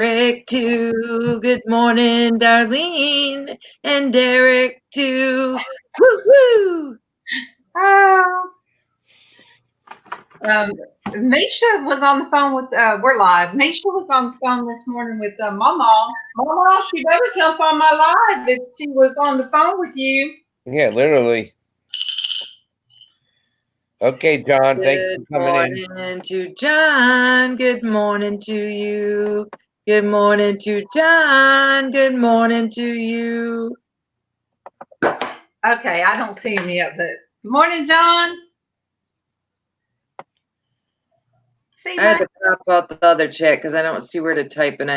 Derek too. Good morning, Darlene. And Derek too. Woo woo. Misha was on the phone with, we're live. Misha was on the phone this morning with MawMaw. MawMaw, she better jump on my live if she was on the phone with you. Yeah, literally. Okay, John, thanks for coming in. Good morning to John. Good morning to you. Good morning to John. Good morning to you. Okay, I don't see him yet, but good morning, John. See I had that? to pop out the other chat because I don't see where to type, and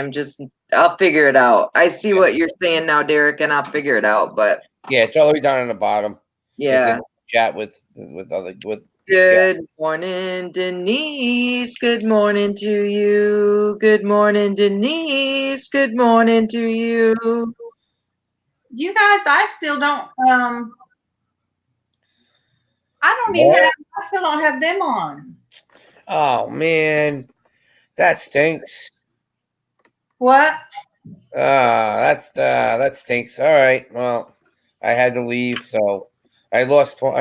I'll figure it out. I see what you're saying now, Derek, and I'll figure it out. But yeah, it's all the way down on the bottom. Yeah. Chat with. Good morning, Denise. Good morning to you. Good morning, Denise. Good morning to you. You guys, I still don't. I still don't have them on. Oh man, that stinks. What? That stinks. All right, well, I had to leave, so I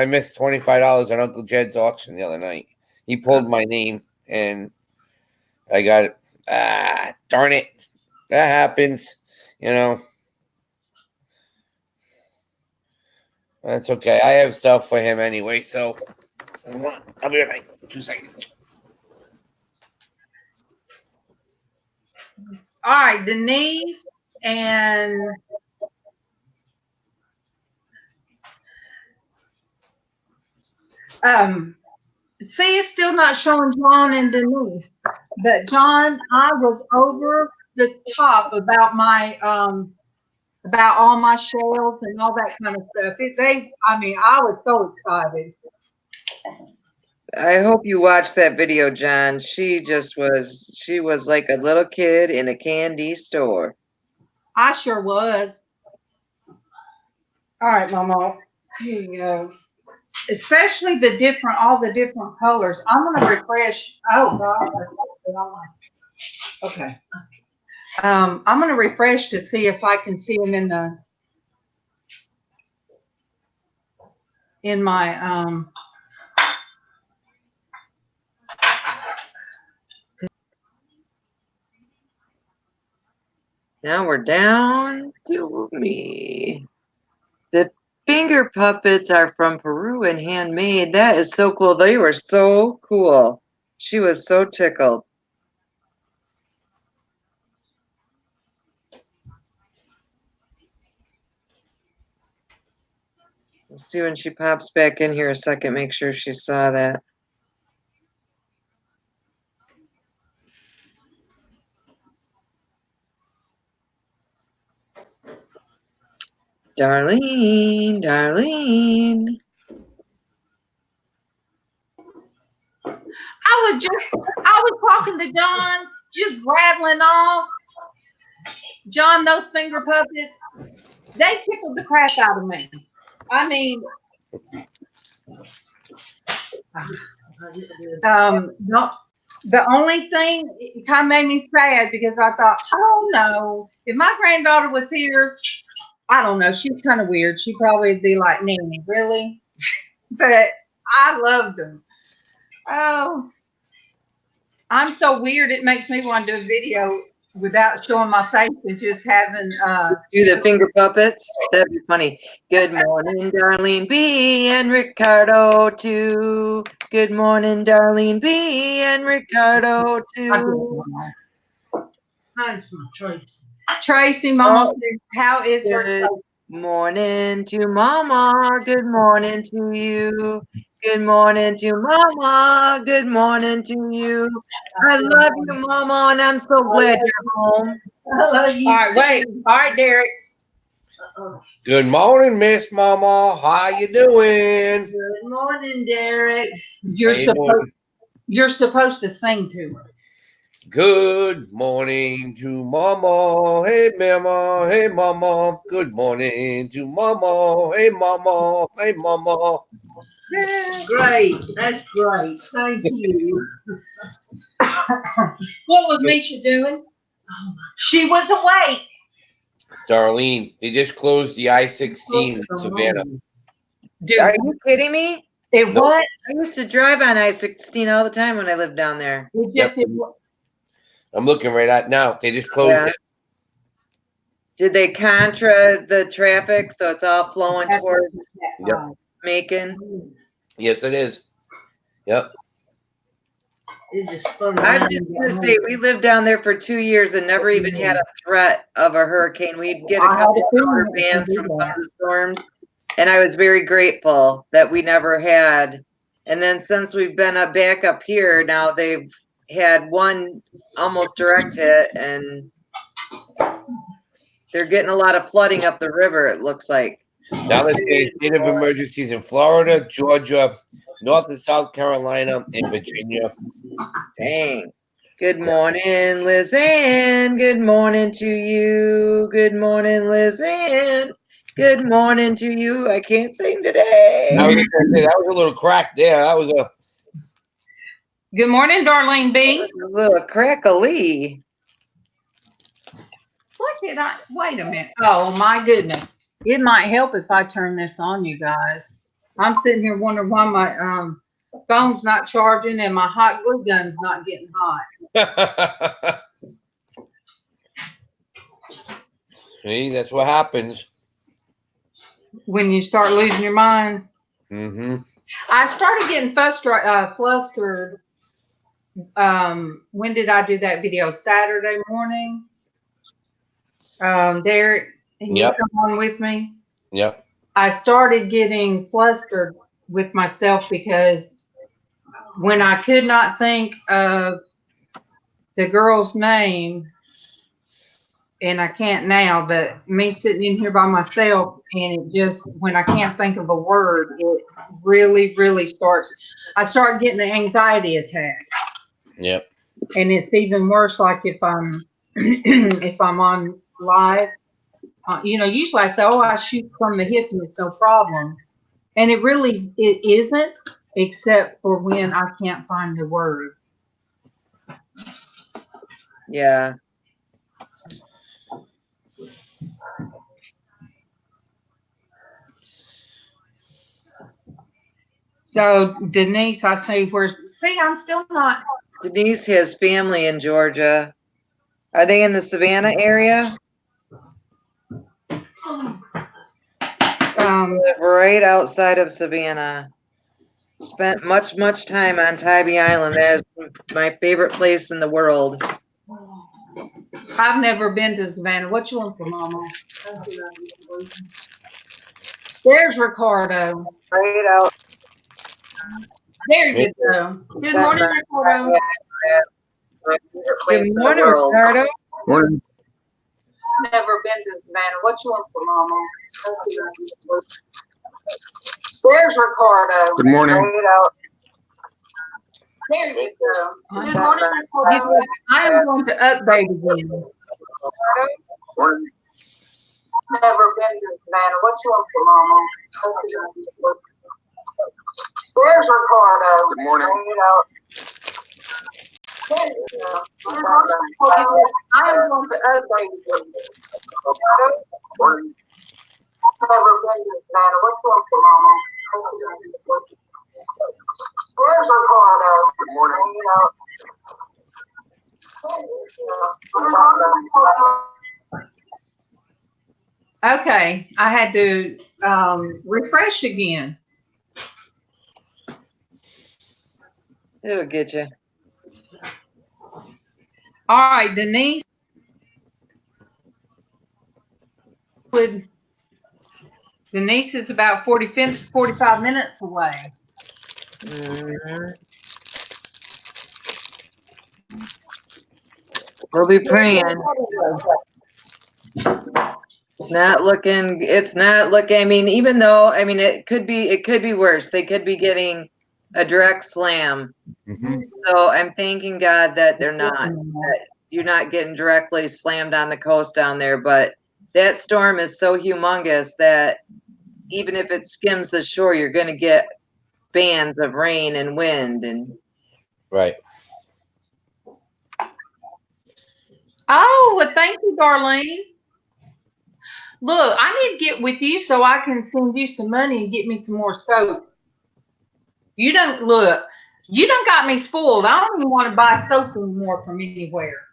missed $25 on Uncle Jed's auction the other night. He pulled my name, and I got it. Darn it, that happens, you know. That's okay. I have stuff for him anyway, so I'll be right back. 2 seconds. All right, Denise and see, it's still not showing John and Denise. But John, I was over the top about my about all my shells and all that kind of stuff. I was so excited. I hope you watched that video, John. She was like a little kid in a candy store. I sure was. All right, Mama. Here you go. Especially all the different colors. I'm gonna refresh. Oh God. Okay. I'm gonna refresh to see if I can see them in my Now we're down to me. The finger puppets are from Peru and handmade. That is so cool. They were so cool. She was so tickled. We'll see when she pops back in here a second, make sure she saw that. Darlene. I was talking to John, just rattling off. John, those finger puppets, they tickled the crap out of me. I mean, the only thing, it kind of made me sad because I thought, oh no, if my granddaughter was here, I don't know, she's kind of weird. She'd probably be like, Nanny, really? But I loved them. Oh, I'm so weird. It makes me want to do a video without showing my face and just having do the finger puppets. That'd be funny. Good morning, Darlene B and Ricardo too. Good morning, Darlene B and Ricardo too. Thanks, my Tracy. Tracy, Mama, how is her? Good morning to Mama. Good morning to you. Good morning to Mama. Good morning to you. I love you, Mama, and I'm so glad you're home. I love you. All right, wait. All right, Derek. Good morning, Miss Mama. How you doing? Good morning, Derek. You're supposed to sing to her. Good morning to Mama. Hey, Mama. Hey, Mama. Good morning to Mama. Hey, Mama. Hey, Mama. Great. That's great. Thank you. What was Misha doing? She was awake. Darlene, they just closed the I-16 in Savannah. Dude, Are you kidding me? it Nope. what? I used to drive on I-16 all the time when I lived down there. It just Yep. I'm looking right at now. They just closed Yeah. it. Did they contra the traffic so it's all flowing towards Yep. Macon? Yes, it is. Yep. It just flew I'm just gonna say we lived down there for 2 years and never even had a threat of a hurricane. We'd get a couple of rubber bands from some of the storms, and I was very grateful that we never had. And then since we've been back up here, now they've had one almost direct hit, and they're getting a lot of flooding up the river, it looks like. Now let's get a state of emergencies in Florida, Georgia, North and South Carolina, and Virginia. Dang. Good morning, LizzAnn. Good morning to you. Good morning, LizzAnn. Good morning to you. I can't sing today. That was a little crack there. That was a. Good morning, Darlene B. A little crackly. What did I? Wait a minute. Oh my goodness! It might help if I turn this on, you guys. I'm sitting here wondering why my phone's not charging and my hot glue gun's not getting hot. See, that's what happens. When you start losing your mind. Mm-hmm. I started getting flustered. When did I do that video? Saturday morning. Derek, and you come on with me. Yep. I started getting flustered with myself because when I could not think of the girl's name, and I can't now, but me sitting in here by myself, and it just, when I can't think of a word, it really, really I start getting an anxiety attack. Yep. And it's even worse, like if I'm, if I'm on live, usually I say, oh, I shoot from the hip and it's no problem. And it isn't, except for when I can't find the word. Yeah. So Denise, I say, I'm still not. Denise has family in Georgia. Are they in the Savannah area? Live right outside of Savannah. Spent much time on Tybee Island. That is my favorite place in the world. I've never been to Savannah. What you want for Mama? There's Ricardo. Right out. There you go. Good morning, Ricardo. Good morning, Ricardo. Morning. Never been to Savannah. What you want for Mama? There's Ricardo. Good morning. Right out. There you go. Good morning, Ricardo. I am going to update again. Morning. Never been to Savannah. What you want for Mama? There's Ricardo. Good morning. Right out. There you go. Good morning, Ricardo. I am going to update again. Morning. Never been to Savannah. What you want for Mama? There's Ricardo. Good morning. Right out. Good morning, Ricardo. Okay, I had to refresh again. It'll get you. All right, Denise. Denise is about 45 minutes away. Mm-hmm. We'll be praying. It's not looking, I mean, even though, I mean, it could be worse. They could be getting a direct slam. Mm-hmm. So I'm thanking God that they're not, that you're not getting directly slammed on the coast down there. But that storm is so humongous that even if it skims the shore, you're going to get bands of rain and wind. And right. Oh, well, thank you, Darlene. Look, I need to get with you so I can send you some money and get me some more soap. You don't look. You don't got me spoiled. I don't even want to buy soap anymore from anywhere.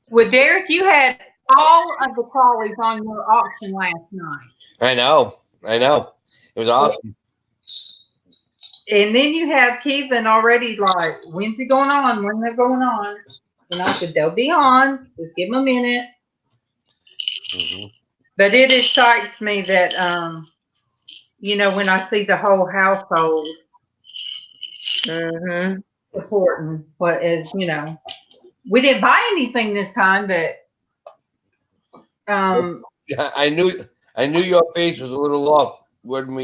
Well, Derek, you had all of the trolleys on your auction last night. I know. It was awesome. And then you have Kevin already like, when's it going on? When they're going on? And I said, they'll be on. Just give them a minute. Mm-hmm. But it excites me that, when I see the whole household supporting what is, we didn't buy anything this time, but I knew your face was a little off when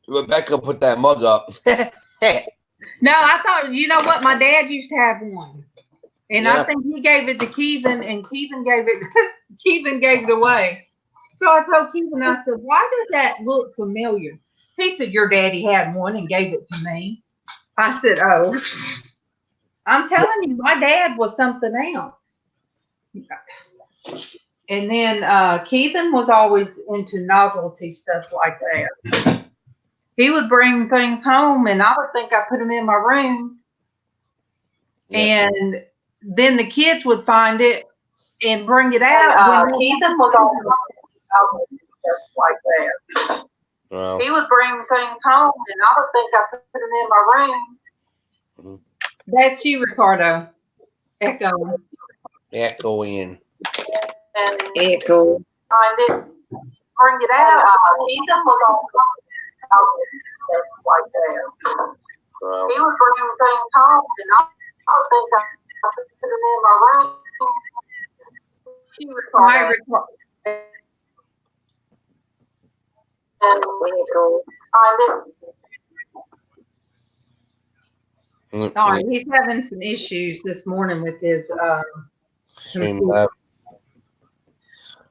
Rebecca put that mug up. no, I thought, you know what? My dad used to have one. And Yeah. I think he gave it to Kevin, and Kevin gave it away. So I told Kevin, I said, why does that look familiar? He said, your daddy had one and gave it to me. I said, oh, I'm telling you, my dad was something else. And then Kevin was always into novelty stuff like that. He would bring things home, and I would think I put them in my room. Yeah. And then the kids would find it and bring it out. And, Kevin was always stuff like that. Wow. He would bring things home, and I would think I put them in my room. Mm-hmm. That's you, Ricardo. Echo. Echoing. And Echo. Find it, bring it out. Kevin was always stuff like that. Wow. He would bring things home, and I would think I put them in my room. Hi, Ricardo. And find it. All right, he's having some issues this morning with his StreamYard.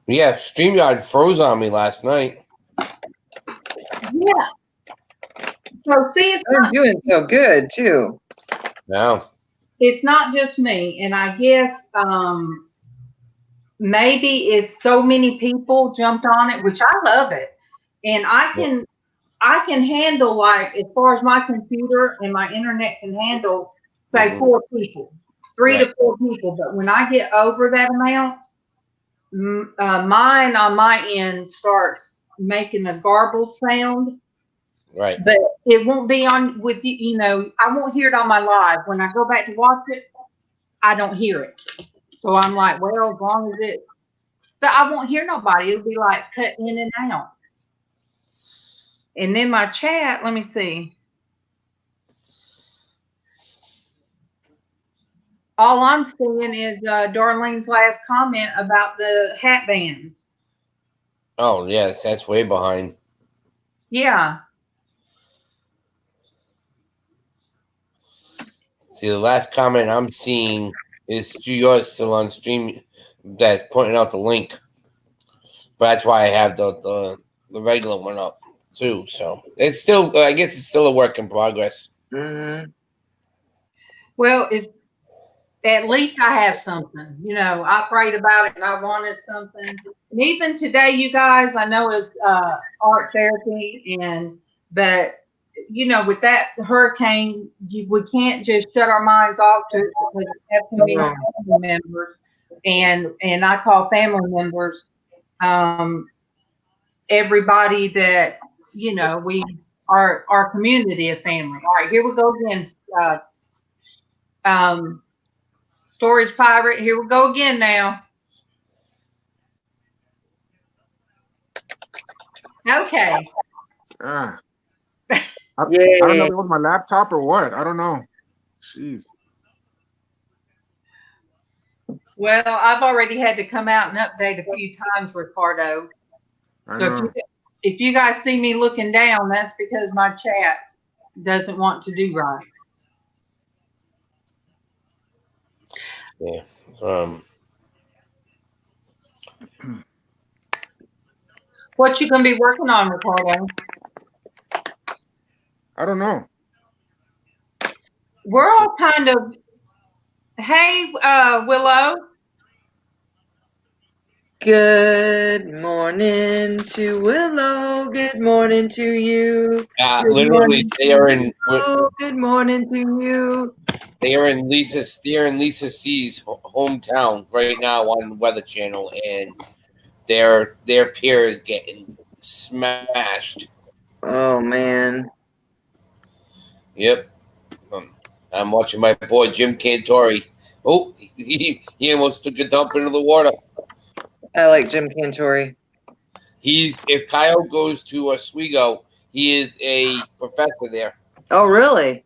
Yeah, StreamYard froze on me last night. Yeah. So see, I'm doing so good too. No. It's not just me, and I guess maybe it's so many people jumped on it, which I love it, and I can handle, like, as far as my computer and my internet can handle, say 4 people, 3 to 4 people. But when I get over that amount, mine on my end starts making a garbled sound. Right. But it won't be on with you. I won't hear it on my live. When I go back to watch it, I don't hear it. So I'm like, well, as long as it, but I won't hear nobody. It'll be like cut in and out. And then my chat, let me see. All I'm seeing is Darlene's last comment about the hat bands. Oh, yeah, that's way behind. Yeah. See, the last comment I'm seeing is yours still on stream that's pointing out the link. But that's why I have the regular one up too. So it's still, I guess it's still a work in progress. Mm-hmm. Well, at least I have something. I prayed about it and I wanted something. And even today, you guys, I know it's art therapy, but with that hurricane, we can't just shut our minds off to it because we have too many family members, and I call family members everybody that we are our community of family. All right, here we go again. Storage pirate, here we go again now. Okay. I don't know if it was my laptop or what. I don't know. Jeez. Well, I've already had to come out and update a few times, Ricardo. So if you guys see me looking down, that's because my chat doesn't want to do right. Yeah. What you gonna be working on, Ricardo? I don't know. We're all kind of. Hey, Willow. Good morning to Willow. Good morning to you. Good Literally, morning they are in. Willow. Good morning to you. They are in Lisa C's hometown right now on the Weather Channel, and their pier is getting smashed. Oh man. Yep. I'm watching my boy Jim Cantori. Oh, he almost took a dump into the water. I like Jim Cantori. If Kyle goes to Oswego, he is a professor there. Oh really?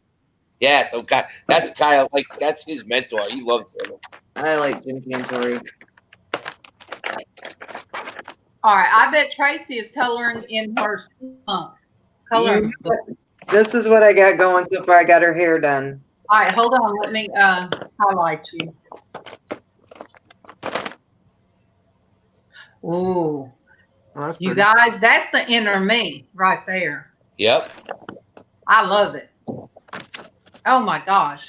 Yeah, so that's Kyle. Like that's his mentor. He loves him. I like Jim Cantori. All right, I bet Traci is coloring in her skunk. Coloring. This is what I got going so far. I got her hair done. All right, hold on. Let me highlight you. Ooh, Oh, you guys, that's the inner me right there. Yep. I love it. Oh my gosh,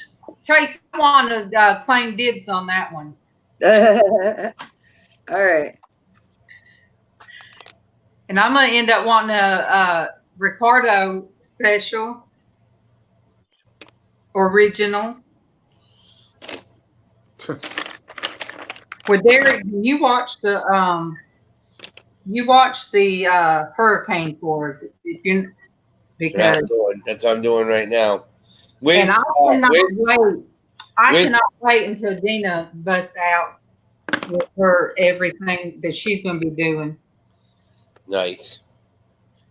Traci, I want to claim dibs on that one. All right. And I'm gonna end up wanting a Ricardo special, original. Well, Derek, you watched the hurricane for us, because That's what I'm doing right now. and I cannot wait until Dina busts out with her everything that she's going to be doing. Nice.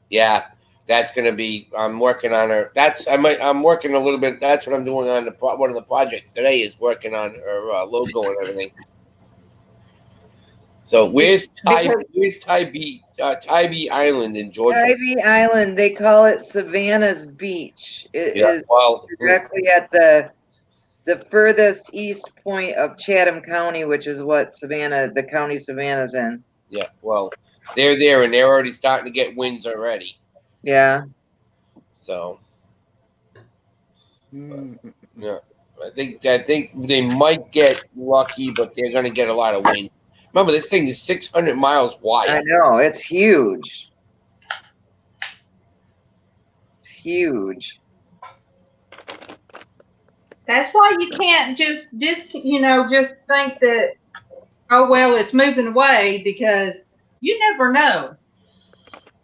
Yeah, that's gonna be. I'm working on her. I'm working a little bit. That's what I'm doing on one of the projects today. Is working on her logo and everything. So where's Tybee Island in Georgia? Tybee Island. They call it Savannah's Beach. It is directly at the furthest east point of Chatham County, which is what the county Savannah's in. Yeah, well, they're there and they're already starting to get winds already. Yeah. So, yeah, I think they might get lucky, but they're going to get a lot of wind. Remember, this thing is 600 miles wide. I know, it's huge. It's huge. That's why you can't just think that, oh well, it's moving away, because you never know.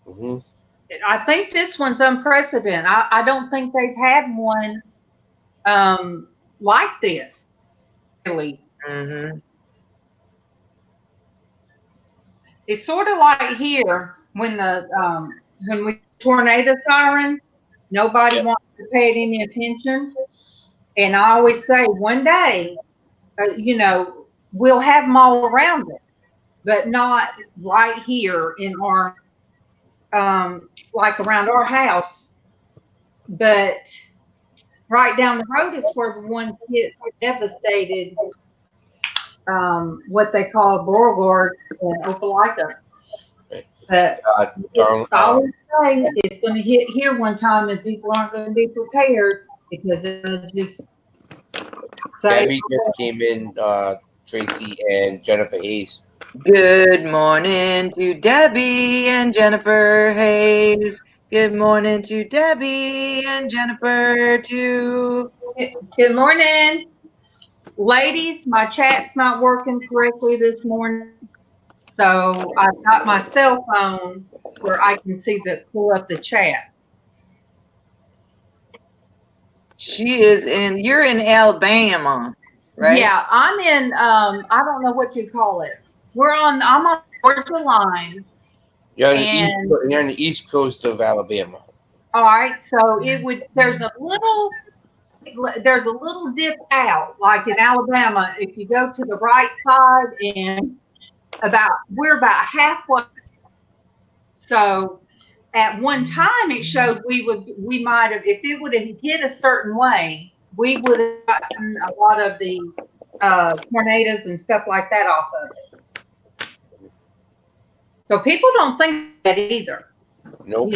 Mm-hmm. I think this one's unprecedented. I don't think they've had one like this, really. Mm-hmm. It's sort of like here when we tornado siren, nobody wants to pay it any attention. And I always say, one day, we'll have them all around it, but not right here in our, like around our house. But right down the road is where the one hit devastated, what they call Beauregard and Opelika. But I always say it's going to hit here one time, and people aren't going to be prepared, because it'll just say. Debbie just came in, Traci and Jennifer Hayes. Good morning to Debbie and Jennifer Hayes. Good morning to Debbie and Jennifer too. Good morning. Ladies, my chat's not working correctly this morning, so I've got my cell phone where I can pull up the chats. You're in Alabama, right? Yeah, I'm in, I don't know what you call it. I'm on the Georgia line. You're on the east coast of Alabama. All right, so there's a little dip out, like in Alabama. If you go to the right side, and we're about halfway. So at one time it showed we might have, if it would have hit a certain way, we would have gotten a lot of the tornadoes and stuff like that off of it. So people don't think that either. Nope.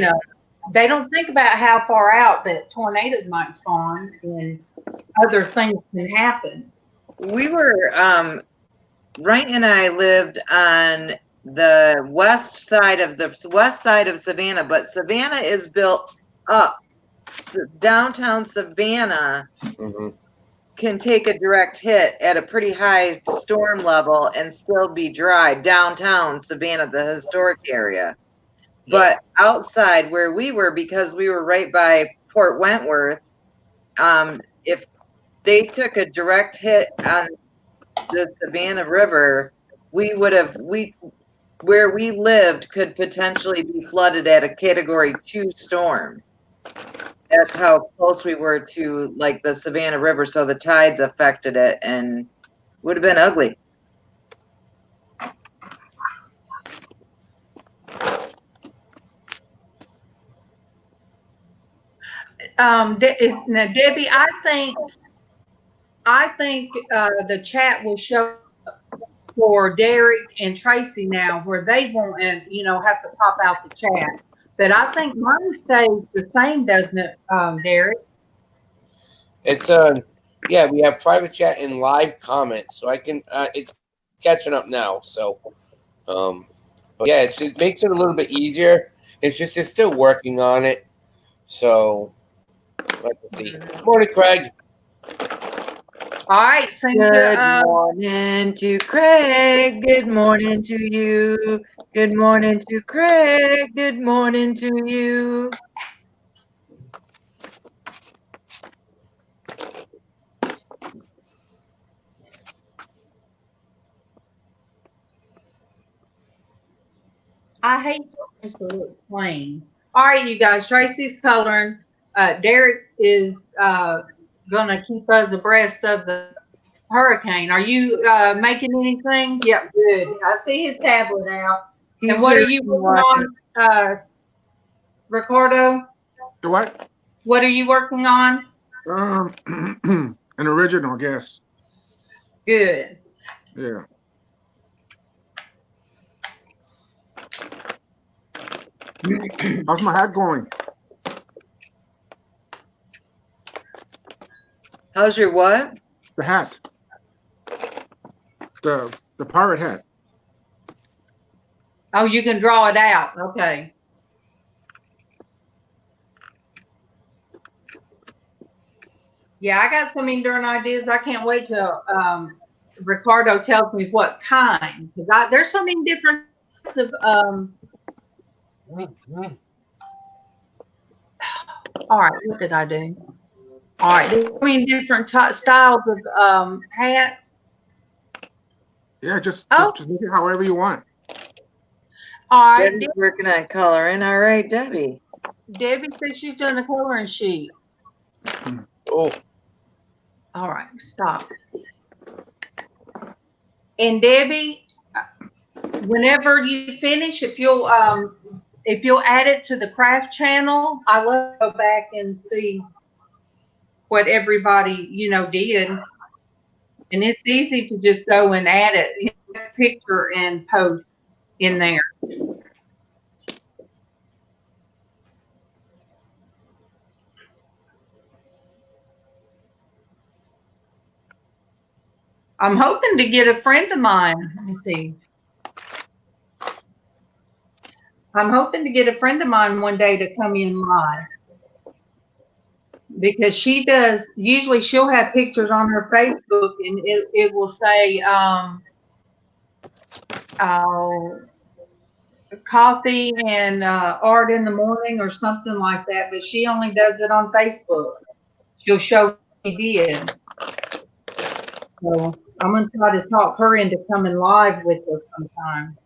they don't think about how far out that tornadoes might spawn and other things can happen. We were Wright and I lived on the west side of Savannah, but Savannah is built up. So downtown Savannah can take a direct hit at a pretty high storm level and still be dry. Downtown Savannah, the historic area. But outside where we were, because we were right by Port Wentworth, if they took a direct hit on the Savannah River, where we lived could potentially be flooded at a Category 2 storm. That's how close we were to like the Savannah River, so the tides affected it and would have been ugly. Now, Debbie, I think the chat will show for Derek and Tracy now, where they won't, have to pop out the chat. But I think mine stays the same, doesn't it, Derek? It's yeah, we have private chat and live comments, so I can. It's catching up now, so but yeah, it makes it a little bit easier. It's just it's still working on it, so let's see. Morning, Craig. All right, Good morning to Craig. Good morning to you. Good morning to Craig. Good morning to you. I hate this to look plain. All right, you guys. Tracy's coloring. Derek is gonna keep us abreast of the hurricane. Are you making anything? Yep, good. I see his tablet out. And what are you working on, Ricardo? The what? What are you working on? An original, I guess. Good. Yeah. How's my hat going? How's your what? The hat. The pirate hat. Oh, you can draw it out. Okay. Yeah, I got some enduring ideas. I can't wait till Ricardo tells me what kind, because there's so many different types of all right, what did I do? All right, there's so many different styles of hats. Yeah, just make it however you want. All right, Debbie's working on coloring. All right, Debbie. Debbie says she's doing the coloring sheet. Oh. All right, stop. And Debbie, whenever you finish, if you'll add it to the craft channel, I love to go back and see what everybody did. And it's easy to just go and add it, picture and post in there. I'm hoping to get a friend of mine. Let me see. I'm hoping to get a friend of mine one day to come in live, because she does. Usually she'll have pictures on her Facebook and it will say coffee and art in the morning or something like that, but she only does it on Facebook. She'll show what she did. So I'm going to try to talk her into coming live with us sometime.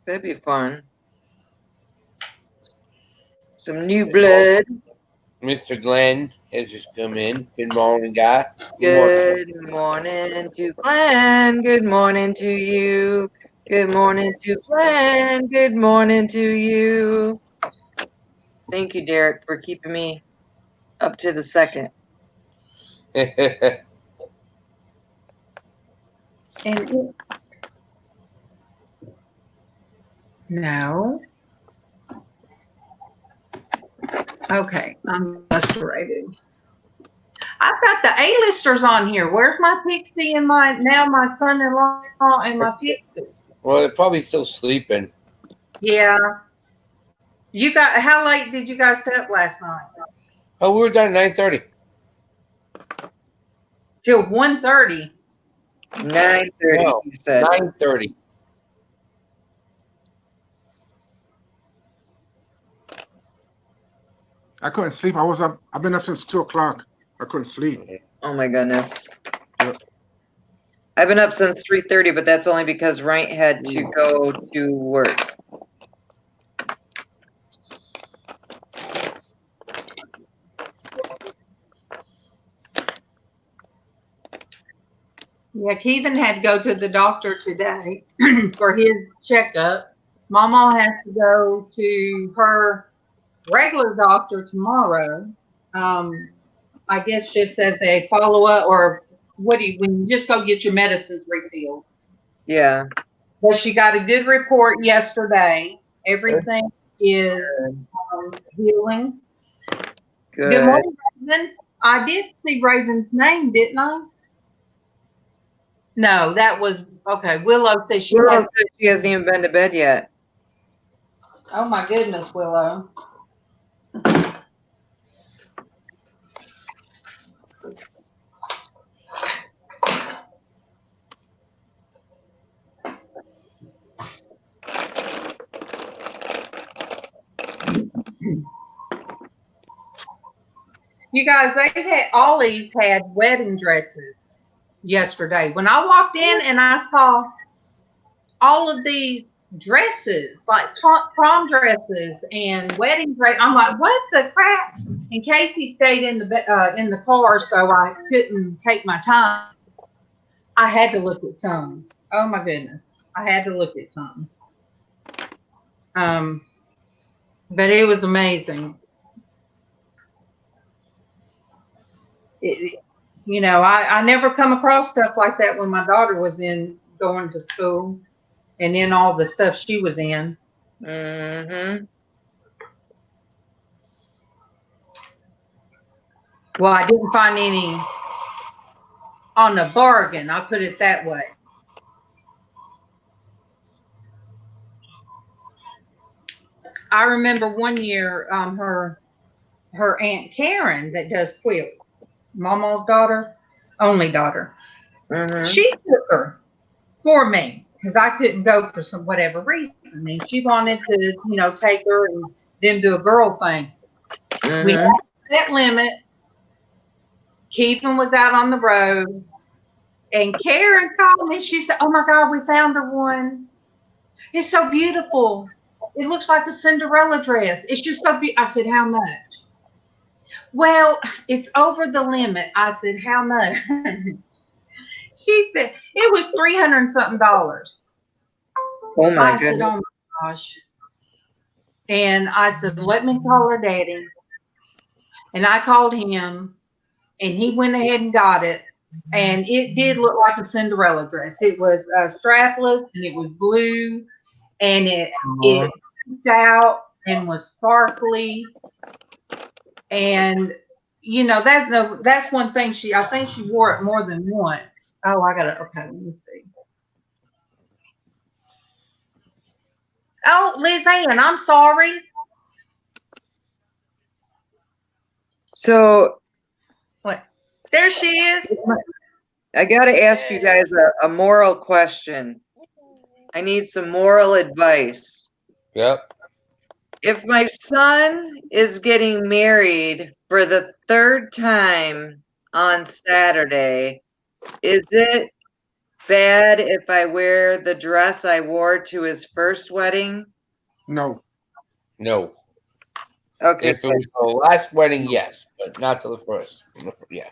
That'd be fun. Some new blood. Mr. Glenn has just come in. Good morning, guy. Good morning to Glenn. Good morning to you. Good morning to Glenn. Good morning to you. Thank you, Derek, for keeping me up to the second. No. Okay, I'm frustrated. I've got the A-listers on here. Where's my Pixie and my son-in-law and my Pixie? Well, they're probably still sleeping. Yeah. How late did you guys stay up last night? Oh, we were done at 9:30. Till 1:30. 9:30. No, You said 9:30. I couldn't sleep. I've been up since 2 o'clock. I couldn't sleep. Oh my goodness. Yep. I've been up since 3:30, but that's only because Ryan had to go to work. Yeah, Kevin had to go to the doctor today for his checkup. Mama has to go to her regular doctor tomorrow. I guess just as a follow-up, or when you just go get your medicines refilled. Yeah. But she got a good report yesterday. Everything is healing. Good. Good morning, Raven. I did see Raven's name, didn't I? No, that was okay. Willow said she Willow said she hasn't even been to bed yet. Oh my goodness, Willow. You guys, Ollie's had wedding dresses yesterday. When I walked in and I saw all of these dresses, like prom dresses and wedding dresses, I'm like, what the crap? And Casey stayed in the car, so I couldn't take my time. I had to look at some. Oh my goodness, I had to look at some. But it was amazing. I never come across stuff like that when my daughter was going to school, and then all the stuff she was in. Mm-hmm. Well, I didn't find any on a bargain. I'll put it that way. I remember one year, her Aunt Karen that does quilts, MawMaw's only daughter. Mm-hmm. She took her for me because I couldn't go for some whatever reason, and she wanted to, take her and then do a girl thing. Mm-hmm. We had that limit. Kevin was out on the road, and Karen called me. She said, "Oh my God, we found her one. It's so beautiful. It looks like a Cinderella dress. It's just so beautiful." I said, "How much?" "Well, it's over the limit." I said, "How much?" She said, "It was $300 and something." Oh my I said, "Oh my gosh." And I said, "Let me call her daddy." And I called him, and he went ahead and got it. And it did look like a Cinderella dress. It was strapless, and it was blue, and it pooped out and was sparkly. And that's one thing I think she wore it more than once. Oh, okay, let me see. Oh, LizzAnn, I'm sorry. So What? There she is. I got to ask you guys a moral question. I need some moral advice. Yep. If my son is getting married for the third time on Saturday, is it bad if I wear the dress I wore to his first wedding? No. No. Okay. If it was the last wedding, yes, but not to the first. Yeah.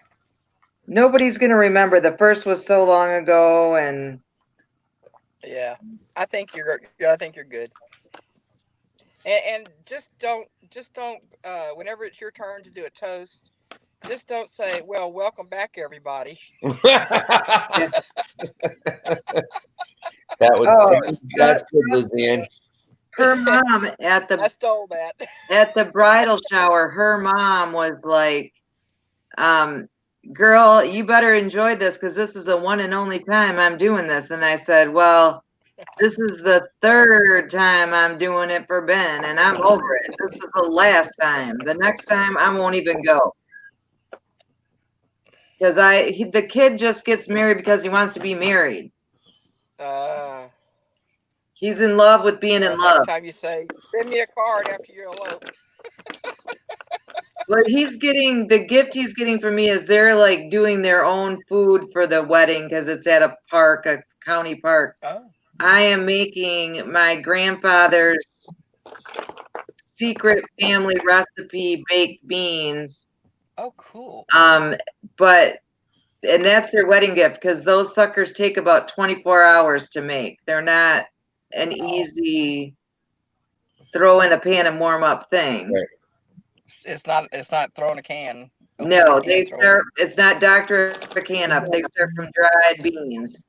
Nobody's going to remember. The first was so long ago, and yeah, I think you're good. And just don't whenever it's your turn to do a toast, just don't say, "Well, welcome back, everybody." That's good, LizzAnn. Her mom at I stole that. the bridal shower, her mom was like, girl, you better enjoy this because this is the one and only time I'm doing this. And I said, well, this is the third time I'm doing it for Ben, and I'm over it. This is the last time. The next time I won't even go. Because the kid just gets married because he wants to be married. He's in love with being in love. Next time you say, send me a card after you elope. What he's getting, the gift he's getting from me is they're like doing their own food for the wedding because it's at a park, a county park. Oh. I am making my grandfather's secret family recipe baked beans. Oh, cool. And that's their wedding gift because those suckers take about 24 hours to make. They're not an easy throw in a pan and warm up thing. Right. It's not throwing a can. No, they start. It's not Dr. a can up. They start from dried beans.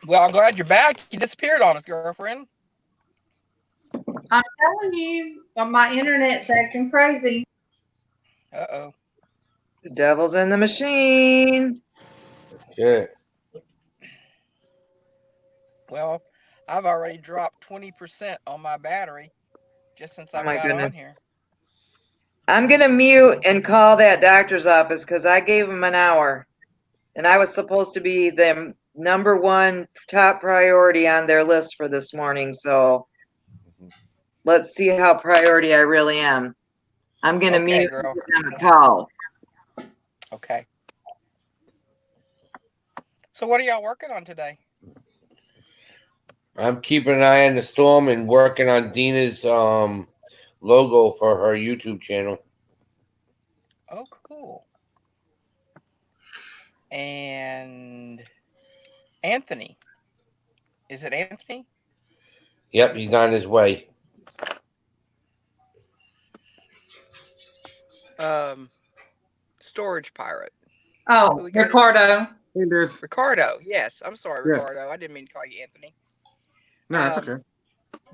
Well, I'm glad you're back. You disappeared on us, girlfriend. I'm telling you, my internet's acting crazy. Uh-oh. The devil's in the machine. Good. Well, I've already dropped 20% on my battery just since I've got on here. I'm going to mute and call that doctor's office because I gave him an hour. And I was supposed to be the number one top priority on their list for this morning. So let's see how priority I really am. I'm going to mute girl. and call. Okay. So what are y'all working on today? I'm keeping an eye on the storm and working on Dina's logo for her YouTube channel. Oh, cool. And Anthony. Is it Anthony? Yep, he's on his way. Storage pirate. Oh, Ricardo. Hey, Liz. Ricardo. Yes. I'm sorry, Yes. Ricardo. I didn't mean to call you Anthony. No, that's okay.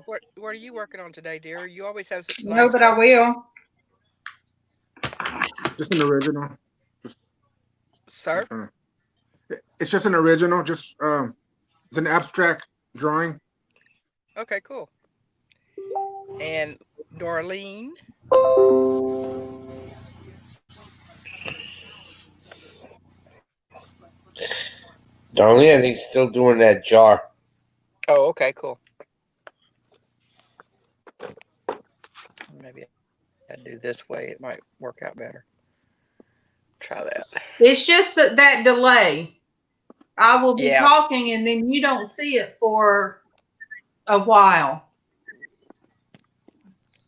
What are you working on today, dear? You always have such nice. No, but I will. Just an original. Sir? It's just an original. Just it's an abstract drawing. Okay, cool. And Darlene? Darlene, I think, still doing that jar. Oh, okay, cool. Maybe I do this way. It might work out better. Try that. It's just that delay. I will be talking and then you don't see it for a while.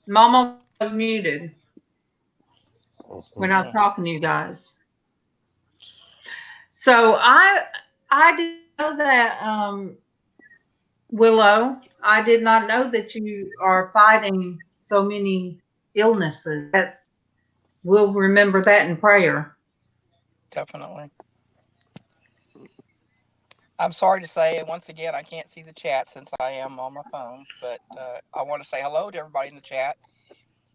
Mama was muted when I was talking to you guys. So I didn't know that, Willow. I did not know that you are fighting so many illnesses. We'll remember that in prayer. Definitely. I'm sorry to say, once again, I can't see the chat since I am on my phone, but I want to say hello to everybody in the chat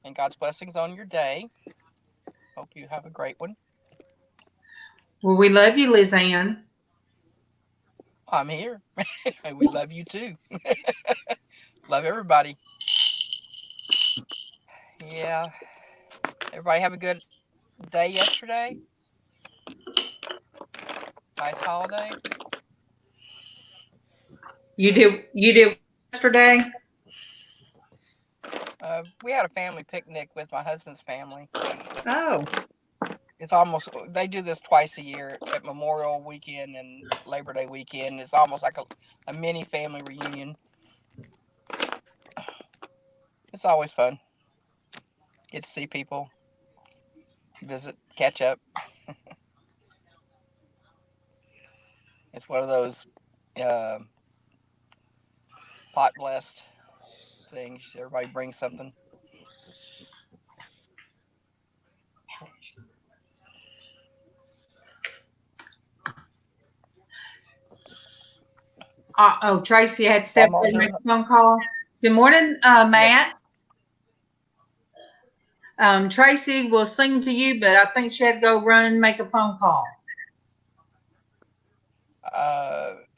and God's blessings on your day. Hope you have a great one. Well, we love you, LizzAnn. I'm here. We love you too. Love everybody. Yeah. Everybody have a good day yesterday. Nice holiday. You did yesterday? We had a family picnic with my husband's family. Oh. It's almost, they do this twice a year at Memorial Weekend and Labor Day weekend. It's almost like a mini family reunion. It's always fun. Get to see people, visit, catch up. It's one of those pot blessed things. Everybody brings something. Tracy had to step away and make a phone call. Good morning, Matt. Yes. Tracy will sing to you, but I think she had to go run and make a phone call.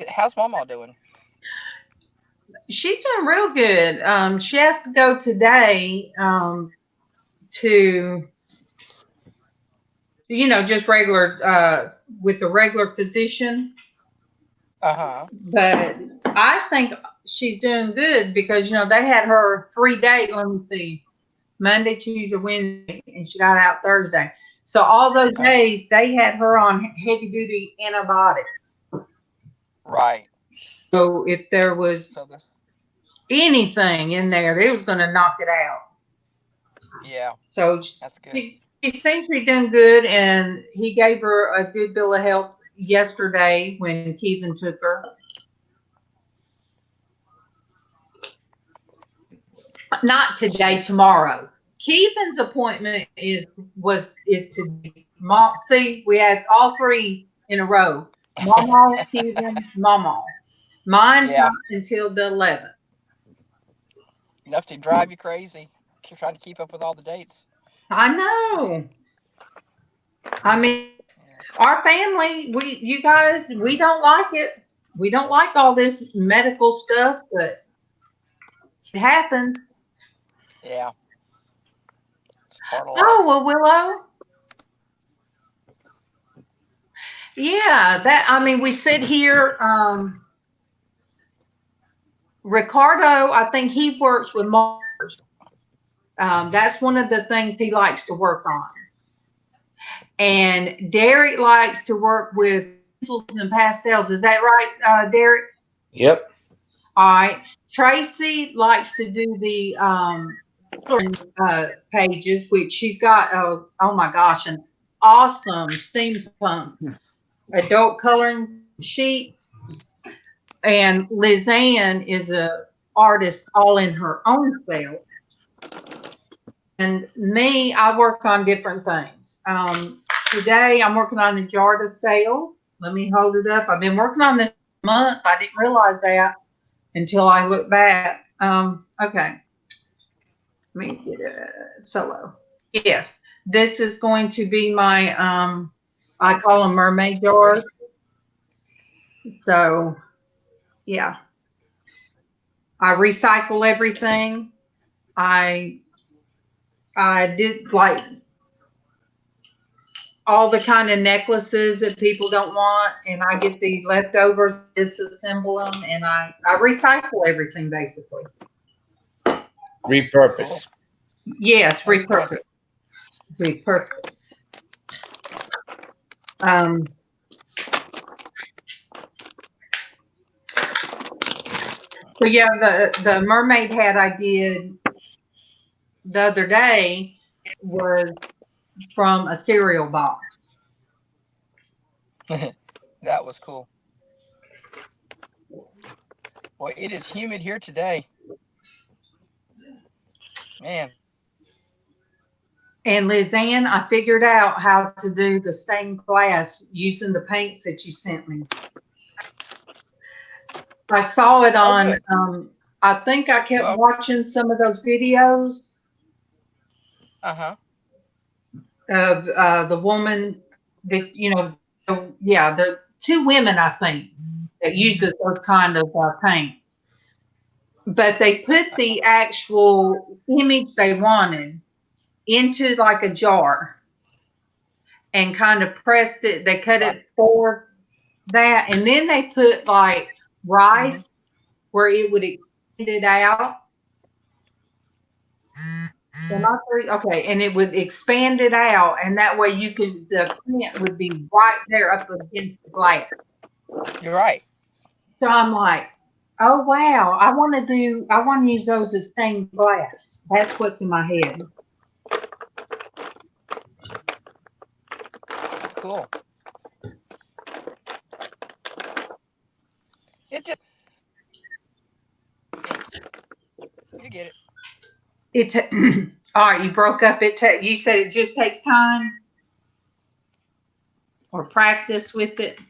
How's MawMaw doing? She's doing real good. She has to go today to, just regular with the regular physician. But I think she's doing good because they had her 3-day. Let me see, Monday, Tuesday, Wednesday, and she got out Thursday. So all those days they had her on heavy duty antibiotics. Right. So if there was anything in there, it was going to knock it out. Yeah. So that's good. She seems to be doing good, and he gave her a good bill of health yesterday when Kevin took her. Not today, tomorrow. Kevin's appointment is today. See, we had all 3 in a row. MawMaw, Kevin, MawMaw. Mine's not until the 11th. Enough to drive you crazy. You're trying to keep up with all the dates. I know. I mean, our family, you guys, we don't like it. We don't like all this medical stuff, but it happens. Yeah. It's part of life. Oh, well, Willow. Yeah, we sit here. Ricardo, I think he works with markers. That's one of the things he likes to work on. And Derek likes to work with pencils and pastels. Is that right, Derek? Yep. All right. Traci likes to do the pages, which she's got, oh my gosh, an awesome steampunk adult coloring sheets. And LizzAnn is a artist all in her own self. And me, I work on different things. Today I'm working on a Justoserv. Let me hold it up. I've been working on this month. I didn't realize that until I looked back. Okay. Let me get a solo. Yes, this is going to be my, I call them mermaid jars. So, yeah. I recycle everything. I did like all the kind of necklaces that people don't want, and I get the leftovers, disassemble them, and I recycle everything basically. Repurpose. Yes, repurpose. Repurpose. So yeah, the mermaid hat I did the other day was from a cereal box. That was cool. Well, it is humid here today. Man. And LizzAnn, I figured out how to do the stained glass using the paints that you sent me. I saw it on, I think I kept watching some of those videos. Of the woman that, there are 2 women, I think, that uses those kind of paints. But they put the actual image they wanted into like a jar and kind of pressed it. They cut it for that, and then they put like rice where it would extend it out. Okay, and it would expand it out, and that way the print would be right there up against the glass. You're right. So I'm like, oh wow, I want to use those as stained glass. That's what's in my head. Cool. You get it. All right, you broke up. You said it just takes time or practice with it.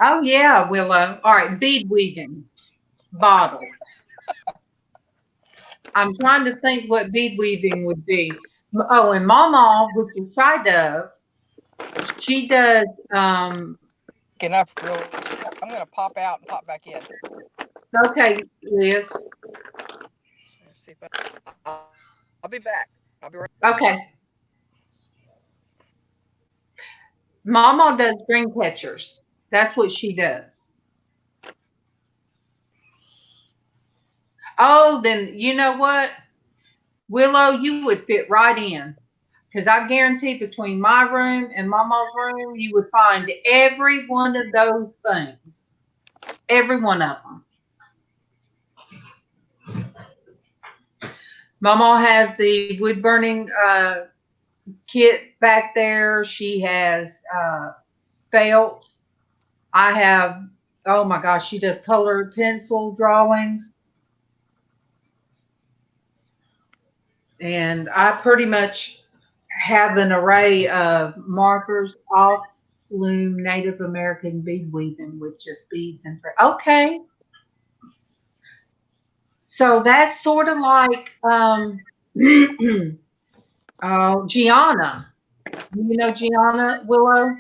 Oh yeah, Willow. All right, bead weaving bottle. I'm trying to think what bead weaving would be. Oh, and MawMaw, which is Xshydovex, she does. Okay, enough. Real. I'm gonna pop out and pop back in. Okay, Liz. Let's see if I'll be back. I'll be right. Okay. MawMaw does dream catchers. That's what she does. Oh, then you know what? Willow, you would fit right in. Because I guarantee between my room and MawMaw's room, you would find every one of those things. Every one of them. MawMaw has the wood burning kit back there. She has felt. I have, oh my gosh, she does colored pencil drawings. And I pretty much have an array of markers off loom Native American bead weaving with just beads and okay. So that's sort of like Geanna. You know Geanna, Willow?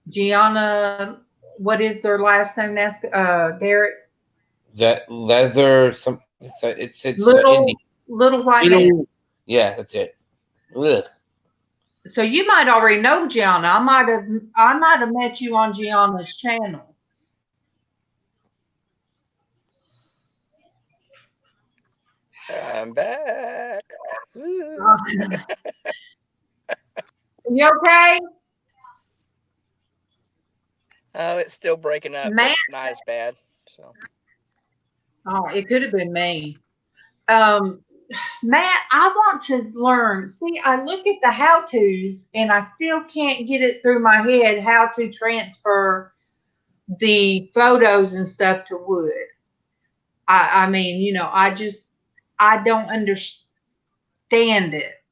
Geanna, what is their last name? Derek? That leather, it's Little indie. Little White Man. Yeah, that's it. Ugh. So you might already know Geanna. I might have met you on Gianna's channel. I'm back. You okay? Oh, it's still breaking up. Matt? Not as bad. So. Oh, it could have been me. Matt, I want to learn. See, I look at the how-tos and I still can't get it through my head how to transfer the photos and stuff to wood. I mean, you know, I don't understand it.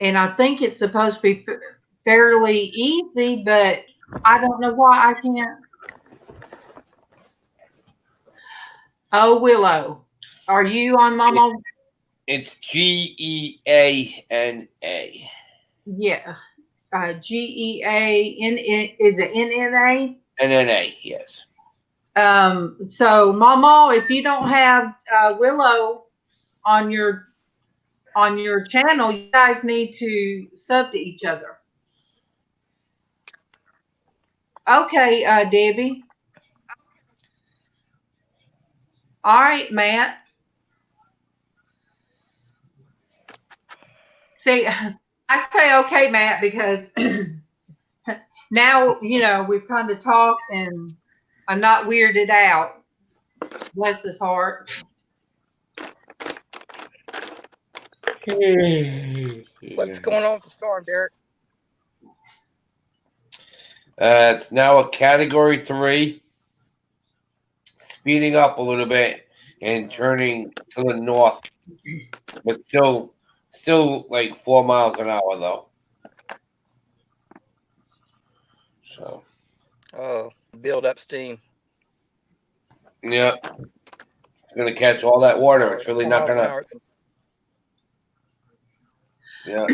And I think it's supposed to be fairly easy, but I don't know why I can't. Oh, Willow, are you on MawMaw? It's Geanna. Yeah. Geann, is it NNA? NNA, yes. So MawMaw, if you don't have Willow on your channel, you guys need to sub to each other. Okay, Debbie. All right, Matt. See, I say okay, Matt, because now, you know, we've kind of talked and I'm not weirded out. Bless his heart. What's going on with the storm, Derek? It's now a category 3, speeding up a little bit and turning to the north, but still like 4 miles an hour though. So, oh, build up steam. Yeah, it's gonna catch all that water. It's really not gonna. Yeah.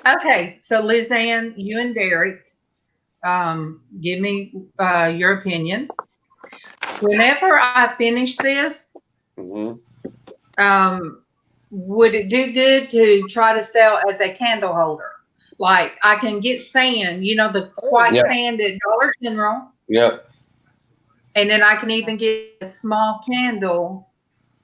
Okay, so LizzAnn, you and Derek, give me your opinion. Whenever I finish this, would it do good to try to sell as a candle holder? Like I can get sand, you know, the white sand at Dollar General. Yep. And then I can even get a small candle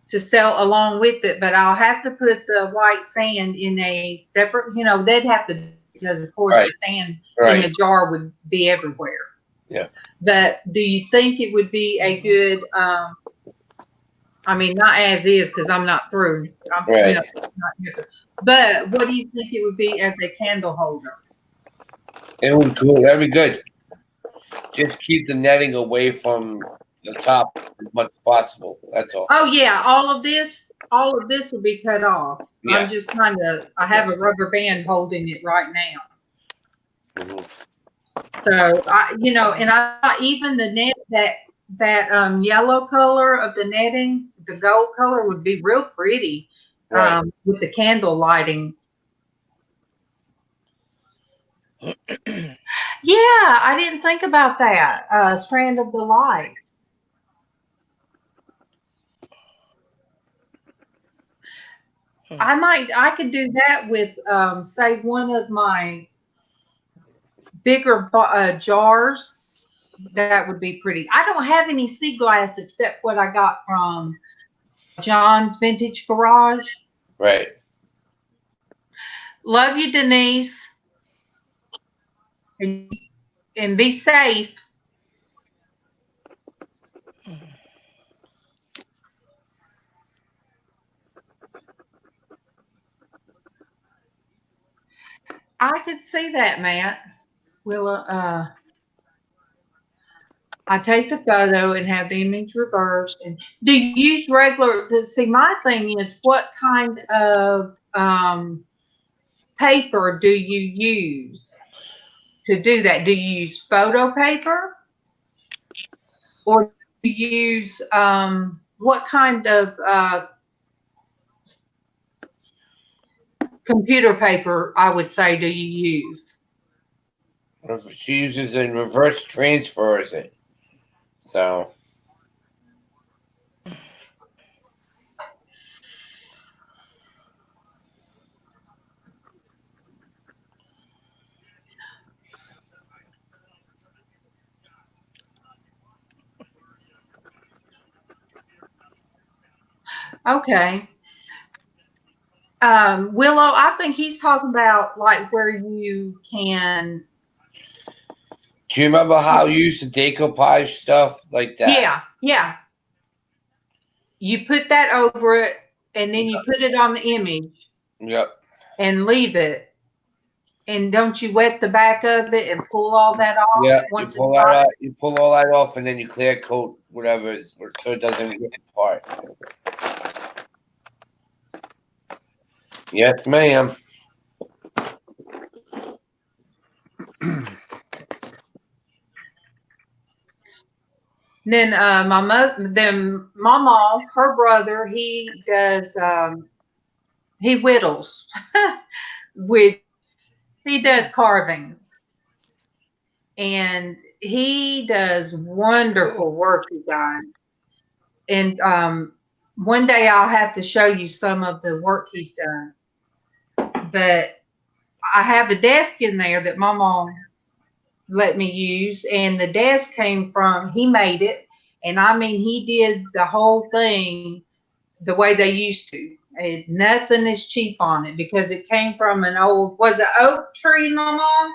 to sell along with it, but I'll have to put the white sand in a separate, you know, they'd have to, because of course the sand in the jar would be everywhere. Yeah. But do you think it would be a good, I mean, not as is, because I'm not through. You know, but what do you think it would be as a candle holder? It would cool. That'd be good. Just keep the netting away from the top as much as possible. That's all. Oh yeah, all of this will be cut off. Yeah. I'm just I have a rubber band holding it right now. So and I thought even the net that yellow color of the netting, the gold color would be real pretty Right. with the candle lighting. Yeah, I didn't think about that. Strand of the light. I could do that with say one of my bigger jars. That would be pretty. I don't have any sea glass except what I got from John's Vintage Garage. Right. Love you, Denise. And be safe. I could see that, Matt. Willa, I take the photo and have the image reversed. And do you use regular? See, my thing is, what kind of paper do you use to do that? Do you use photo paper, or do you use what kind of computer paper? I would say, do you use? She uses and reverse transfers it. So. Okay. Willow, I think he's talking about like where you can. Do you remember how you used to decoupage stuff like that? Yeah. You put that over it, and then you put it on the image. Yep. And leave it. And don't you wet the back of it and pull all that off? Yeah. Once You pull that out, you pull all that off, and then you clear coat whatever, so it doesn't rip apart. Yes, ma'am. Then MawMaw, her brother, he does he whittles, which he does carving, and he does wonderful work, you guys. And one day I'll have to show you some of the work he's done. But I have a desk in there that MawMaw let me use, and the desk came from, he made it, and I mean he did the whole thing the way they used to. Nothing is cheap on it because it came from an old, was it oak tree, MawMaw?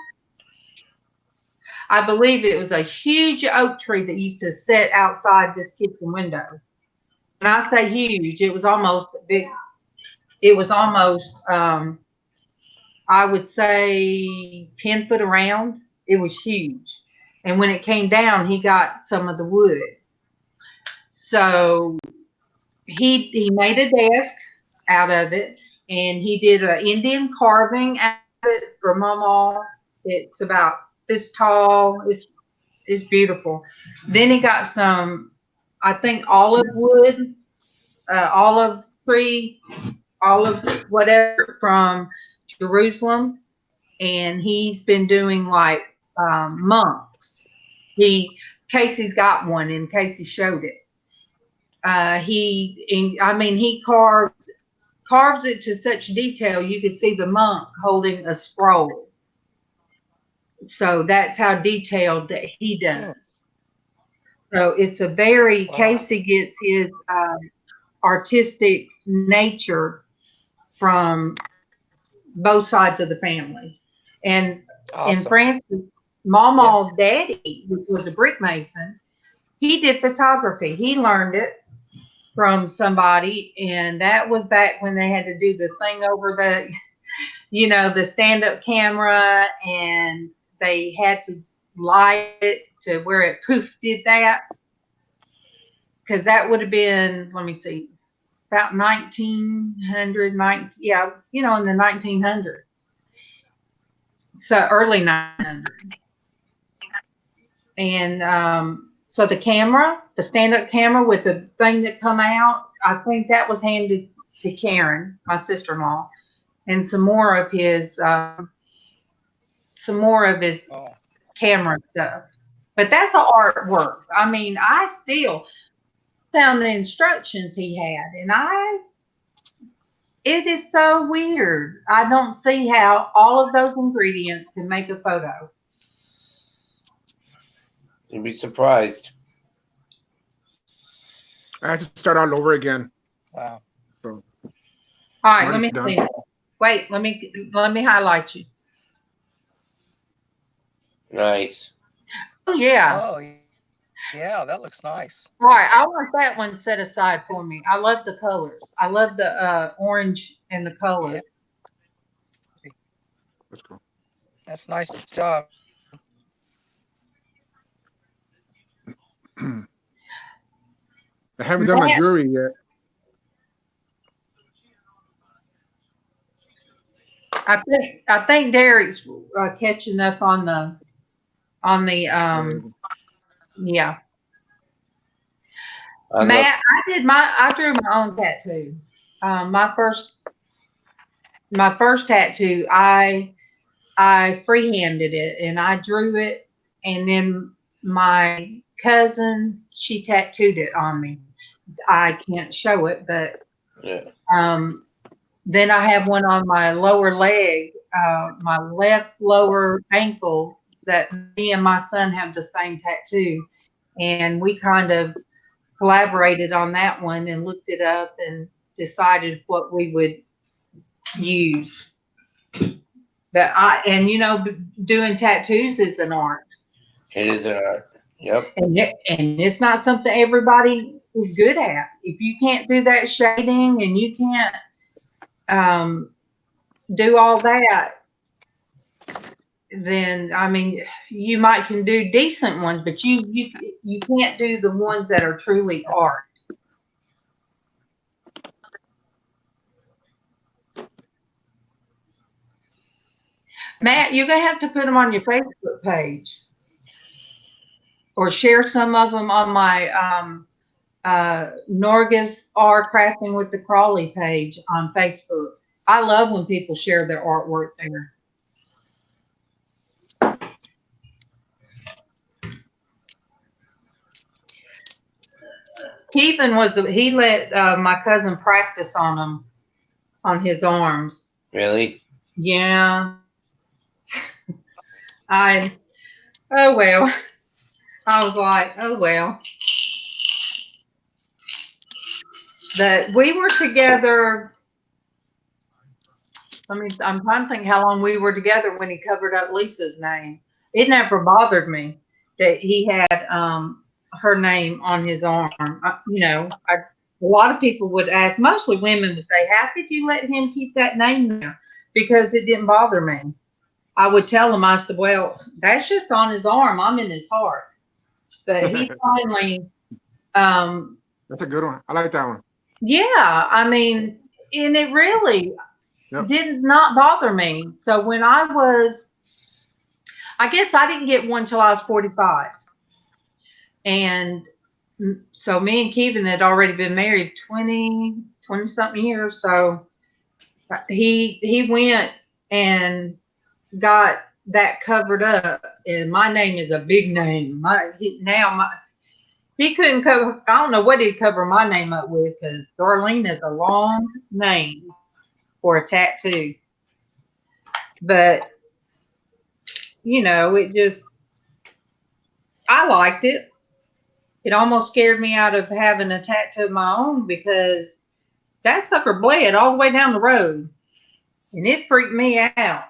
I believe it was a huge oak tree that used to sit outside this kitchen window. When I say huge, it was almost big. It was almost I would say 10 foot around. It was huge. And when it came down, he got some of the wood. So he made a desk out of it, and he did an Indian carving out of it for MawMaw. It's about this tall. It's beautiful. Then he got some, I think, olive wood, olive tree, olive whatever from Jerusalem, and he's been doing like monks. Casey's got one, and Casey showed it. He carves it to such detail you can see the monk holding a scroll. So that's how detailed that he does. So it's a very, Casey gets his artistic nature from both sides of the family. And in Francis, MawMaw's daddy, who was a brick mason, he did photography. He learned it from somebody, and that was back when they had to do the thing over the, the stand-up camera, and they had to light it to where it poof did that. Because that would have been, let me see, about 1900, in the 1900s. So early 900. And so the camera, the stand-up camera with the thing that come out, I think that was handed to Karen, my sister-in-law, and some more of his Oh, camera stuff. But that's an artwork. I mean, I still found the instructions he had, and it is so weird. I don't see how all of those ingredients can make a photo. You'd be surprised. I had to start all over again. wow. So All right, I'm let me already see. done. Wait, let me highlight you. Nice. Oh yeah. Oh, yeah, that looks nice. All right, I want that one set aside for me. I love the colors. I love the orange and the Yeah, colors. Let's go. that's a nice job. I haven't done my Matt, jewelry yet. I think Derek's catching up on the yeah. On the Matt, I drew my own tattoo. My first tattoo, I freehanded it and I drew it, and then my cousin, she tattooed it on me. I can't show it, but yeah. then I have one on my lower leg, my left lower ankle, that me and my son have the same tattoo, and we kind of collaborated on that one and looked it up and decided what we would use. Doing tattoos is an art, It is an art. Yep. and it's not something everybody is good at. If you can't do that shading and you can't do all that, then I mean, you might can do decent ones, but you can't do the ones that are truly art. Matt, you're gonna have to put them on your Facebook page, or share some of them on my Norgus R Crafting with the Crawley page on Facebook. I love when people share their artwork there. He let my cousin practice on them on his arms. Really? Yeah, I oh well. I was like, oh well. That we were together. I'm trying to think how long we were together when he covered up Lisa's name. It never bothered me that he had her name on his arm. A lot of people would ask, mostly women would say, how could you let him keep that name there? Because it didn't bother me. I would tell him, I said, well, that's just on his arm. I'm in his heart. But he finally, That's a good one. I like that one. yeah, I mean, and it really Yep. did not bother me. So I guess I didn't get one till I was 45. And so me and Kevin had already been married 20 something years. So he went and got that covered up. And my name is a big name. He couldn't cover, I don't know what he'd cover my name up with, because Darlene is a long name for a tattoo. But, I liked it. It almost scared me out of having a tattoo of my own, because that sucker bled all the way down the road. And it freaked me out.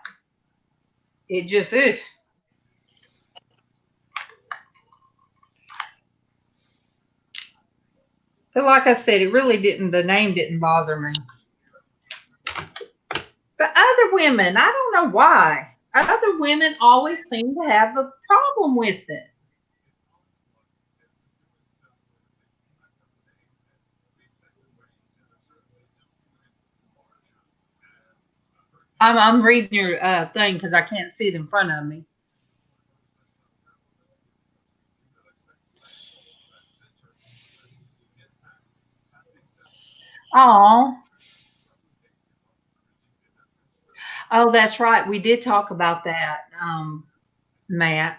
It just is. But like I said, the name didn't bother me. But other women, I don't know why. Other women always seem to have a problem with it. I'm reading your thing because I can't see it in front of me. Oh, oh, that's right. We did talk about that, Matt.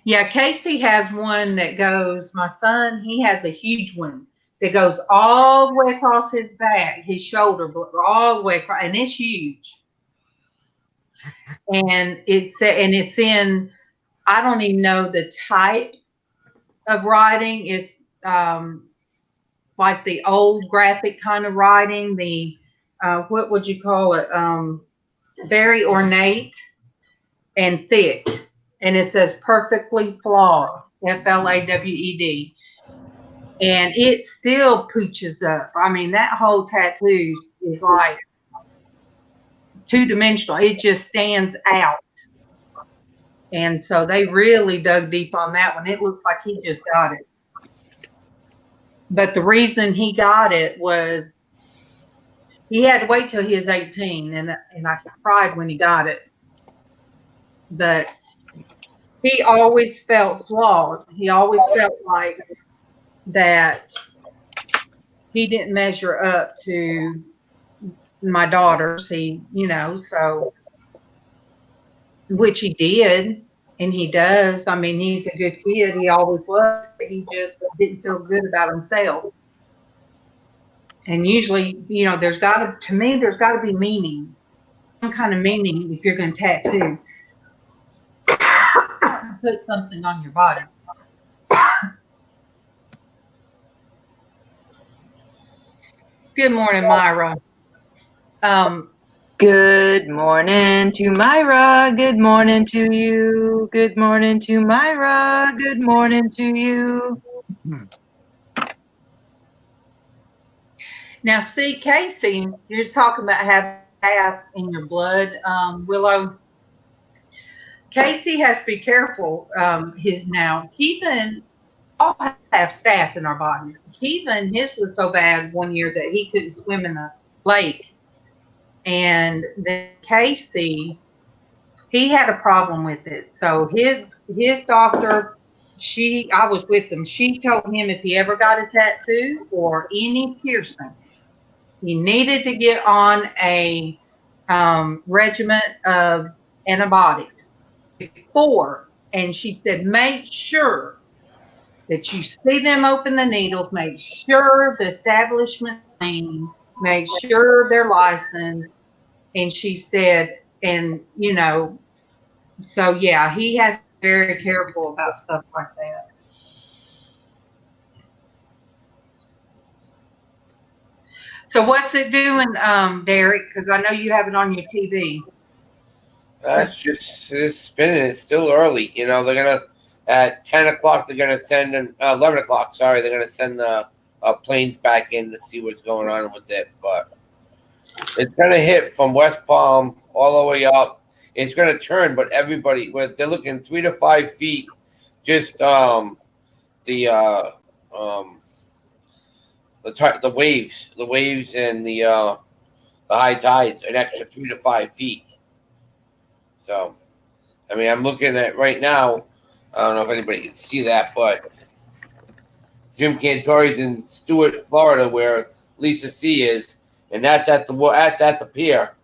Yeah, Casey has one that goes. My son, he has a huge one that goes all the way across his back, his shoulder, all the way across, and it's huge. And it's in. I don't even know the type of writing. It's like the old graphic kind of writing. The what would you call it? Very ornate and thick, and it says perfectly flawed. FLAWED. And it still pooches up. I mean, that whole tattoo is like two-dimensional. It just stands out. And so they really dug deep on that one. It looks like he just got it. But the reason he got it was he had to wait till he was 18, and I cried when he got it. But he always felt flawed. He always felt like that he didn't measure up to my daughters. So which he did, and he does. I mean, he's a good kid. He always was. He just didn't feel good about himself. And usually, there's got to be meaning, some kind of meaning if you're going to tattoo, put something on your body. Good morning, Myra. Good morning to Myra. Good morning to you. Good morning to Myra. Good morning to you. Now, see, Casey, you're talking about having staph in your blood, Willow. Casey has to be careful. Keevan, all have staph in our body. Keevan, his was so bad one year that he couldn't swim in the lake. And then Casey, he had a problem with it. So his doctor, I was with him. She told him if he ever got a tattoo or any piercings, he needed to get on a regimen of antibiotics before. And she said, make sure that you see them open the needles, make sure the establishment clean, make sure they're licensed. And she said, so yeah, he has to be very careful about stuff like that. So what's it doing, Derek? Because I know you have it on your TV. It's spinning. It's still early. They're gonna at 10 o'clock. They're gonna send 11 o'clock. Sorry, they're gonna send the planes back in to see what's going on with it. But it's gonna hit from West Palm all the way up. It's gonna turn, but they're looking 3 to 5 feet. Just the waves, and the high tides, an extra 3 to 5 feet. So, I mean, I'm looking at right now. I don't know if anybody can see that, but Jim Cantori's in Stuart, Florida, where Lisa C is, and that's at the pier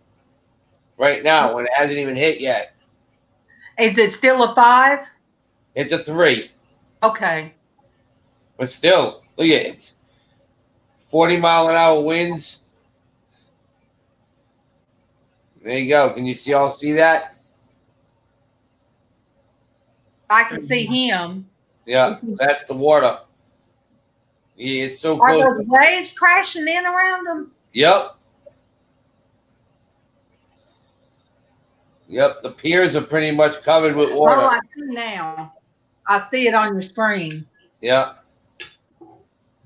right now, and it hasn't even hit yet. Is it still a 5? It's a 3. Okay. But still, look at it. It's 40-mile-an-hour winds. There you go. Can you all see that? I can see him. Yeah, that's the water. Yeah, it's so close. Are those waves crashing in around them? Yep. The piers are pretty much covered with water. Oh, I see now. I see it on your screen. Yeah.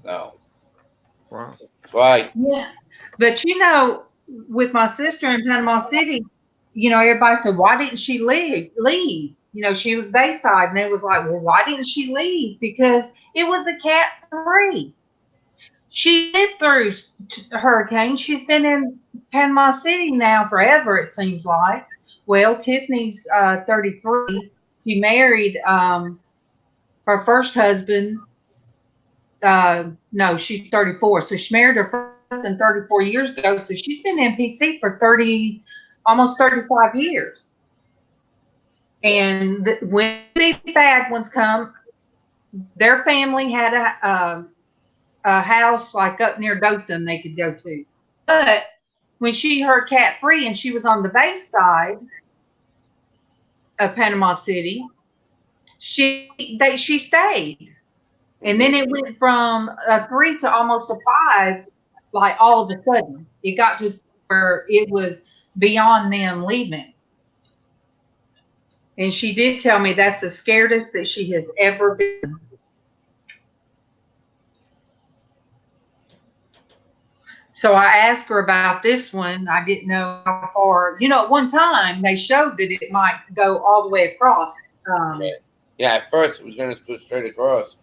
So. Wow. That's right. Yeah. But with my sister in Panama City, everybody said, why didn't she leave? She was Bayside, and they was like, well, why didn't she leave? Because it was a Cat 3. She lived through hurricanes. She's been in Panama City now forever, it seems like. Well, Tiffany's 33. She married her first husband. No, she's 34. So she married her first husband 34 years ago. So she's been in PC for 30, almost 35 years. And when the bad ones come, their family had a house like up near Dothan they could go to. But when she heard cat free and she was on the bay side of Panama City, she stayed. And then it went from a 3 to almost a 5, like all of a sudden. It got to where it was beyond them leaving. And she did tell me that's the scaredest that she has ever been. So I asked her about this one. I didn't know how far. At one time they showed that it might go all the way across. Yeah, at first it was going to go straight across.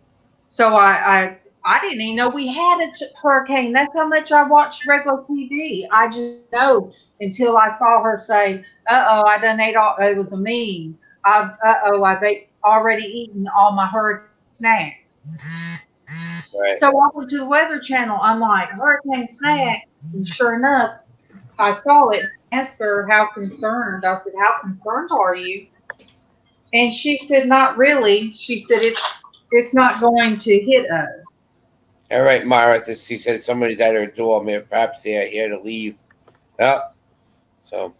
So I didn't even know we had a hurricane. That's how much I watched regular TV. I just know until I saw her say, "Uh-oh, I done ate all." It was a meme. I've already eaten all my hurricane snacks. Right. So I went to the Weather Channel. I'm like, hurricane snack. And sure enough, I saw it and asked her how concerned. I said, how concerned are you? And she said, not really. She said, it's not going to hit us. All right, Mara. She said somebody's at her door. Maybe perhaps they are here to leave. Yep. So,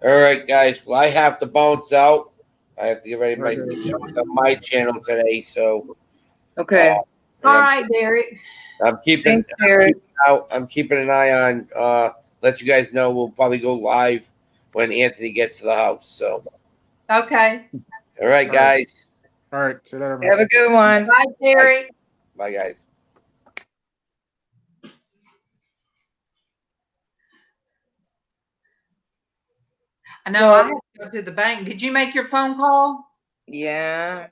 all right, guys. Well, I have to bounce out. I have to get ready my shows on my channel today. So, Okay. All right, Derek. I'm keeping an eye on. Let you guys know we'll probably go live when Anthony gets to the house. So, okay. All right, guys. All right. See you later. Have a good one. Bye, Derek. Bye, guys. I know I have to go to the bank. Did you make your phone call? Yeah.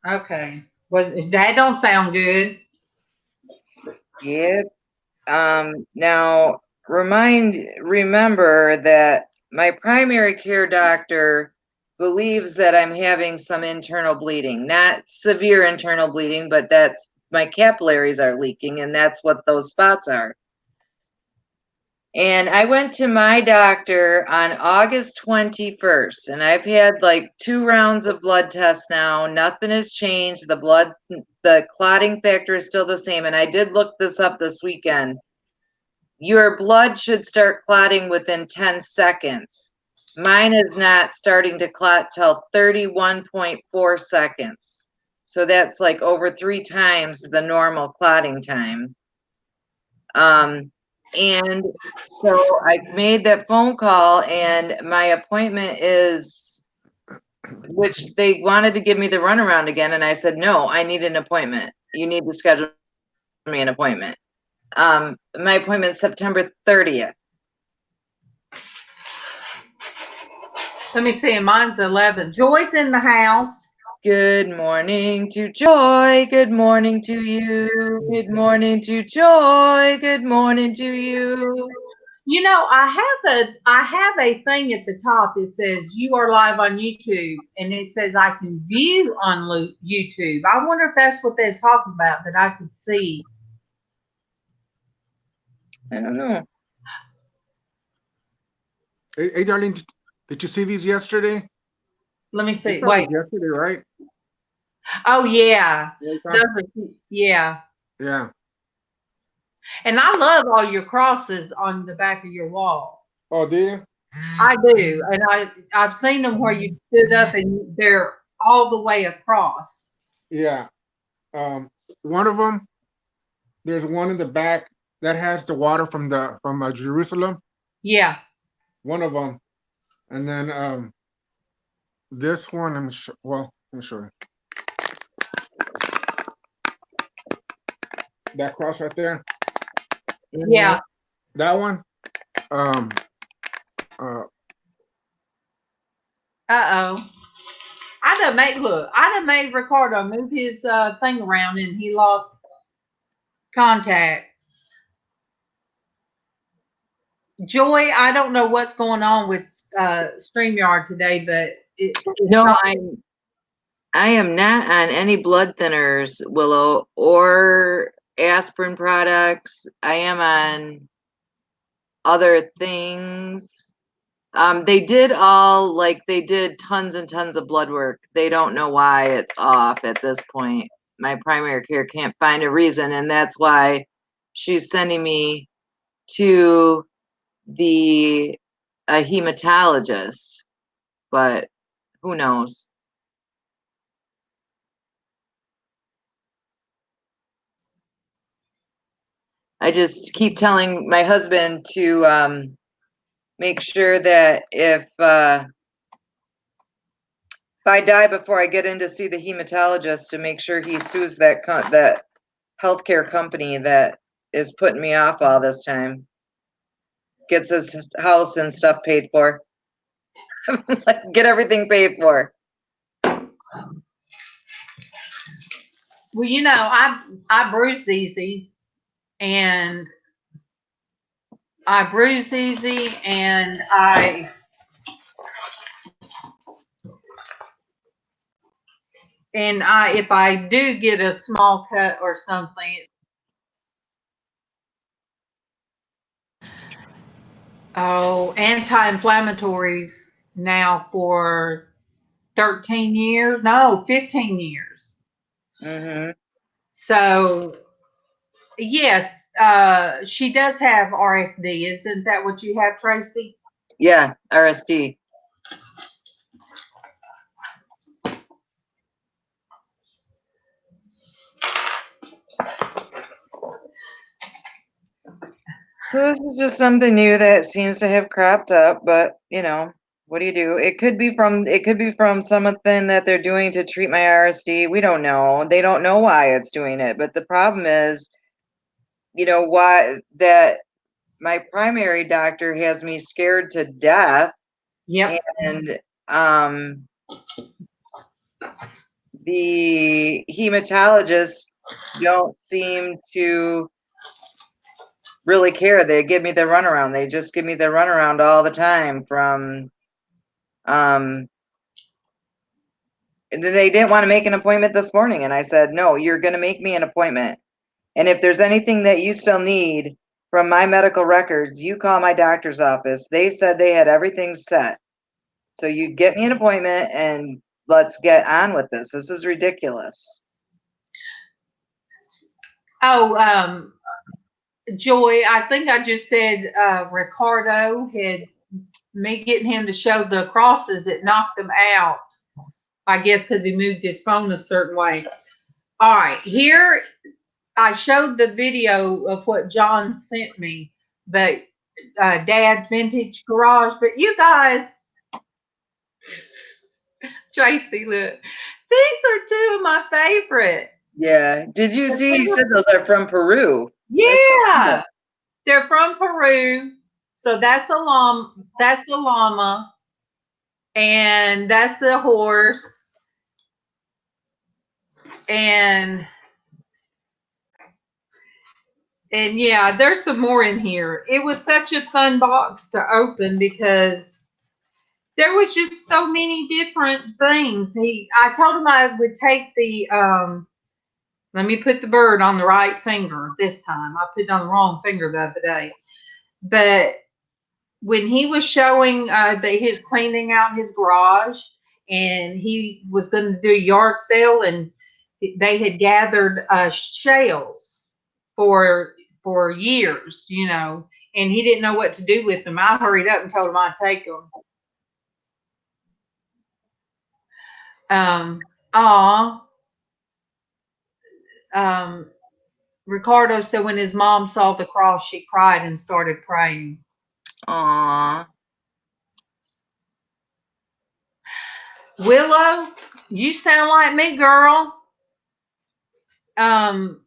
Okay. Well, that don't sound good. Yep. Now remember that my primary care doctor believes that I'm having some internal bleeding, not severe internal bleeding, but that's my capillaries are leaking, and that's what those spots are. And I went to my doctor on August 21st, and I've had like 2 rounds of blood tests now. Nothing has changed. The clotting factor is still the same. And I did look this up this weekend. Your blood should start clotting within 10 seconds. Mine is not starting to clot till 31.4 seconds. So that's like over 3 times the normal clotting time. And so I made that phone call, and my appointment is, which they wanted to give me the runaround again. And I said, no, I need an appointment. You need to schedule me an appointment. My appointment is September 30th. Let me see. Mine's 11. Joy's in the house. Good morning to Joy. Good morning to you. Good morning to Joy. Good morning to you. I have a thing at the top that says you are live on YouTube, and it says I can view on YouTube. I wonder if that's what they're talking about, that I could see. I don't know. Hey, Darlene, did you see these yesterday? Let me see. Wait. Yesterday, right? Oh, yeah. Yeah. Yeah. And I love all your crosses on the back of your wall. Oh, do you? I do. And I've seen them where you stood up and they're all the way across. Yeah. One of them, there's one in the back that has the water from Jerusalem. Yeah. One of them. And then this one, let me show you. That cross right there. Yeah. That one. Uh-oh. I done made Ricardo move his thing around, and he lost contact. Joy, I don't know what's going on with StreamYard today, but it's No, not. I am not on any blood thinners, Willow, or aspirin products. I am on other things. They did tons and tons of blood work. They don't know why it's off at this point. My primary care can't find a reason, and that's why she's sending me to a hematologist. But who knows? I just keep telling my husband to make sure that if I die before I get in to see the hematologist, to make sure he sues that healthcare company that is putting me off all this time. Gets his house and stuff paid for. Get everything paid for. Well, you know, I bruise easy, and I bruise easy, and if I do get a small cut or something, anti-inflammatories now for 13 years, no, 15 years. Mm-hmm. So yes, she does have RSD. Isn't that what you have, Tracy? Yeah, RSD. So this is just something new that seems to have cropped up, but you know, what do you do? It could be from something that they're doing to treat my RSD. We don't know. They don't know why it's doing it. But the problem is, why that my primary doctor has me scared to death. Yep. And the hematologists don't seem to really care. They give me the runaround. They just give me the runaround all the time from and then they didn't want to make an appointment this morning, and I said, "No, you're going to make me an appointment. And if there's anything that you still need from my medical records, you call my doctor's office. They said they had everything set. So you get me an appointment and let's get on with this. This is ridiculous." Oh, Joy, I think I just said Ricardo had me getting him to show the crosses. It knocked him out, I guess, because he moved his phone a certain way. All right, here I showed the video of what John sent me, but Dad's vintage garage. But you guys, Tracy, look, these are two of my favorite. Yeah. Did you see? You said those are from Peru. That's so Yeah, cool. they're from Peru. So that's a llama. That's the llama, and that's the horse, and yeah, there's some more in here. It was such a fun box to open because there was just so many different things. I told him I would take the let me put the bird on the right finger this time. I put it on the wrong finger the other day. But when he was showing that he's cleaning out his garage and he was going to do a yard sale, and they had gathered shells for years, and he didn't know what to do with them. I hurried up and told him I'd take them. Aw. Ricardo said when his mom saw the cross, she cried and started praying. Aw. Willow, you sound like me, girl. My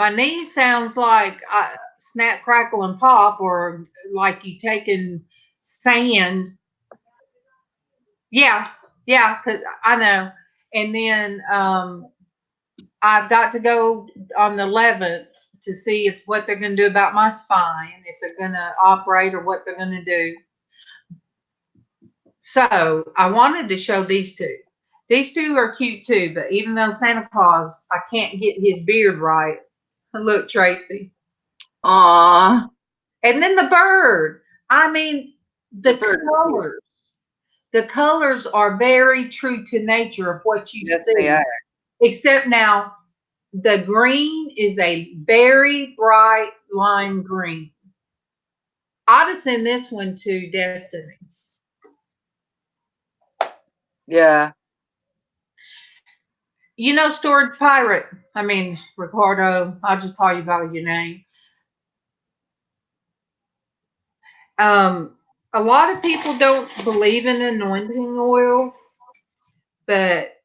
niece sounds like snap, crackle, and pop, or like you taking sand. Yeah, yeah, because I know. And then I've got to go on the 11th to see if what they're going to do about my spine, if they're going to operate or what they're going to do. So I wanted to show these two. These two are cute too, but even though Santa Claus, I can't get his beard right. Look, Tracy. Aw. And then the bird. I mean, the colors are very true to nature of what you Yes, see. they are. Except now, the green is a very bright lime green. I'd have sent this one to Destiny. Yeah. You know, Storage Pirate. I mean, Ricardo. I'll just call you by your name. A lot of people don't believe in anointing oil, but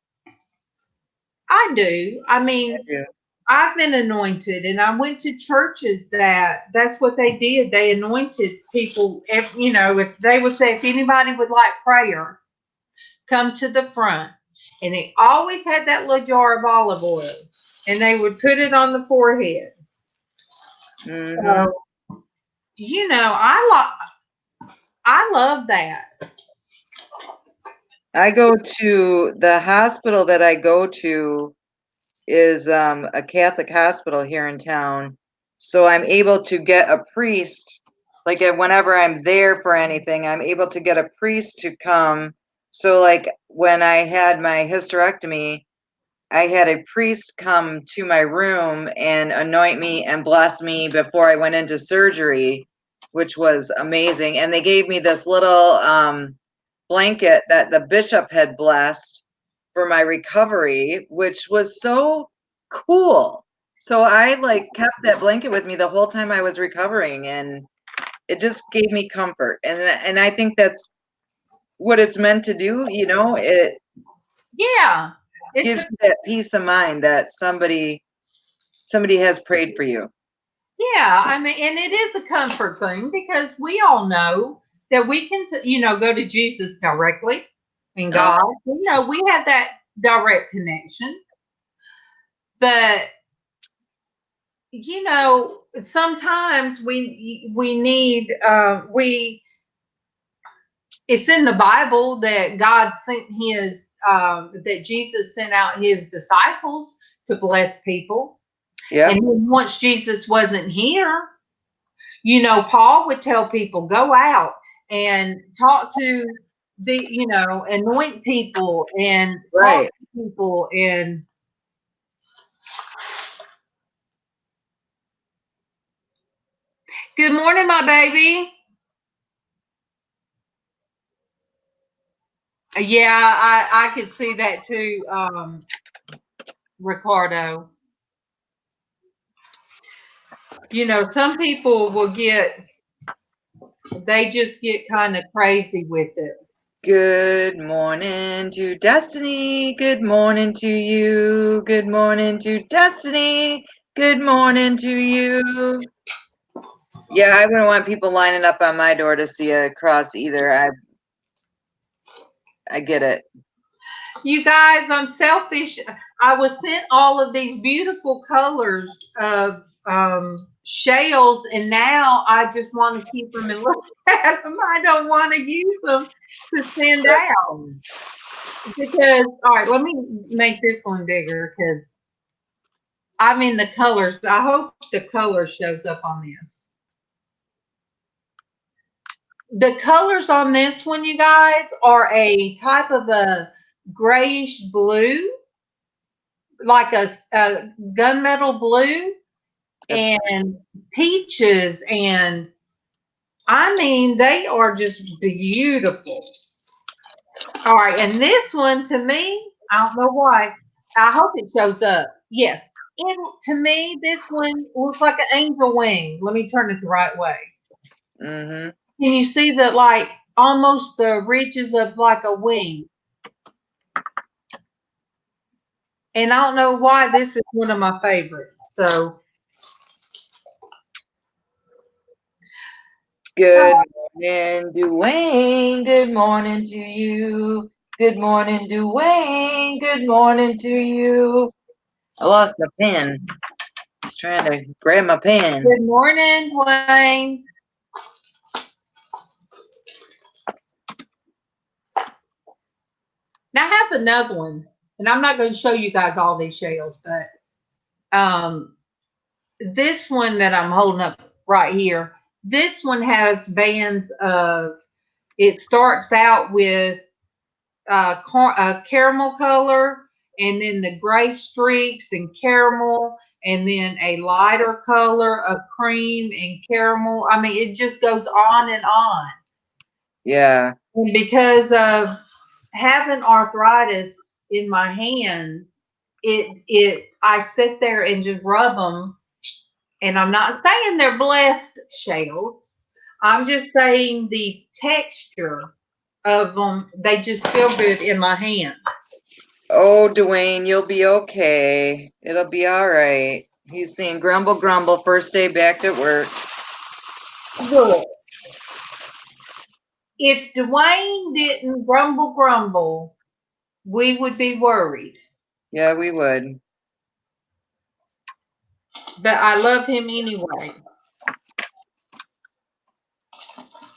I do. I mean, I've been anointed, and I went to churches that's what they did. They anointed people. If they would say, if anybody would like prayer, come to the front. And they always had that little jar of olive oil, and they would put it on the forehead. Mm-hmm. So, I love that. I go to the hospital that I go to is a Catholic hospital here in town. So I'm able to get a priest, like whenever I'm there for anything, I'm able to get a priest to come. So like when I had my hysterectomy, I had a priest come to my room and anoint me and bless me before I went into surgery, which was amazing. And they gave me this little blanket that the bishop had blessed for my recovery, which was so cool. So I like kept that blanket with me the whole time I was recovering, and it just gave me comfort. And I think that's what it's meant to do, it gives you that peace of mind that somebody has prayed for you. Yeah, I mean, and it is a comfort thing because we all know that we can, go to Jesus directly and God. We have that direct connection. But, sometimes we need, it's in the Bible that God sent that Jesus sent out his disciples to bless people. Yeah. And then once Jesus wasn't here, Paul would tell people, go out and talk to anoint people and talk to people. And good morning, my baby. Yeah, I could see that too, Ricardo. Some people they just get kind of crazy with it. Good morning to Destiny. Good morning to you. Good morning to Destiny. Good morning to you. Yeah, I wouldn't want people lining up on my door to see a cross either. I get it. You guys, I'm selfish. I was sent all of these beautiful colors of shells, and now I just want to keep them and look at them. I don't want to use them to send out. Because, all right, let me make this one bigger because, the colors. I hope the color shows up on this. The colors on this one, you guys, are a type of a grayish blue, like a gunmetal blue, and peaches, and they are just beautiful. All right, and this one to me, I don't know why. I hope it shows up. Yes, to me, this one looks like an angel wing. Let me turn it the right way. Mm-hmm. Can you see that, like almost the ridges of like a wing? And I don't know why this is one of my favorites. So good morning, Dwayne. Good morning to you. Good morning, Dwayne. Good morning to you. I lost my pen. was trying to grab my pen. Good morning, Wayne. Now I have another one, and I'm not going to show you guys all these shells, but this one that I'm holding up right here, this one has bands of, it starts out with caramel color, and then the gray streaks and caramel, and then a lighter color of cream and caramel. I mean, it just goes on and on. Yeah. And because of having arthritis in my hands, I sit there and just rub them. And I'm not saying they're blessed shells. I'm just saying the texture of them, they just feel good in my hands. Oh, Dwayne, you'll be okay. It'll be all right. He's saying grumble, grumble, first day back at work. Look, if Dwayne didn't grumble, grumble, we would be worried. Yeah, we would. But I love him anyway.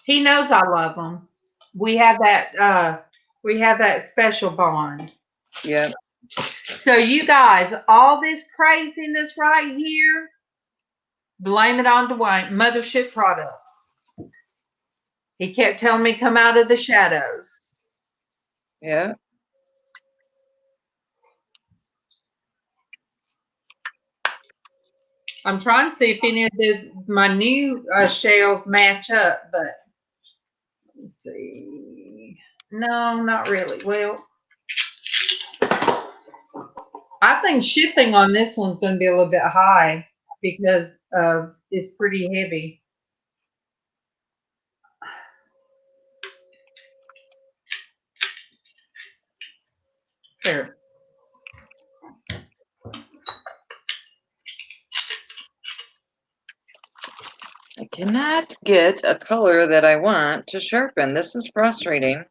He knows I love him. We have that special bond. Yep. So you guys, all this craziness right here, blame it on Dwayne. Mothership Products. He kept telling me come out of the shadows. Yeah. I'm trying to see if any of my new shells match up, but let's see. No, not really. Well, I think shipping on this one's going to be a little bit high because it's pretty heavy. There. I cannot get a color that I want to sharpen. This is frustrating.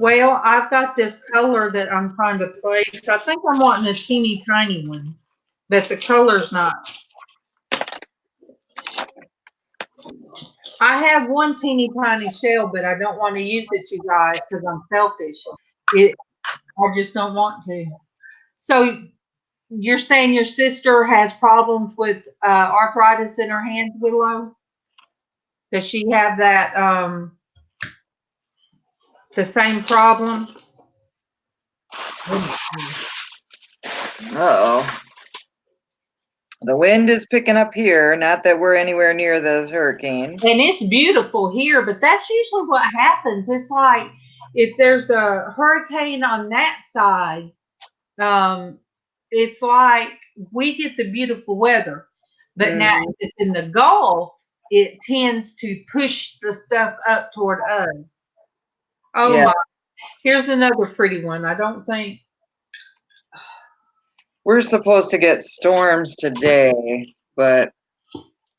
Well, I've got this color that I'm trying to place. I think I'm wanting a teeny tiny one, but the color's not. I have one teeny tiny shell, but I don't want to use it, you guys, because I'm selfish. I just don't want to. So you're saying your sister has problems with arthritis in her hands, Willow? Does she have that the same problem? Uh-oh. The wind is picking up here. Not that we're anywhere near the hurricane. And it's beautiful here, but that's usually what happens. It's like if there's a hurricane on that side, it's like we get the beautiful weather. But now if it's in the Gulf, it tends to push the stuff up toward us. Oh yeah. My. Here's another pretty one. I don't think. We're supposed to get storms today, but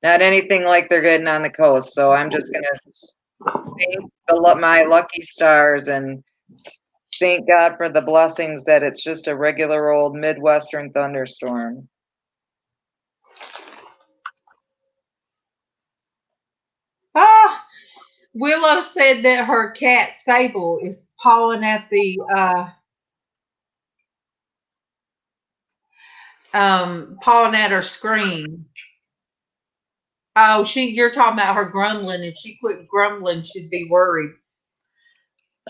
not anything like they're getting on the coast. So I'm just going to thank my lucky stars and thank God for the blessings that it's just a regular old Midwestern thunderstorm. Willow said that her cat Sable is pawing at the pawing at her screen. Oh, you're talking about her grumbling. If she quit grumbling, she'd be worried.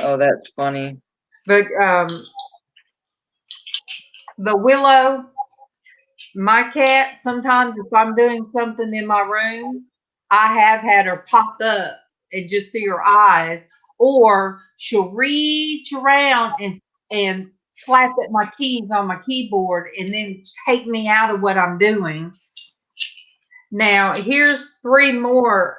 Oh, that's funny. But the Willow, my cat, sometimes if I'm doing something in my room, I have had her pop up and just see her eyes, or she'll reach around and slap at my keys on my keyboard and then take me out of what I'm doing. Now, here's 3 more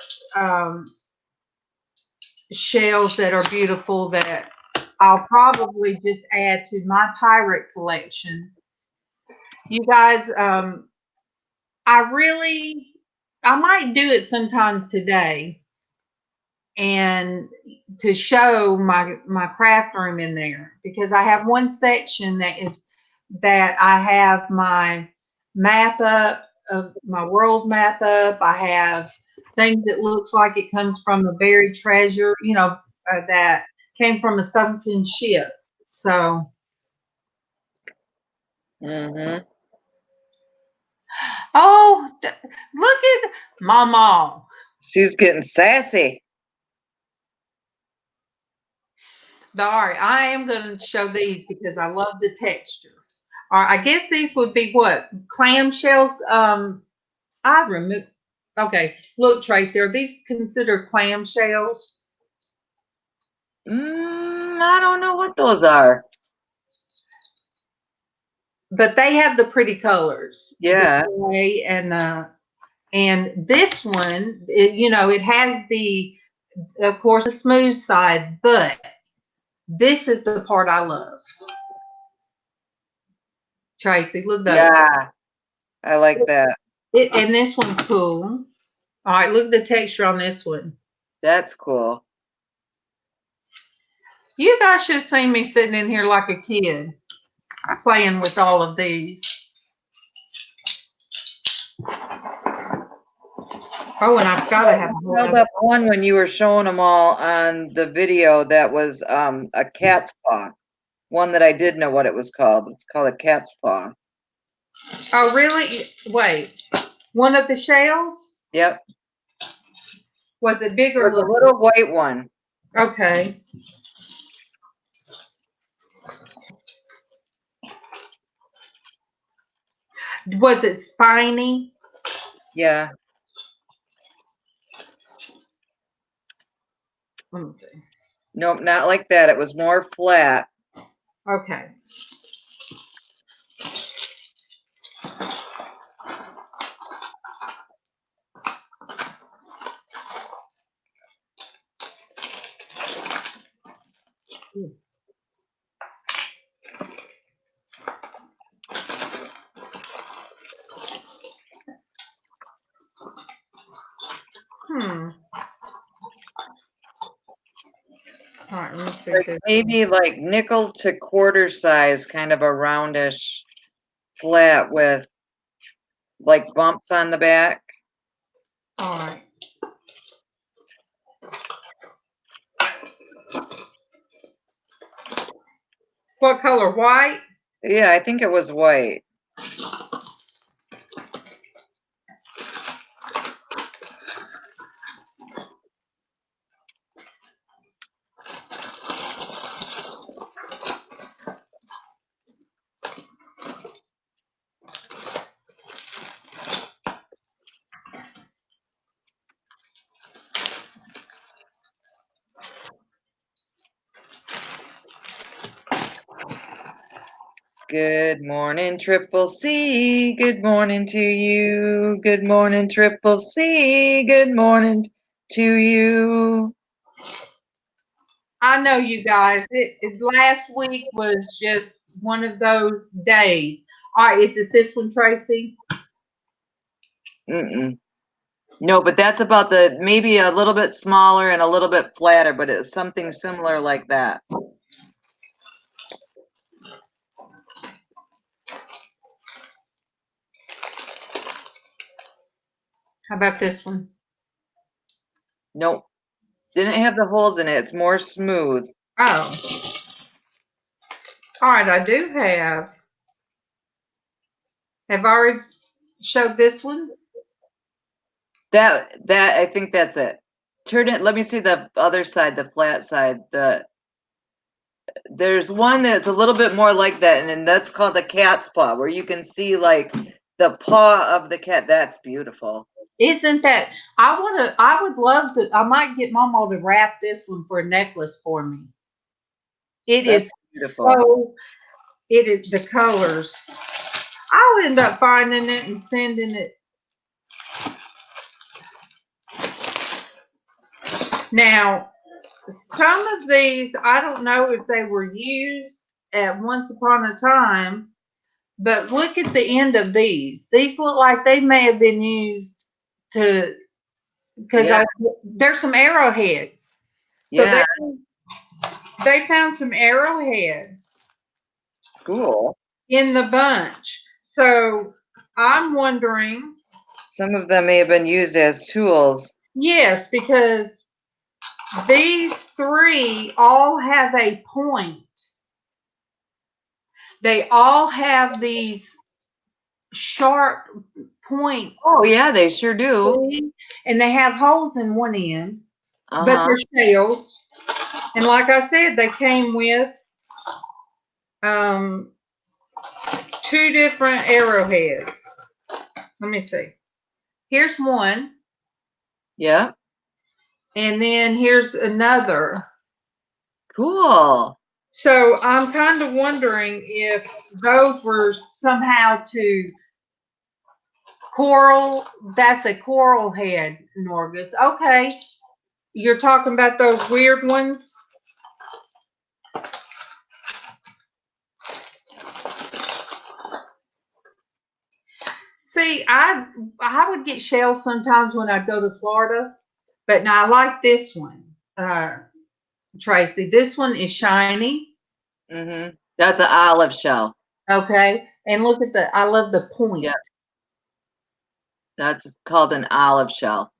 shells that are beautiful that I'll probably just add to my pirate collection. You guys, I might do it sometimes today. and to show my craft room in there, because I have one section that I have my map up of my world map up. I have things that looks like it comes from a buried treasure, that came from a sunken ship. So, Mm-hmm. look at MawMaw. She's getting sassy. All right, I am going to show these because I love the texture. All right, I guess these would be what? Clamshells. I remove. Okay, look, Tracy, are these considered clamshells? I don't know what those are. But they have the pretty colors. Yeah. The gray and this one, it has of course, the smooth side, but this is the part I love. Tracy, look those. Yeah. I like that. And this one's cool. All right, look at the texture on this one. That's cool. You guys should have seen me sitting in here like a kid playing with all of these. Oh, and I've got to have held up one when you were showing them all on the video that was a cat's paw. One that I did know what it was called. It's called a cat's paw. Oh, really? Wait. One of the shells? Yep. Was it big or little? The little white one. Okay. Was it spiny? Yeah. Let me see. Nope, not like that. It was more flat. Okay. All right, let me see like maybe like nickel to quarter size, kind of a roundish flat with like bumps on the back. All right. What color? White? Yeah, I think it was white. Good morning, Triple C. Good morning to you. Good morning, Triple C. Good morning to you. I know, you guys. Last week was just one of those days. All right, is it this one, Tracy? No, but that's about maybe a little bit smaller and a little bit flatter, but it's something similar like that. How about this one? Nope. Didn't have the holes in it. It's more smooth. Oh. All right, I do have. Have I already showed this one? That I think that's it. Turn it. Let me see the other side, the flat side. There's one that's a little bit more like that, and that's called the cat's paw, where you can see like the paw of the cat. That's beautiful. Isn't that? I would love to. I might get MawMaw to wrap this one for a necklace for me. That's beautiful. So. It is the colors. I'll end up finding it and sending it. Now, some of these, I don't know if they were used at once upon a time, but look at the end of these. These look like they may have been used because there's some arrowheads. So Yeah. they found some arrowheads Cool. in the bunch. So I'm wondering. Some of them may have been used as tools. Yes, because these three all have a point. They all have these sharp points. Oh yeah, they sure do. And they have holes in one end, but Uh-huh. they're shells. And like I said, they came with 2 different arrowheads. Let me see. Here's one. Yeah. And then here's another. Cool. So I'm kind of wondering if those were somehow to coral. That's a coral head, Norgus. Okay. You're talking about those weird ones? See, I would get shells sometimes when I go to Florida, but now I like this one, Tracy. This one is shiny. Mm-hmm. That's an olive shell. Okay, and look at I love the point. Yeah. That's called an olive shell.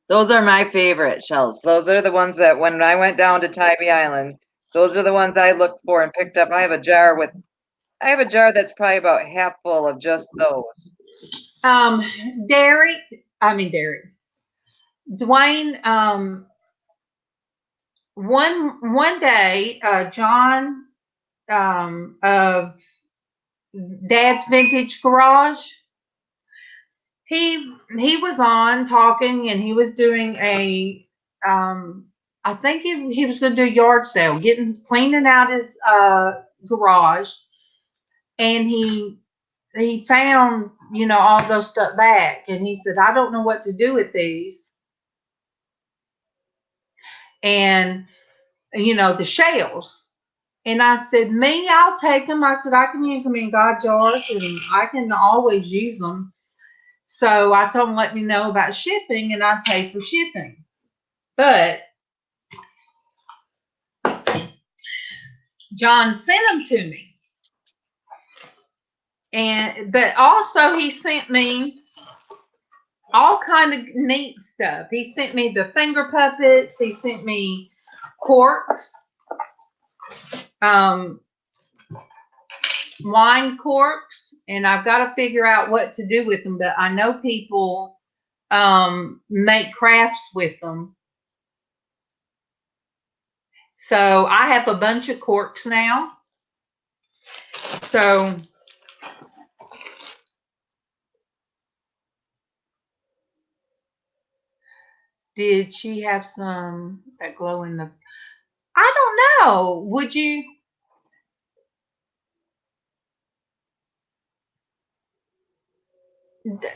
Those are my favorite shells. Those are the ones that when I went down to Tybee Island, those are the ones I looked for and picked up. I have a jar that's probably about half full of just those. Derek, Dwayne, one day, John, of Dad's Vintage Garage, he was on talking, and he was doing a, I think he was going to do a yard sale, cleaning out his garage, and he found, all those stuff back, and he said, I don't know what to do with these. And, the shells. And I said, I'll take them. I said, I can use them in God jars, and I can always use them. So I told him, let me know about shipping, and I'd pay for shipping. But John sent them to me. But also he sent me all kind of neat stuff. He sent me the finger puppets. He sent me corks, wine corks, and I've got to figure out what to do with them. But I know people make crafts with them. So I have a bunch of corks now. So did she have some that glow in the? I don't know. Would you?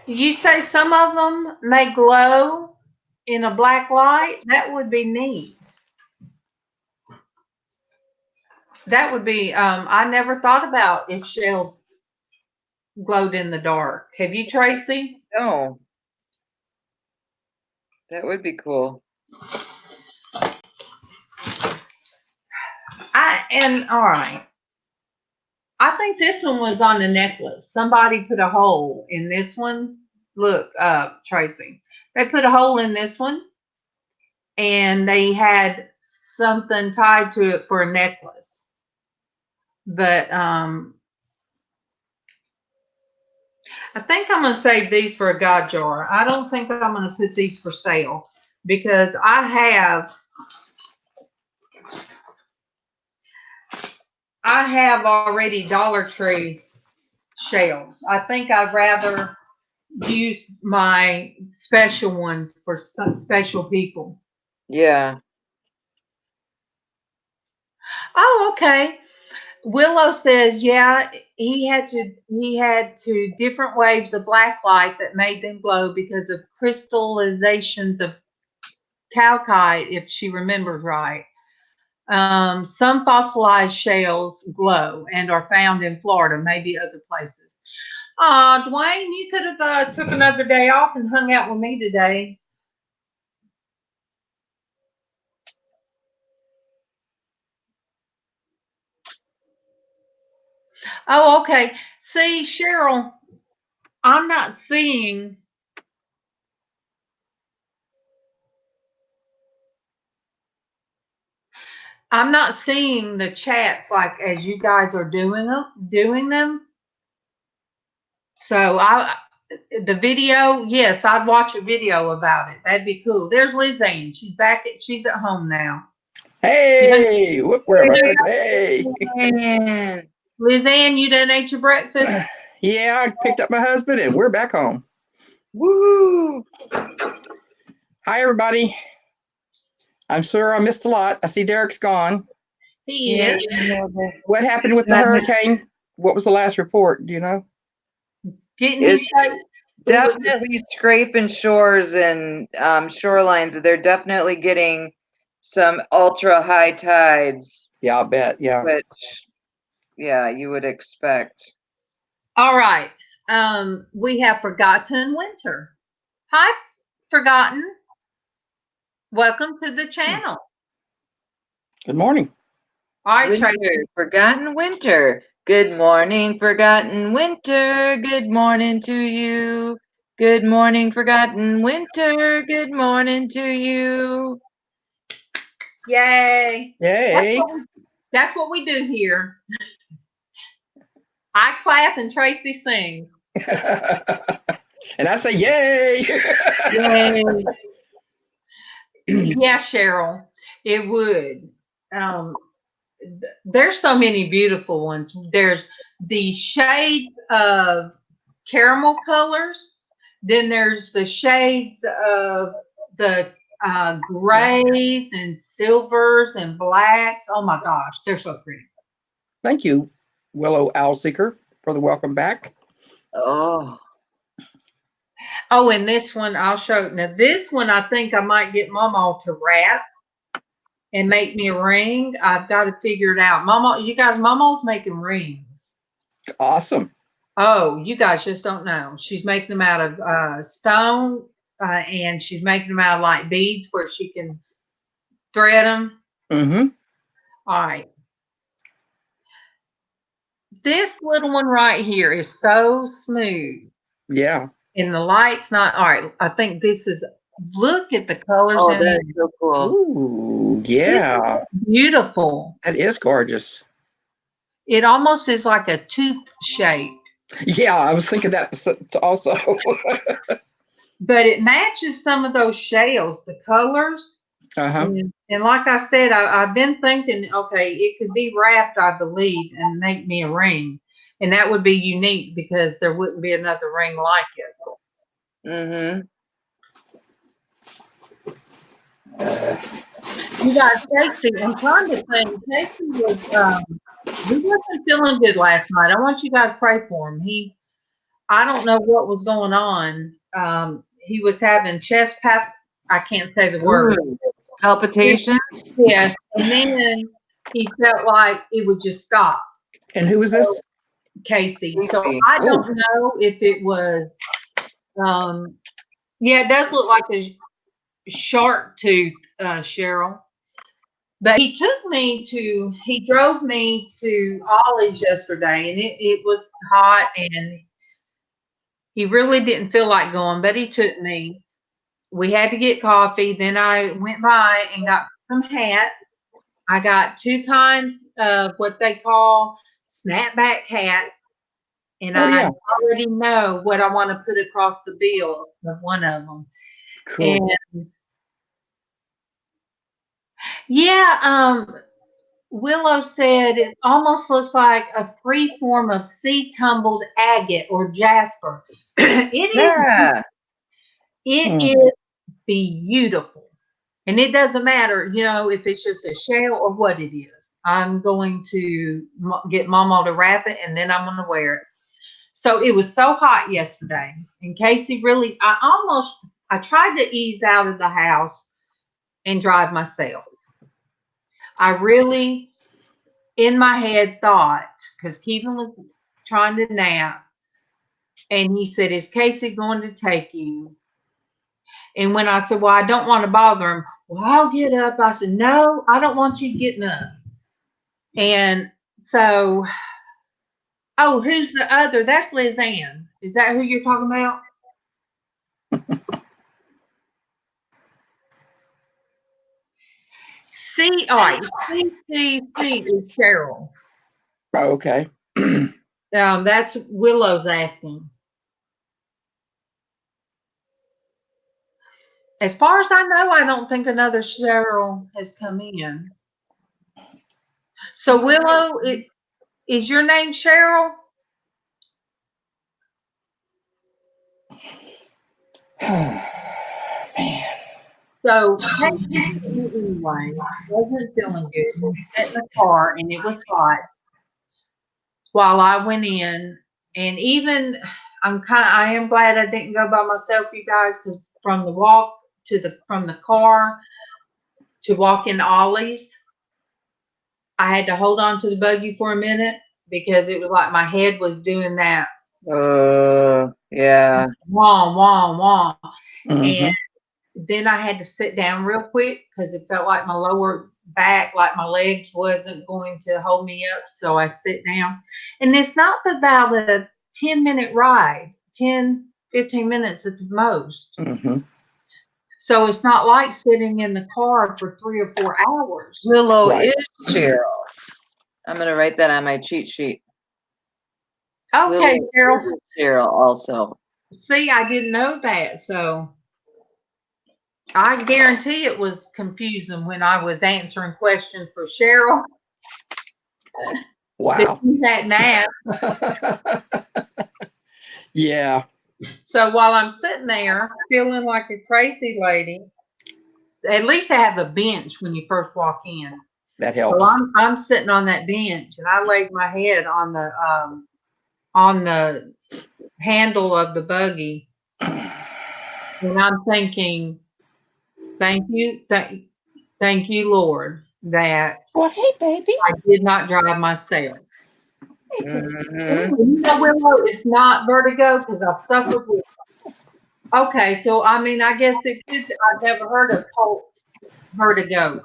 You say some of them may glow in a black light? That would be neat. That would be. I never thought about if shells glowed in the dark. Have you, Tracy? No. That would be cool. All right. I think this one was on the necklace. Somebody put a hole in this one. Look, Tracy. They put a hole in this one, and they had something tied to it for a necklace. But I think I'm going to save these for a God jar. I don't think I'm going to put these for sale because I have already Dollar Tree shells. I think I'd rather use my special ones for some special people. Yeah. Oh, okay. Willow says, yeah, he had to different waves of black light that made them glow because of crystallizations of calcite, if she remembers right. Some fossilized shells glow and are found in Florida, maybe other places. Dwayne, you could have took another day off and hung out with me today. Oh, okay. See, Cheryl, I'm not seeing. I'm not seeing the chats like as you guys are doing them. So the video, yes, I'd watch a video about it. That'd be cool. There's LizzAnn. She's at home now. Hey, where am I? Hey. Man. LizzAnn, you done ate your breakfast? Yeah, I picked up my husband and we're back home. Woo! Hi, everybody. I'm sure I missed a lot. I see Derek's gone. He Yeah. is. What happened with the hurricane? What was the last report? Do you know? Didn't he say? Definitely scraping shores and shorelines. They're definitely getting some ultra high tides, Yeah, I'll bet. Yeah. which, yeah, you would expect. All right. We have Forgotten Winter. Hi, Forgotten. Welcome to the channel. Good morning. All right, Winter, Traci. Forgotten Winter. Good morning, Forgotten Winter. Good morning to you. Good morning, Forgotten Winter. Good morning to you. Yay. Yay. That's what we do here. I clap and Traci sings. And I say, yay. Yay. Yeah, Cheryl, it would. There's so many beautiful ones. There's the shades of caramel colors. Then there's the shades of the grays and silvers and blacks. Oh my gosh, they're so pretty. Thank you, Willow Owl Seeker, for the welcome back. Oh. Oh, and this one I'll show. Now this one I think I might get MawMaw to wrap and make me a ring. I've got to figure it out. MawMaw, you guys, MawMaw's making rings. Awesome. Oh, you guys just don't know. She's making them out of stone, and she's making them out of like beads where she can thread them. Mm-hmm. All right. This little one right here is so smooth. Yeah. And the light's not. All right. I think this is. Look at the colors Oh, in that's it. so cool. Ooh, yeah. Beautiful. That is gorgeous. It almost is like a tooth shape. Yeah, I was thinking that also. But it matches some of those shells, the colors. Uh-huh. And like I said, I've been thinking, okay, it could be wrapped, I believe, and make me a ring. And that would be unique because there wouldn't be another ring like it. Mm-hmm. You guys, Casey, I'm trying to think. Casey was, he wasn't feeling good last night. I want you guys to pray for him. I don't know what was going on. He was having I can't say the word. Palpitations? Yes. And then he felt like it would just stop. And who is this? Casey. So Casey. I don't know if it was, yeah, it does look like a shark tooth, Cheryl. But he drove me to Ollie's yesterday, and it was hot, and he really didn't feel like going, but he took me. We had to get coffee. Then I went by and got some hats. I got two kinds of what they call snapback hats. And I already know what I want to put across the bill of one of them. Cool. And yeah, Willow said it almost looks like a free form of sea tumbled agate or jasper. It is beautiful. And it doesn't matter, if it's just a shell or what it is. I'm going to get MawMaw to wrap it, and then I'm going to wear it. So it was so hot yesterday. And Casey really, I tried to ease out of the house and drive myself. I really, in my head, thought, because Keevan was trying to nap, and he said, is Casey going to take you? And when I said, well, I don't want to bother him, well, I'll get up. I said, no, I don't want you getting up. And so Oh, who's the other? That's LizzAnn. Is that who you're talking about? C, all right. CCC is Cheryl. Oh, okay. That's Willow's asking. As far as I know, I don't think another Cheryl has come in. So Willow, is your name Cheryl? Man. So anyway, wasn't feeling good. We sat in the car and it was hot while I went in. And even I am glad I didn't go by myself, you guys, because from the walk from the car to walk in Ollie's, I had to hold on to the buggy for a minute because it was like my head was doing that. Yeah. Wah, wah, wah. Mhm. And then I had to sit down real quick because it felt like my lower back, like my legs wasn't going to hold me up. So I sit down. And it's not about a 10-minute ride, 10, 15 minutes at the most. Mhm. So it's not like sitting in the car for 3 or 4 hours. Willow Right. is Cheryl. I'm going to write that on my cheat sheet. Okay, Willow Cheryl. is Cheryl also. See, I didn't know that. So I guarantee it was confusing when I was answering questions for Cheryl. Wow. That nap. Yeah. So while I'm sitting there feeling like a crazy lady, at least I have a bench when you first walk in. That So helps. I'm sitting on that bench and I laid my head on the handle of the buggy, and I'm thinking, thank you, Lord, that Well, hey, baby. I did not drive myself. Mm-hmm. You know, Willow, it's not vertigo because I've suffered with. Okay, so I mean, I guess it could. I've never heard of pulse vertigo,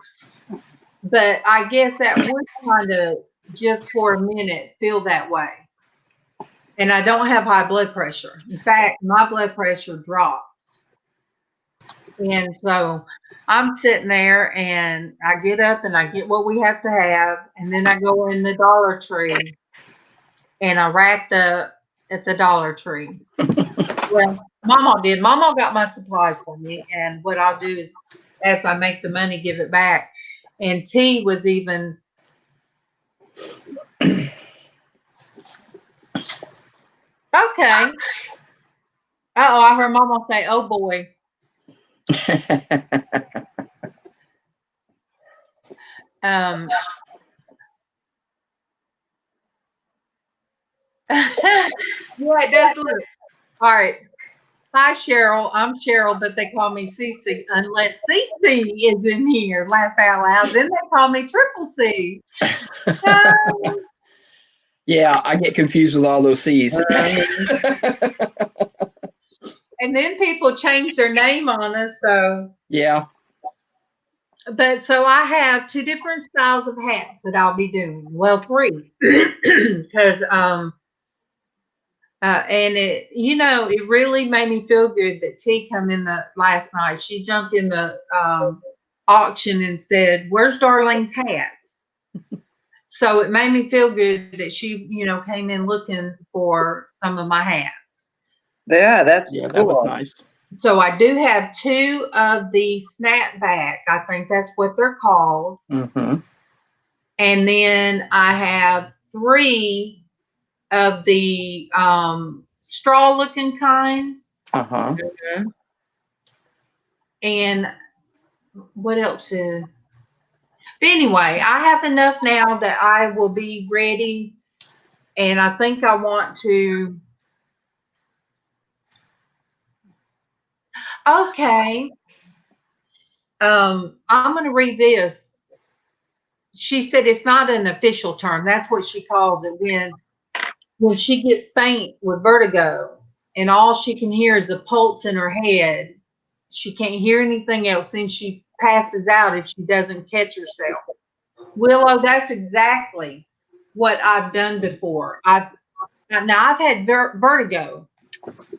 but I guess that would kind of just for a minute feel that way. And I don't have high blood pressure. In fact, my blood pressure drops. And so I'm sitting there and I get up and I get what we have to have. And then I go in the Dollar Tree and I racked up at the Dollar Tree. Well, MawMaw did. MawMaw got my supplies for me. And what I'll do is, as I make the money, give it back. And T was even. Okay. Uh-oh, I heard MawMaw say, oh boy. Yeah, it does look. All right. Hi, Cheryl. I'm Cheryl, but they call me Cece. Unless Cece is in here, laugh out loud. Then they call me Triple C. Yeah, I get confused with all those C's. And then people change their name on us. So Yeah. But so I have 2 different styles of hats that I'll be doing. Well, 3, because and it, it really made me feel good that T come in the last night. She jumped in the auction and said, "Where's Darlene's hats?" So it made me feel good that she, came in looking for some of my hats. Yeah, that's Yeah, cool. that was nice. So I do have 2 of the snapback. I think that's what they're called. Mm-hmm. And then I have 3 of the straw looking kind. Uh-huh. Mm-hmm. And what else? But anyway, I have enough now that I will be ready. And I think I want to. Okay. I'm going to read this. She said it's not an official term. That's what she calls it when she gets faint with vertigo and all she can hear is a pulse in her head. She can't hear anything else, and she passes out if she doesn't catch herself. Willow, that's exactly what I've done before. Now I've had vertigo,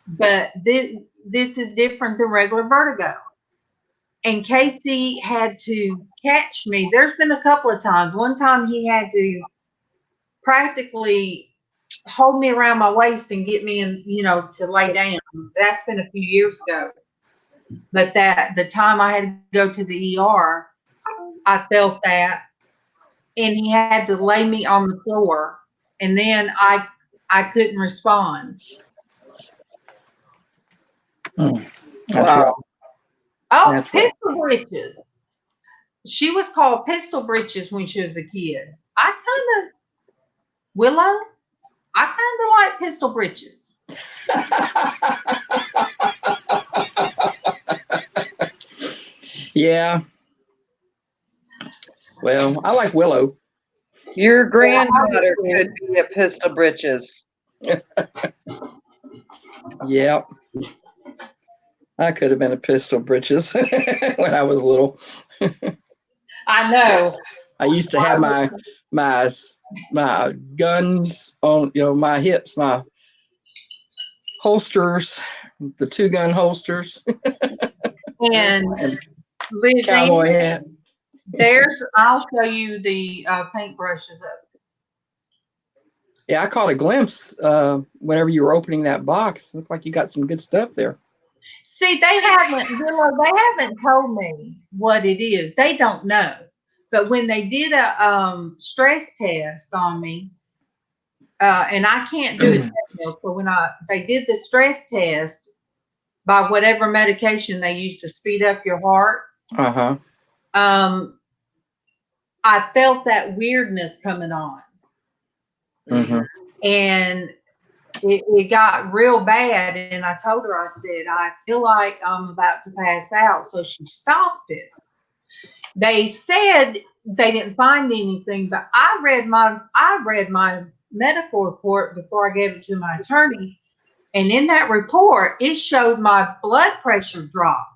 but this is different than regular vertigo. And Casey had to catch me. There's been a couple of times. One time he had to practically hold me around my waist and get me in, to lay down. That's been a few years ago. But the time I had to go to the ER, I felt that, and he had to lay me on the floor, and then I couldn't respond. That's rough. Oh, That's Pistol Britches. She was called Pistol Britches when she was a kid. Willow, I kind of like Pistol Britches. Yeah. Well, I like Willow. Your granddaughter could be a Pistol Britches. Yep. I could have been a Pistol Britches when I was little. I know. I used to have my guns on, my hips, my holsters, the 2-gun holsters, And cowboy LizzAnn, hat. I'll show you the paintbrushes of it. Yeah, I caught a glimpse whenever you were opening that box. Looked like you got some good stuff there. See, they haven't told me what it is. They don't know. But when they did a stress test on me, and I can't do a treadmill, so when they did the stress test by whatever medication they use to speed up your heart, I felt that weirdness coming on, and it got real bad. And I told her, I said, I feel like I'm about to pass out. So she stopped it. They said they didn't find anything, but I read my medical report before I gave it to my attorney, and in that report it showed my blood pressure dropped.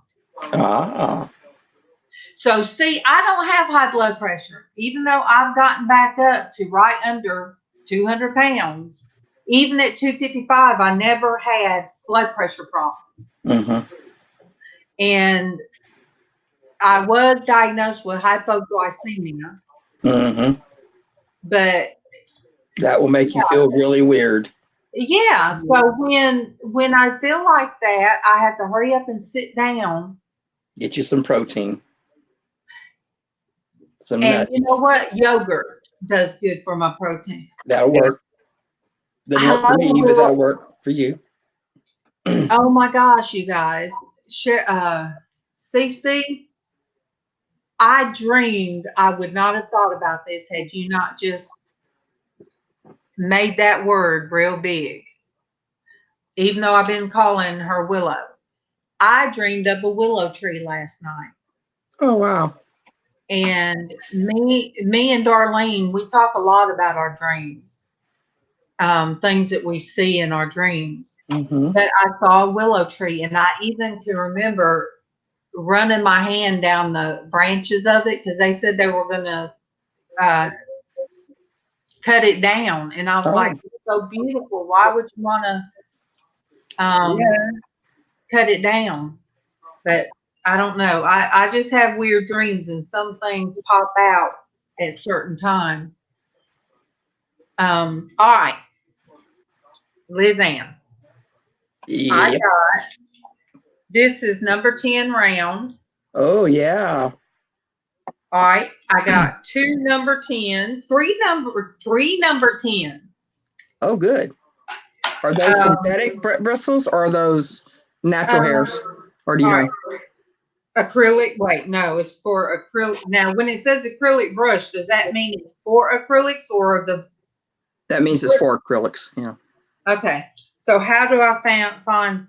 So see, I don't have high blood pressure, even though I've gotten back up to right under 200 pounds. Even at 255, I never had blood pressure problems. And I was diagnosed with hypoglycemia. But that will make you feel really weird. Yeah. So when I feel like that, I have to hurry up and sit down. Get you some protein. Some and nuts. You know what? Yogurt does good for my protein. That'll work. Doesn't work for me, but that'll work for you. Oh my gosh, you guys. CC, I dreamed I would not have thought about this had you not just made that word real big. Even though I've been calling her Willow. I dreamed of a willow tree last night. Oh, wow. And me and Darlene, we talk a lot about our dreams. Things that we see in our dreams. But I saw a willow tree, and I even can remember running my hand down the branches of it because they said they were going to cut it down. And I was like, it's so beautiful. Why would you want to cut it down? But I don't know. I just have weird dreams, and some things pop out at certain times. All right. LizzAnn. Yeah. This is number 10 round. Oh, yeah. All right. I got three number 10s. Oh, good. Are those synthetic bristles or are those natural hairs? Or do you know? Acrylic. Wait, no, it's for acrylic. Now, when it says acrylic brush, does that mean it's for acrylics or the? That means it's for acrylics. Yeah. Okay. So how do I find?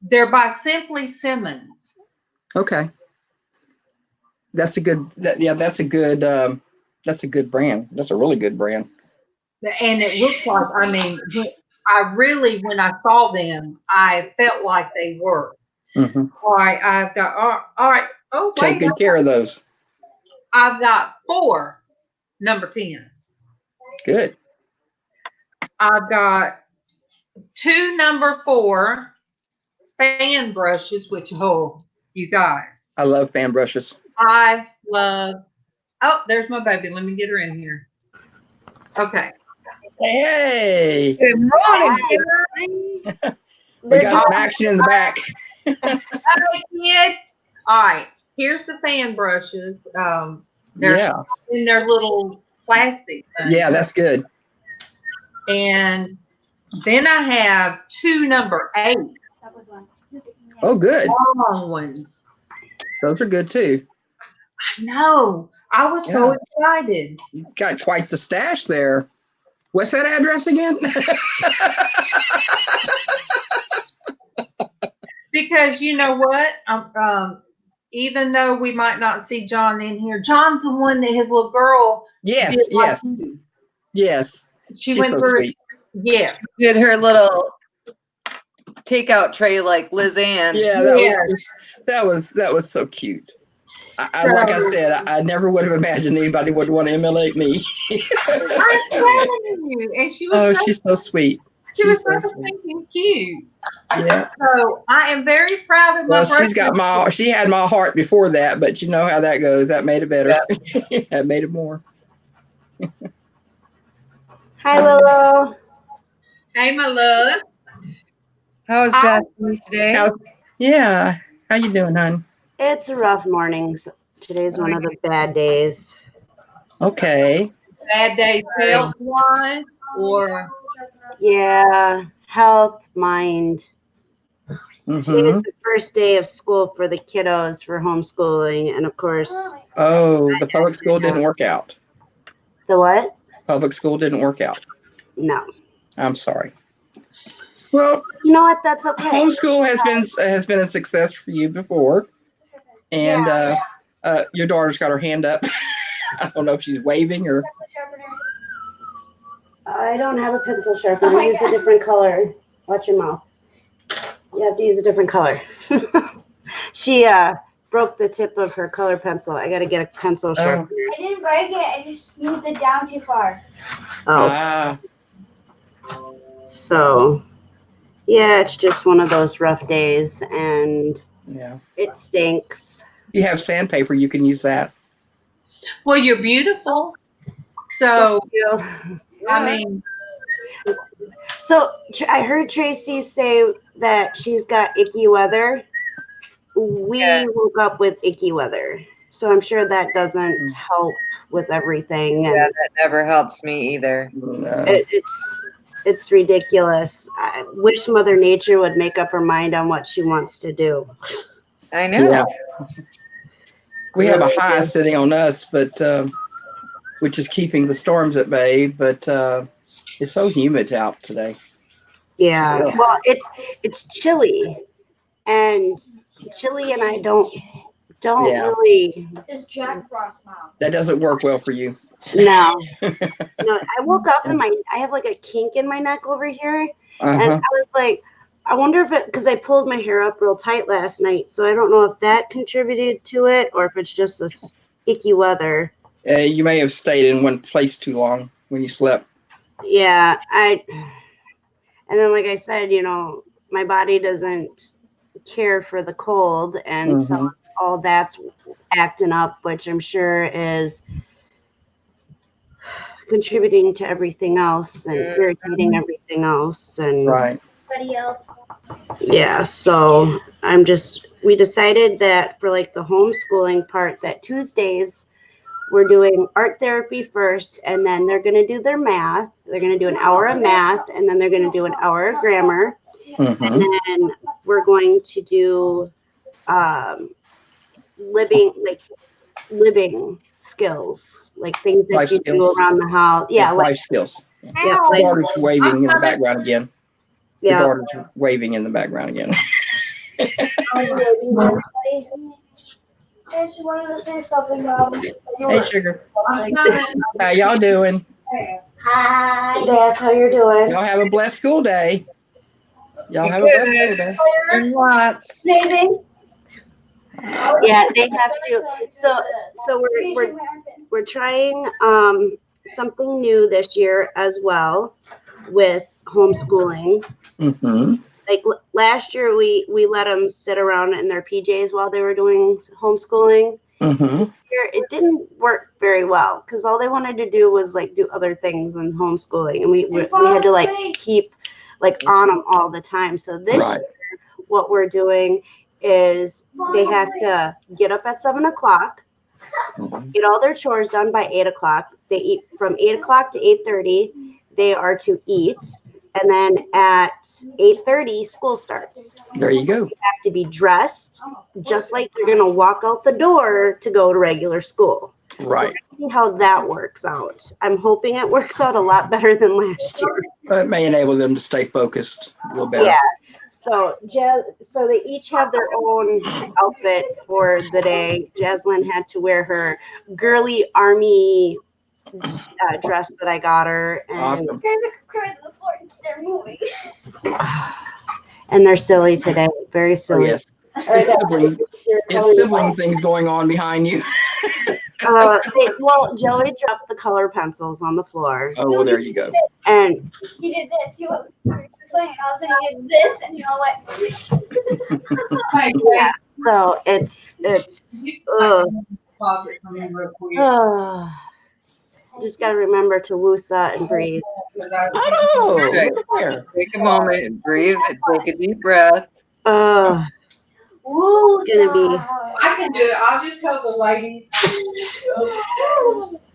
They're by Simply Simmons. Okay. That's a good. That's a good brand. That's a really good brand. And it looks like. I mean, when I saw them, I felt like they were. All right, I've got. All right. Oh, wait. Take good care of those. I've got 4 number 10s. Good. I've got 2 number 4 fan brushes, which, oh, you guys, I love fan brushes. I love. Oh, there's my baby. Let me get her in here. Okay. Hey, Good morning, Hi. Kimberly. we got some action in the back. Hi, kids. All right. Here's the fan brushes. They're Yeah. in their little plastic thing. Yeah, that's good. And then I have 2 number 8 Oh, good. long ones. Those are good too. I know. I was so excited. You got quite the stash there. What's that address again? Because you know what? Even though we might not see John in here, John's the one that his little girl Yes, did like yes, you. yes. She She's went so through. sweet. Yes. Did her little takeout tray like LizzAnn. Yeah, that was so cute. I like I said, I never would have imagined anybody would want to emulate me. I'm telling you, and she was. Oh, so, she's so sweet. she was She's so so sweet. stinking cute. Yeah. So I am very proud of my. Well, she had my heart before that, but you know how that goes. That made it better. Yeah. That made it more. Hi, Willow. Hey, my love. How's Destiny today? How you doing, hon? It's a rough morning. So today's one of the bad days. Okay. Bad days health wise, or Yeah, health, mind. Mm-hmm. Today's the first day of school for the kiddos for homeschooling, and of course. Oh, the public school didn't work out. The what? Public school didn't work out. No. I'm sorry. Well, you know what? That's okay. Homeschool has been a success for you before, and your daughter's got her hand up. I don't know if she's waving or. I don't have a pencil sharpener. Use a different color. Watch your mouth. You have to use a different color. She broke the tip of her color pencil. I got to get a pencil sharpener. I didn't break it. I just smoothed it down too far. Oh. So, yeah, it's just one of those rough days, and it stinks. You have sandpaper. You can use that. Well, you're beautiful. So, I mean. So, I heard Traci say that she's got icky weather. We woke up with icky weather. So I'm sure that doesn't help with everything. And yeah, that never helps me either. It's ridiculous. I wish Mother Nature would make up her mind on what she wants to do. I know. Yeah. We have a high sitting on us, but which is keeping the storms at bay. But it's so humid out today. Yeah. Well, it's chilly, and chilly, and I don't really. It's Jack Frost, Mom. That doesn't work well for you. No. No. I woke up and I have like a kink in my neck over here, and I was like, I wonder if because I pulled my hair up real tight last night, so I don't know if that contributed to it or if it's just this icky weather. You may have stayed in one place too long when you slept. Yeah, and then like I said, my body doesn't care for the cold, and so all that's acting up, which I'm sure is contributing to everything else and irritating everything else. And Everybody else. Yeah, so we decided that for like the homeschooling part, that Tuesdays we're doing art therapy first, and then they're going to do their math. They're going to do an hour of math, and then they're going to do an hour of grammar. And then we're going to do living skills, like things that you do around the house. Yeah, like life skills. Yeah, your daughter's waving in the background again. Yeah. Your daughter's waving in the background again. Hey, she wanted to say something, Mom. Hey, sugar. How y'all doing? Hi. That's how you're doing. Y'all have a blessed school day. Y'all have a blessed school day. And lots. Maybe. Yeah, they have to. So we're trying something new this year as well. with homeschooling. Mm-hmm. Like last year, we let them sit around in their PJs while they were doing homeschooling. Mm-hmm. This year, it didn't work very well because all they wanted to do was like do other things than homeschooling, and we had to like keep like on them all the time. So this Right. year, what we're doing is they have to get up at 7 o'clock, get all their chores done by 8 o'clock. They eat from 8 o'clock to 8:30. They are to eat. And then at 8:30, school starts. There you go. They have to be dressed just like they're going to walk out the door to go to regular school. Right. See how that works out. I'm hoping it works out a lot better than last year. It may enable them to stay focused a little better. Yeah. So they each have their own outfit for the day. Jaslyn had to wear her girly army dress that I got her, and Awesome. They're moving. and they're silly today, very Oh, silly. yes. It's sibling things going on behind you. Well, Joey dropped the color pencils on the floor, Oh, well, there you go. and He did this. He was playing, and all of a sudden he did this, and he all went. yeah. So it's just got to remember to woosah and breathe. Oh, Okay. look there. Take a moment, breathe, take a deep breath. Woo! It's gonna be. I can do it. I'll just tell the ladies.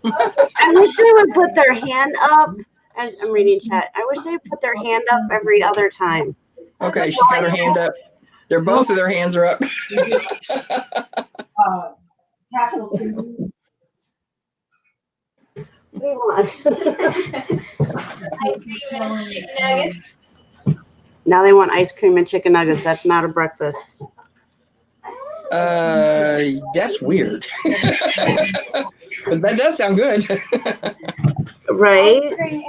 I wish they would put their hand up. I'm reading chat. I wish they would put their hand up every other time. Okay, she's got her hand up. Both of their hands are up. What do you want? Now they want ice cream and chicken nuggets. That's not a breakfast. That's weird. But that does sound good. Right?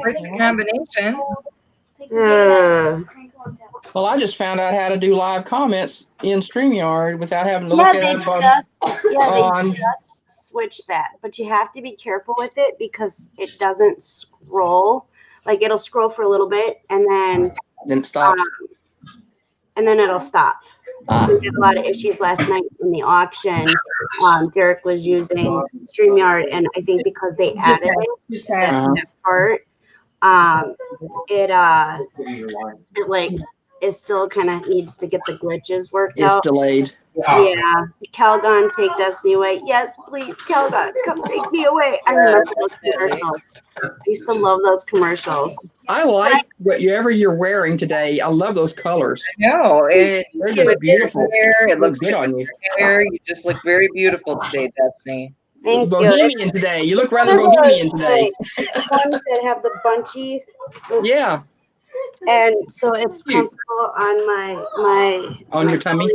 Great combination. Well, I just found out how to do live comments in StreamYard without having to look Yeah, at they on. just switched that, but you have to be careful with it because it doesn't scroll. Like it'll scroll for a little bit and then it stops. And then it'll stop. We had a lot of issues last night in the auction. Derek was using StreamYard, and I think because they added it, that part, it like it still kind of needs to get the glitches worked out. It's delayed. Yeah. Calgon, take Destiny away. Yes, please, Calgon, come take me away. I remember those commercials. I used to love those commercials. I like whatever you're wearing today. I love those colors. No, they're just beautiful. It looks good on you. You just look very beautiful today, Destiny. Thank Bohemian you. today. You look rather bohemian today. Ones that have the bunchy. Yeah. And so it's comfortable on my your tummy.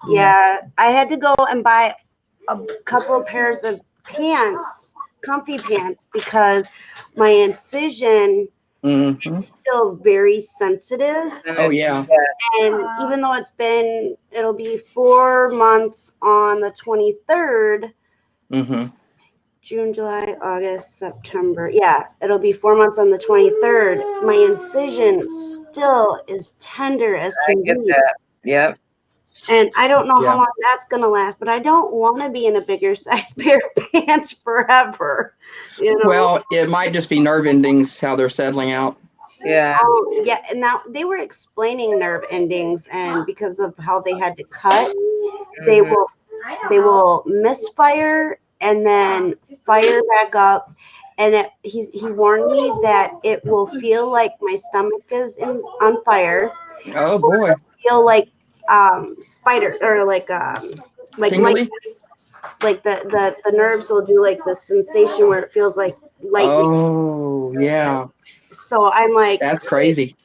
Yeah, I had to go and buy a couple of pairs of pants, comfy pants, because my incision is still very sensitive. Oh yeah. And even though it'll be 4 months on the 23rd. June, July, August, September. Yeah, it'll be 4 months on the 23rd. My incision still is tender as can be. I get that. Yep. And I don't know how long that's going to last, but I don't want to be in a bigger size pair of pants forever. You know? Well, it might just be nerve endings, how they're settling out. Yeah. Oh, yeah. And now they were explaining nerve endings, and because of how they had to cut, they will misfire and then fire back up. And he warned me that it will feel like my stomach is on fire. Oh boy! Feel like spider or like tingly? Like the nerves will do like the sensation where it feels like lightning. Oh yeah. So I'm like, that's crazy.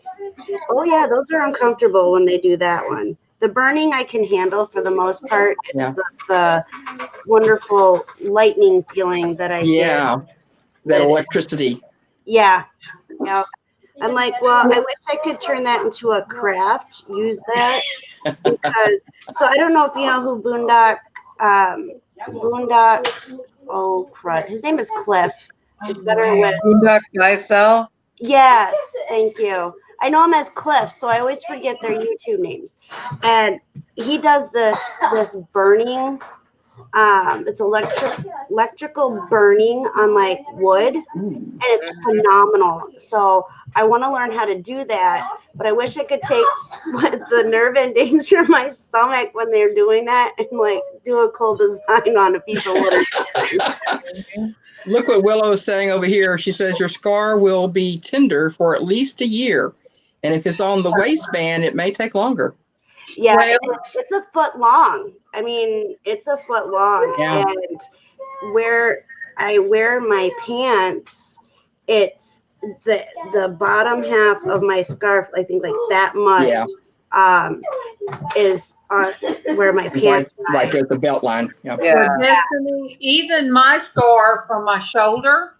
Oh yeah, those are uncomfortable when they do that one. The burning I can handle for the most part. It's the wonderful lightning feeling that I get. That electricity. Yeah. I'm like, well, I wish I could turn that into a craft, use that. Because, so I don't know if you know who Boondock, oh crud. His name is Cliff. It's better with Boondock Thycel. Yes, thank you. I know him as Cliff, so I always forget their YouTube names. And he does this burning. It's electrical burning on like wood, and it's phenomenal. So I want to learn how to do that, but I wish I could take the nerve endings from my stomach when they're doing that and like do a cool design on a piece of wood. Look what Willow is saying over here. She says your scar will be tender for at least a year, and if it's on the waistband, it may take longer. Yeah, Well- it's a foot long. I mean, it's a foot long. Yeah. And where I wear my pants, it's the bottom half of my scarf, I think like that much, is where my It's pants right there at the belt line. Yeah. Yeah. For Destiny, even my scar from my shoulder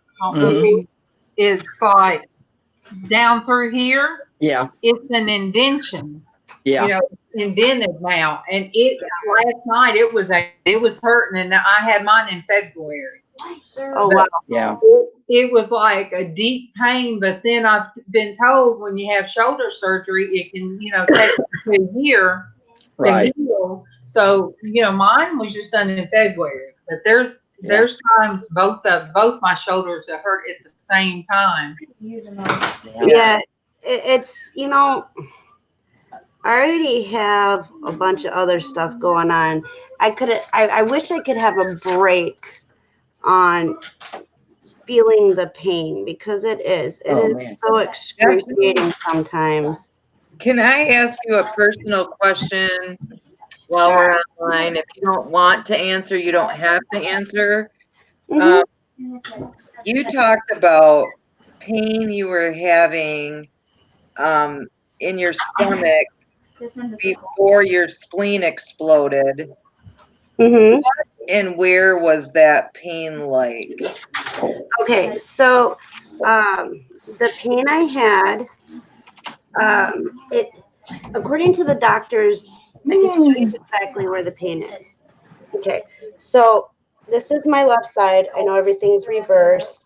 is like down through here. Yeah. It's an indentation. Yeah. You know, indented now. And it last night it was hurting, and I had mine in February. Oh wow. Yeah. It was like a deep pain, but then I've been told when you have shoulder surgery, it can, take a year to heal. So, mine was just done in February, but there's times both my shoulders that hurt at the same time. Yeah, it's I already have a bunch of other stuff going on. I wish I could have a break on feeling the pain, because it is so excruciating sometimes. Can I ask you a personal question while we're online? If you don't want to answer, you don't have to answer. You talked about pain you were having in your stomach before your spleen exploded. Mm-hmm. What and where was that pain like? Okay, so the pain I had, it according to the doctors, I can tell you exactly where the pain is. Okay, so this is my left side. I know everything's reversed,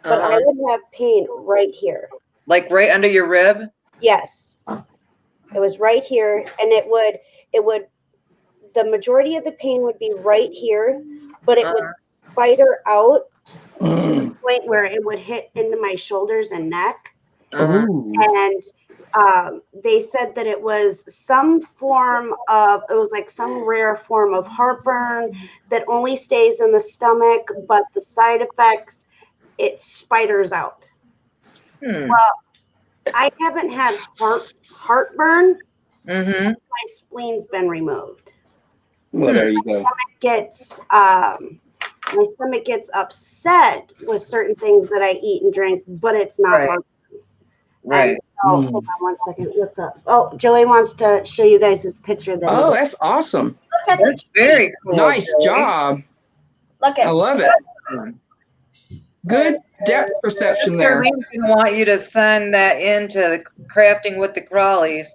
but I would have pain right here. Like right under your rib? Yes, it was right here, and it would. The majority of the pain would be right here, but it would spider out to the point where it would hit into my shoulders and neck. And they said that it was some rare form of heartburn that only stays in the stomach, but the side effects, it spiders out. Well, I haven't had heartburn. My spleen's been removed. Well, there you go. My stomach gets upset with certain things that I eat and drink, but it's not heartburn. Right. So, hold on one second. What's up? Oh, Joey wants to show you guys his picture. That's awesome. That's very cool. Nice Joey. job. Look at I love it. Good depth perception there. We want you to send that into the crafting with the crawlies.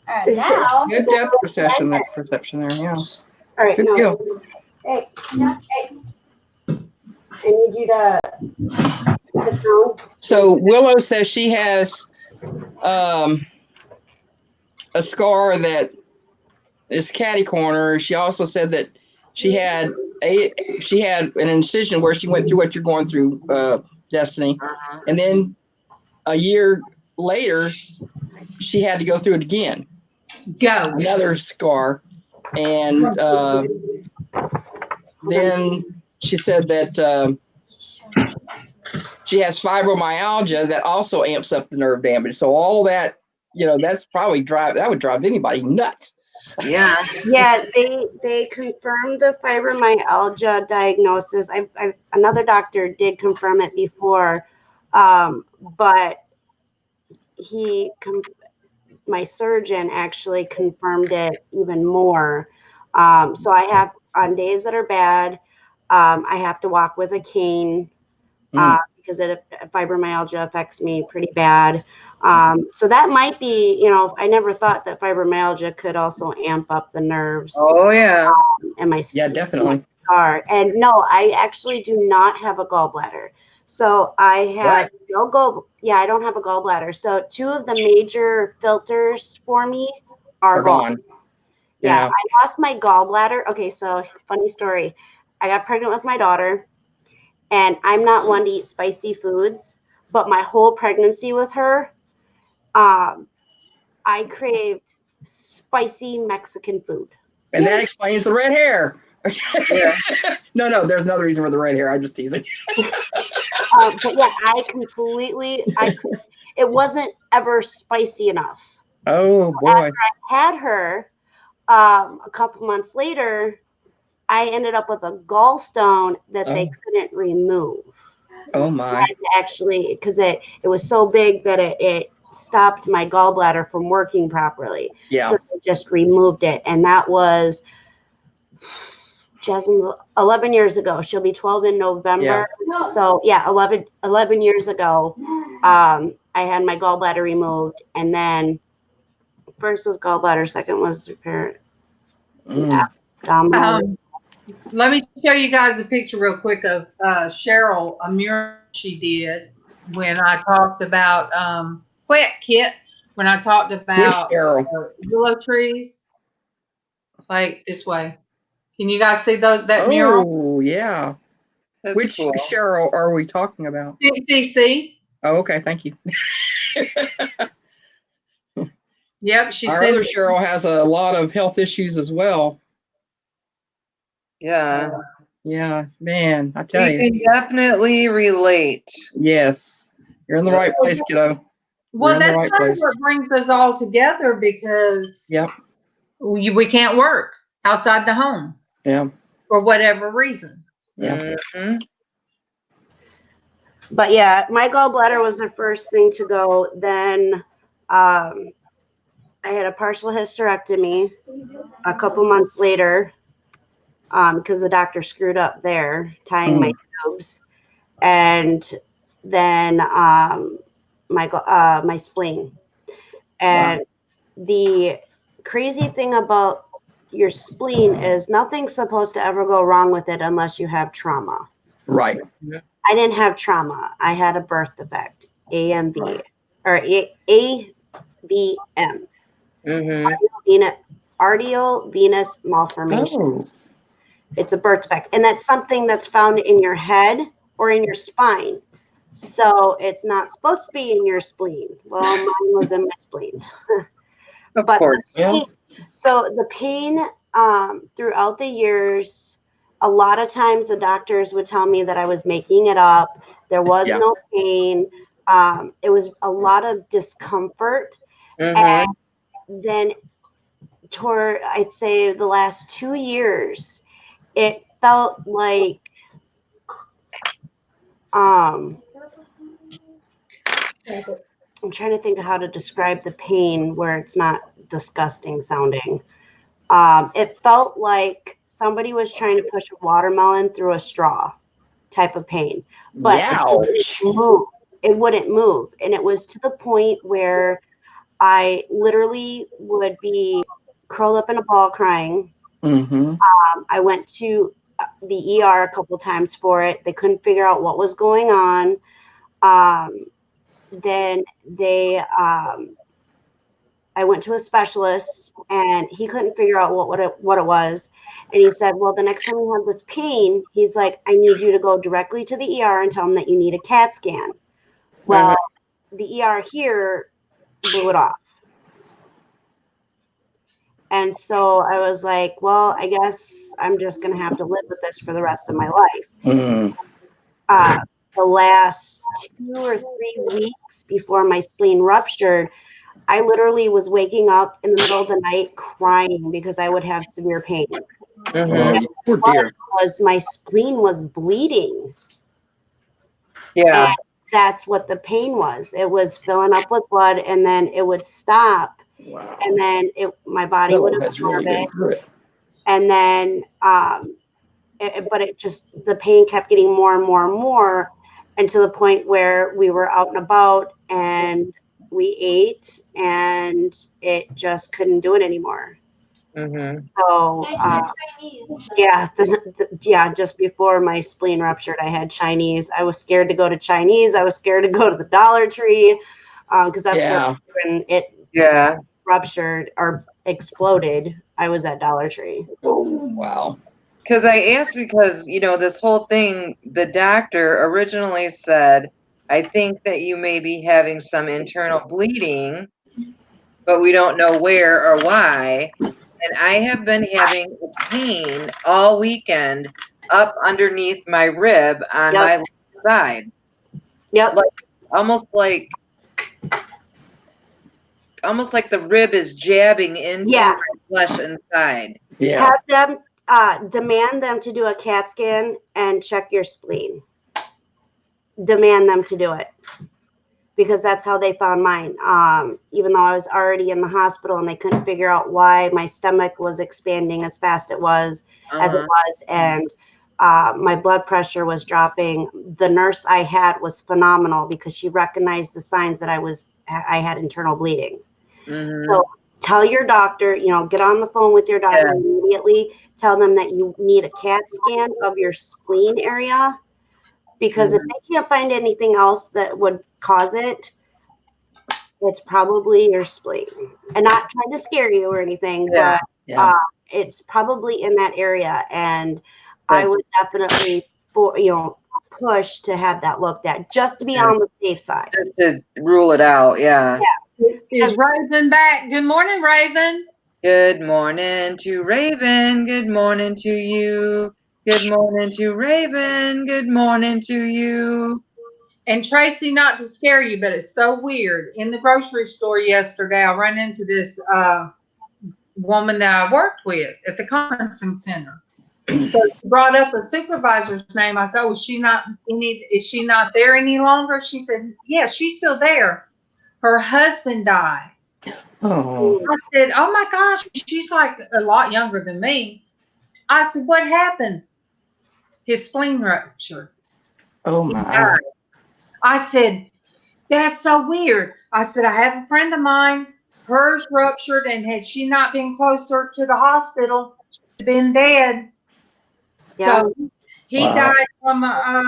now. Good depth perception there. Yeah. All right. Good deal. Hey, I need you to put down. So Willow says she has a scar that is catty corner. She also said that she had an incision where she went through what you're going through, Destiny, and then a year later she had to go through it again. Another scar, and then she said that she has fibromyalgia that also amps up the nerve damage. So all that, that's probably that would drive anybody nuts. Yeah. Yeah, they confirmed the fibromyalgia diagnosis. Another doctor did confirm it before, but my surgeon actually confirmed it even more. So I have, on days that are bad, I have to walk with a cane because fibromyalgia affects me pretty bad. So that might be, I never thought that fibromyalgia could also amp up the nerves. Oh yeah. And my definitely scar. And no, I actually do not have a gallbladder. So I have What? no I don't have a gallbladder. So 2 of the major filters for me are gone. Yeah, Yeah. I lost my gallbladder. Okay, so funny story. I got pregnant with my daughter, and I'm not one to eat spicy foods, but my whole pregnancy with her, I craved spicy Mexican food. And that explains the red hair. Yeah. No, there's another reason for the red hair. I'm just teasing. But yeah, it wasn't ever spicy enough. Oh boy. Had her, a couple months later, I ended up with a gallstone that they couldn't remove. Oh I my. had to actually, because it was so big that it stopped my gallbladder from working properly. Yeah. So they just removed it. And that was Jasmine's 11 years ago. She'll be 12 in November. Yeah. So yeah, 11 years ago, I had my gallbladder removed. And then first was gallbladder, second was repair. Abdominal. Let me show you guys a picture real quick of Cheryl, a mural she did when I talked about Quet Kit, when I talked about willow trees. Like this way. Can you guys see that mural? Oh yeah. That's Which cool. Cheryl are we talking about? CCC. Oh, okay. Thank you. Yep, she Our said other Cheryl has a lot of health issues as well. Yeah. Yeah, man, I tell We you. can definitely relate. Yes, you're in the right place, kiddo. Well, You're in the that's right kind of place. what brings us all together because Yep. we can't work outside the home Yeah. for whatever reason. Yeah. Mhm. But yeah, my gallbladder was the first thing to go. Then I had a partial hysterectomy a couple months later because the doctor screwed up there tying my tubes. And then my spleen. And the crazy thing about your spleen is nothing's supposed to ever go wrong with it unless you have trauma. Right. I didn't have trauma. I had a birth defect, AMB, or ABM, arterial venous malformation. Oh. It's a birth defect, and that's something that's found in your head or in your spine. So it's not supposed to be in your spleen. Well, mine was in my spleen. Of But course. so the pain throughout the years, a lot of times the doctors would tell me that I was making it up. There was no pain. It was a lot of discomfort. And then I'd say the last 2 years, it felt like I'm trying to think of how to describe the pain where it's not disgusting sounding. It felt like somebody was trying to push a watermelon through a straw type of pain. But it wouldn't move. And it was to the point where I literally would be curled up in a ball crying. I went to the ER a couple times for it. They couldn't figure out what was going on. Then I went to a specialist and he couldn't figure out what it was. And he said, well, the next time you have this pain, he's like, I need you to go directly to the ER and tell them that you need a CAT scan. Well, the ER here blew it off. And so I was like, well, I guess I'm just going to have to live with this for the rest of my life. The last 2 or 3 weeks before my spleen ruptured, I literally was waking up in the middle of the night crying because I would have severe pain. Was my spleen was bleeding. Yeah. And that's what the pain was. It was filling up with blood and then it would stop. Wow. And then my body would absorb it. And then but it just, the pain kept getting more and more and more, and to the point where we were out and about and we ate and it just couldn't do it anymore. Mm-hmm. So, yeah, yeah, just before my spleen ruptured, I had Chinese. I was scared to go to Chinese. I was scared to go to the Dollar Tree because that's when it ruptured or exploded. I was at Dollar Tree. Wow. Because I asked because, this whole thing, the doctor originally said, I think that you may be having some internal bleeding, but we don't know where or why. And I have been having a pain all weekend up underneath my rib on my left side. Yep. Almost like the rib is jabbing into my flesh inside. Yeah. Have them demand them to do a CAT scan and check your spleen. Demand them to do it. Because that's how they found mine. Even though I was already in the hospital and they couldn't figure out why my stomach was expanding as fast as it was, and my blood pressure was dropping. The nurse I had was phenomenal because she recognized the signs that I had internal bleeding. Mm-hmm. So tell your doctor, get on the phone with your doctor immediately. Tell them that you need a CAT scan of your spleen area. Because if they can't find anything else that would cause it, it's probably your spleen. And not trying to scare you or anything, but it's probably in that area. And I would definitely, push to have that looked at just to be on the safe side. Just to rule it out, yeah. Is Raven back? Good morning, Raven. Good morning to Raven. Good morning to you. Good morning to Raven. Good morning to you. And Tracy, not to scare you, but it's so weird. In the grocery store yesterday, I ran into this woman that I worked with at the conferencing center. So she brought up a supervisor's name. I said, "Oh, is she not there any longer?" She said, "Yes, she's still there. Her husband died." Oh. I said, "Oh my gosh, she's like a lot younger than me." I said, "What happened?" His spleen ruptured. Oh my. I said, "That's so weird." I said, "I have a friend of mine, hers ruptured, and had she not been closer to the hospital, she'd been dead." Yeah. So he died from a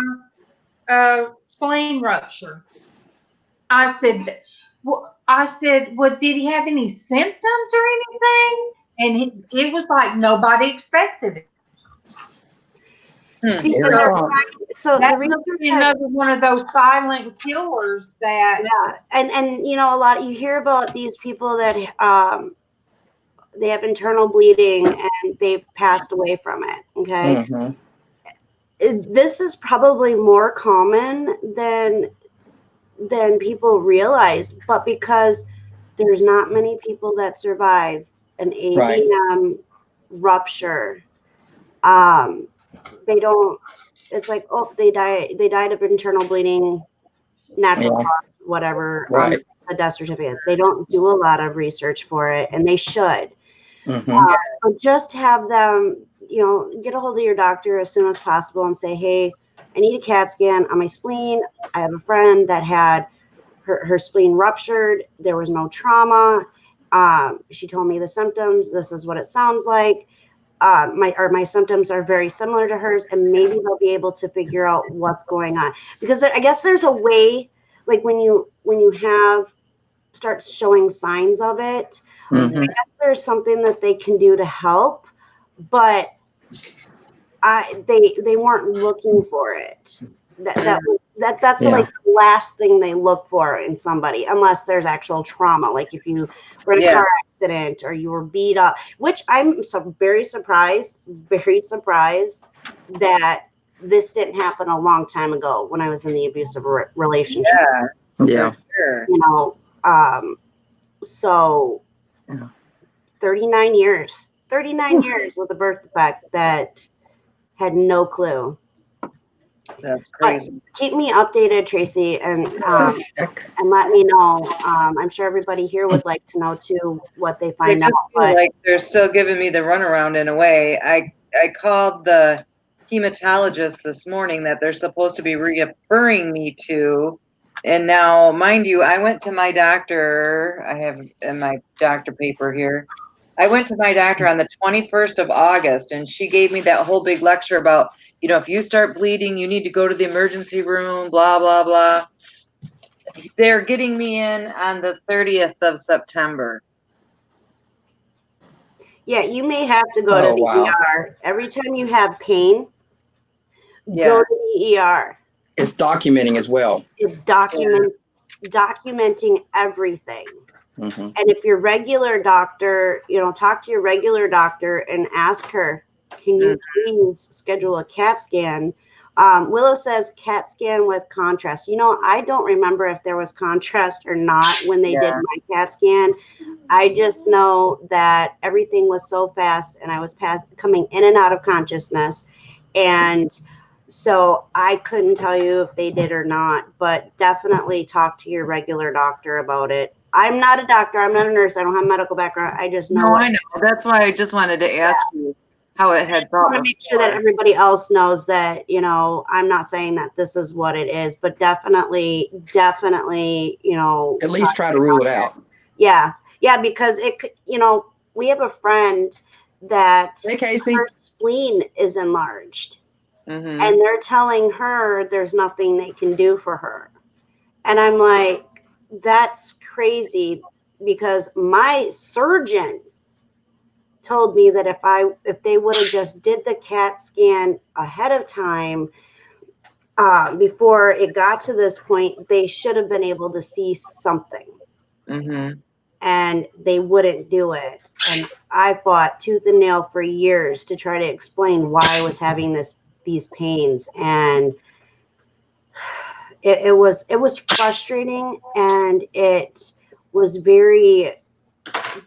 spleen rupture. I said, "Well, did he have any symptoms or anything?" And it was like nobody expected it. See, so that must be another one of those silent killers that. Yeah, and a lot you hear about these people that they have internal bleeding and they've passed away from it. Okay, this is probably more common than people realize, but because there's not many people that survive an AVM rupture, they don't. It's like, oh, they died of internal bleeding, natural cause, whatever, on the death certificates. They don't do a lot of research for it, and they should. But just have them, get a hold of your doctor as soon as possible and say, "Hey, I need a CAT scan on my spleen. I have a friend that had her spleen ruptured. There was no trauma. She told me the symptoms. This is what it sounds like. My symptoms are very similar to hers, and maybe they'll be able to figure out what's going on." Because I guess there's a way, like when you start showing signs of it, I guess there's something that they can do to help, but they weren't looking for it. That's like the last thing they look for in somebody, unless there's actual trauma, like if you were in a car accident or you were beat up, which I'm very surprised that this didn't happen a long time ago when I was in the abusive relationship. Yeah. Sure. So 39 years with a birth defect that had no clue. That's crazy. Keep me updated, Tracy, and let me know. I'm sure everybody here would like to know too what they find out. But like they're still giving me the runaround in a way. I called the hematologist this morning that they're supposed to be referring me to, and now, mind you, I went to my doctor. I have in my doctor paper here. I went to my doctor on the 21st of August, and she gave me that whole big lecture about, if you start bleeding, you need to go to the emergency room, blah, blah, blah. They're getting me in on the 30th of September. Yeah, you may have to go to the ER. Every time you have pain, go to the ER. It's documenting as well. It's documenting everything. Mm-hmm. And if your regular doctor, talk to your regular doctor and ask her, can you please schedule a CAT scan? Willow says CAT scan with contrast. I don't remember if there was contrast or not when they did my CAT scan. I just know that everything was so fast and I was coming in and out of consciousness. And so I couldn't tell you if they did or not, but definitely talk to your regular doctor about it. I'm not a doctor. I'm not a nurse. I don't have a medical background. I just know. No, I know. That's why I just wanted to ask you how it had felt. I want to make sure that everybody else knows that, I'm not saying that this is what it is, but definitely, at least try to rule it out. Yeah. Yeah. Because we have a friend that her spleen is enlarged. Mm-hmm. And they're telling her there's nothing they can do for her. And I'm like, that's crazy, because my surgeon told me that if they would have just did the CAT scan ahead of time, before it got to this point, they should have been able to see something. Mm-hmm. And they wouldn't do it. And I fought tooth and nail for years to try to explain why I was having these pains, and it was frustrating, and it was very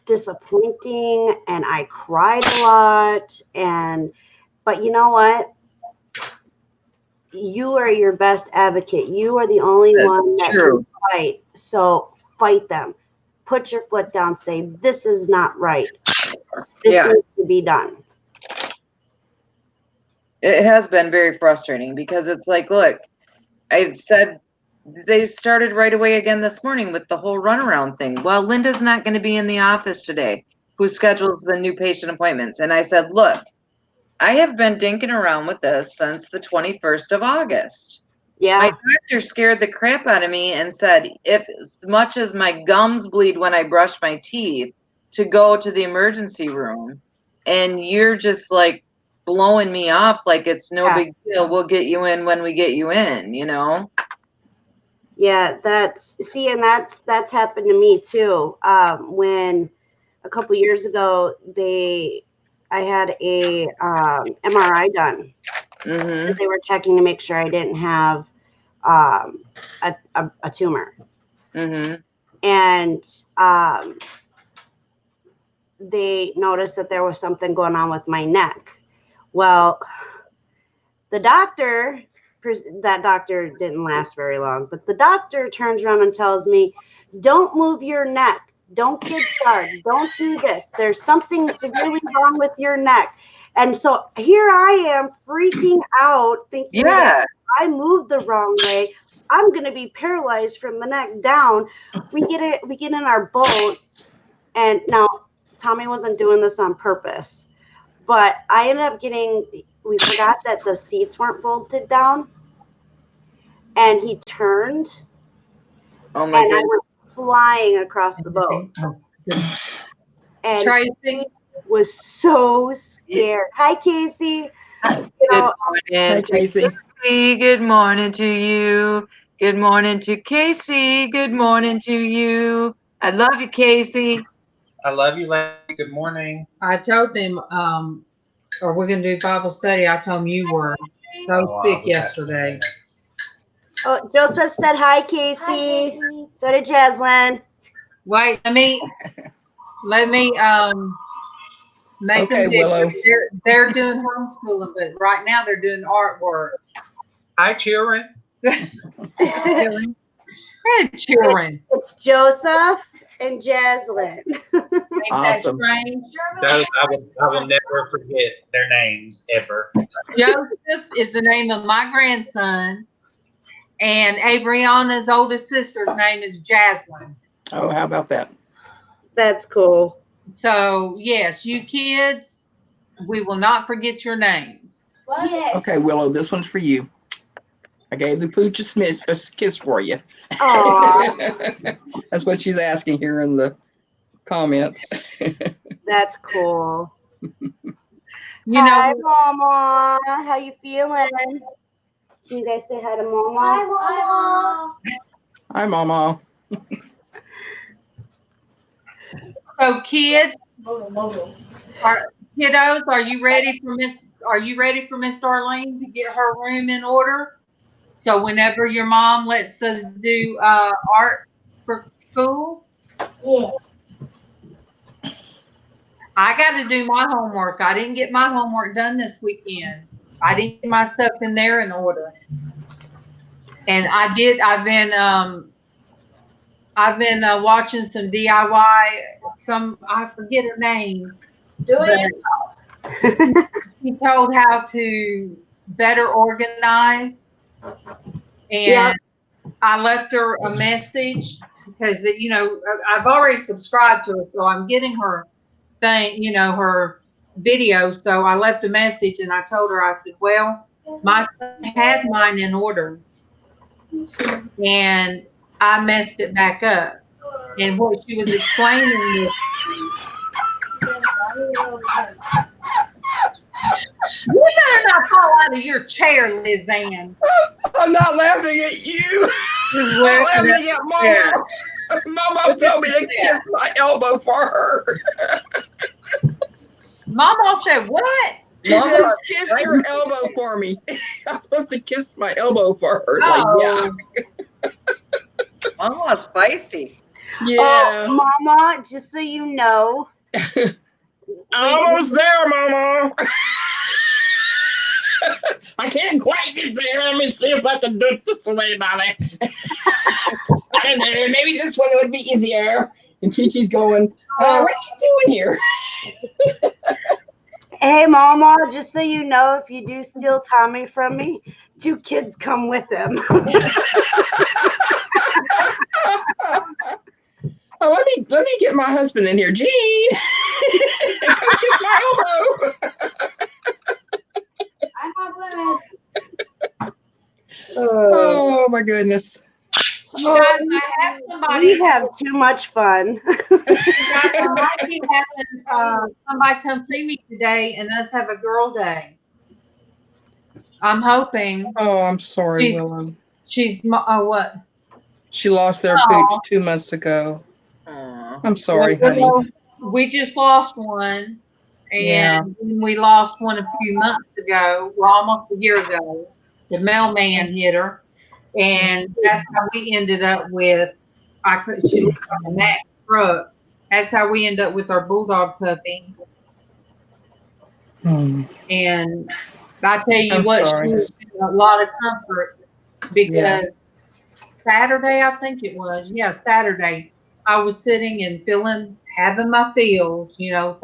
disappointing, and I cried a lot. But you know what? You are your best advocate. You are the only one that can fight. So fight them. Put your foot down. Say, this is not right. This needs to be done. It has been very frustrating, because it's like, look, I said they started right away again this morning with the whole runaround thing. Well, Linda's not going to be in the office today, who schedules the new patient appointments. And I said, look, I have been dinking around with this since the 21st of August. Yeah. My doctor scared the crap out of me and said, if as much as my gums bleed when I brush my teeth, to go to the emergency room. And you're just like blowing me off like it's no big deal. We'll get you in when we get you in, Yeah, that's happened to me too. When a couple years ago, I had a MRI done. Mm-hmm. They were checking to make sure I didn't have a tumor. Mm-hmm. And they noticed that there was something going on with my neck. Well, that doctor didn't last very long, but the doctor turns around and tells me, don't move your neck. Don't get scarred. Don't do this. There's something severely wrong with your neck. And so here I am freaking out, thinking that I moved the wrong way, I'm going to be paralyzed from the neck down. We get in our boat, and now Tommy wasn't doing this on purpose, but I ended up we forgot that the seats weren't bolted down, and he turned, oh my goodness, I went flying across the boat. And Tracy was so scared. Hi, Casey. Good morning. Hi, Casey. Good morning to you. Good morning to Casey. Good morning to you. I love you, Casey. I love you, ladies. Good morning. I told them, are we going to do Bible study? I told them you were so sick yesterday. Oh, Joseph said hi, Casey. So did Jaslyn. Wait, let me make them do. Willow. They're doing homeschooling, but right now they're doing artwork. Hi, children. Children. It's Joseph and Jaslyn. Awesome. Those I will never forget their names ever. Joseph is the name of my grandson, and Abriana's oldest sister's name is Jaslyn. Oh, how about that? That's cool. So yes, you kids, we will not forget your names. Yes. Okay, Willow, this one's for you. I gave the pooch a kiss for you. Aw, That's what she's asking here in the comments. that's cool. You Hi, know, Mama. How you feeling? Can you guys say hi to Mama? Hi, Mama. Hi, Mama. so kids, kiddos, are you ready for Miss? Are you ready for Miss Darlene to get her room in order? So whenever your mom lets us do art for school, Yeah. I got to do my homework. I didn't get my homework done this weekend. I didn't get my stuff in there in order. And I did. I've been watching some DIY. Some I forget her name. Do But it. she told how to better organize, Yep. and I left her a message because I've already subscribed to her, so I'm getting her thing, her video. So I left a message and I told her, I said, well, my son had mine in order and I messed it back up. And what she was explaining was, you better not fall out of your chair, LizzAnn. I'm not laughing at you. She's I'm laughing laughing at Mama. Mama told me to kiss my elbow for her. Mama said, what? She Mama, says, kiss your elbow for me. I'm supposed to kiss my elbow for her. Like, yeah. Mama's feisty. Yeah. Oh, Mama, just so you know. Almost there, Mama. I can't quite get there. Let me see if I can do it this way, Mommy. I don't know. Maybe this one would be easier. And Chi-Chi's going, what you doing here? Hey, Mama, just so you know, if you do steal Tommy from me, 2 kids come with him. Oh, let me get my husband in here. Gene, come kiss my elbow. I'm on limits. Oh my goodness. You guys, I have somebody. We have too much fun. You guys, I might be having somebody come see me today and us have a girl day. I'm hoping. Oh, I'm sorry, Willem. She's what? She lost their pooch 2 months ago. I'm sorry, honey. We just lost one, and we lost one a few months ago. Well, almost a year ago. The mailman hit her, and that's how we ended up with. She looked like a Mack truck. That's how we ended up with our bulldog puppy. And I tell you what, she was a lot of comfort because Saturday, I think it was. Yeah, Saturday. I was sitting and having my feels, thinking of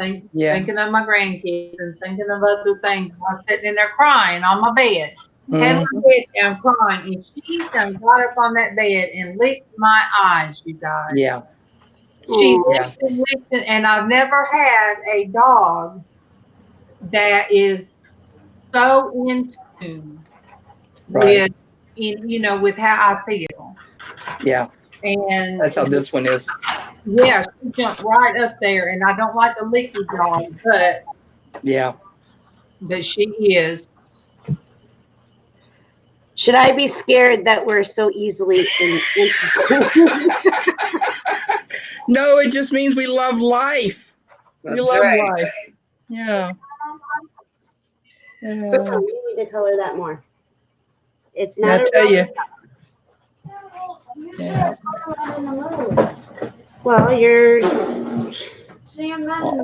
my grandkids and thinking of other things. I was sitting in there crying on my bed, had my bed down crying, and she done got up on that bed and licked my eyes, you guys. Yeah. She licked and licked, and I've never had a dog that is so in tune with, with how I feel. Yeah. And that's how this one is. Yeah, she jumped right up there, and I don't like the licky dog, but she is. Should I be scared that we're so easily No, it just means we love life. We love life. Yeah. We need to color that more. It's not. I tell you. Yeah. Well, you're.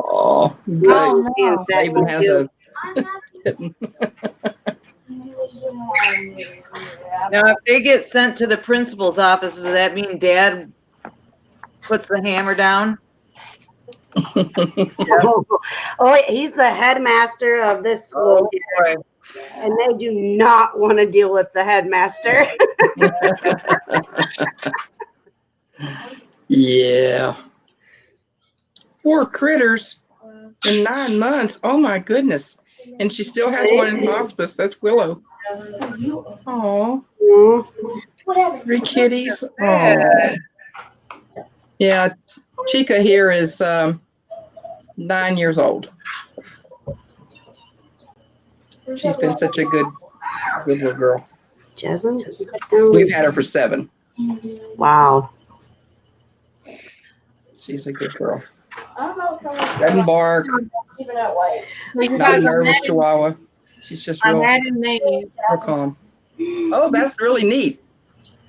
Oh, good. Raven has a. Now, if they get sent to the principal's office, does that mean Dad puts the hammer down? Oh, he's the headmaster of this school here, and they do not want to deal with the headmaster. Yeah. 4 critters in 9 months. Oh my goodness. And she still has one in hospice. That's Willow. Oh, 3 kitties. Oh. Yeah, Chica here is 9 years old. She's been such a good little girl. Jasmine? We've had her for 7. Wow. She's a good girl. Doesn't bark. Not a nervous chihuahua. She's just I'm real adding these. calm. Oh, that's really neat.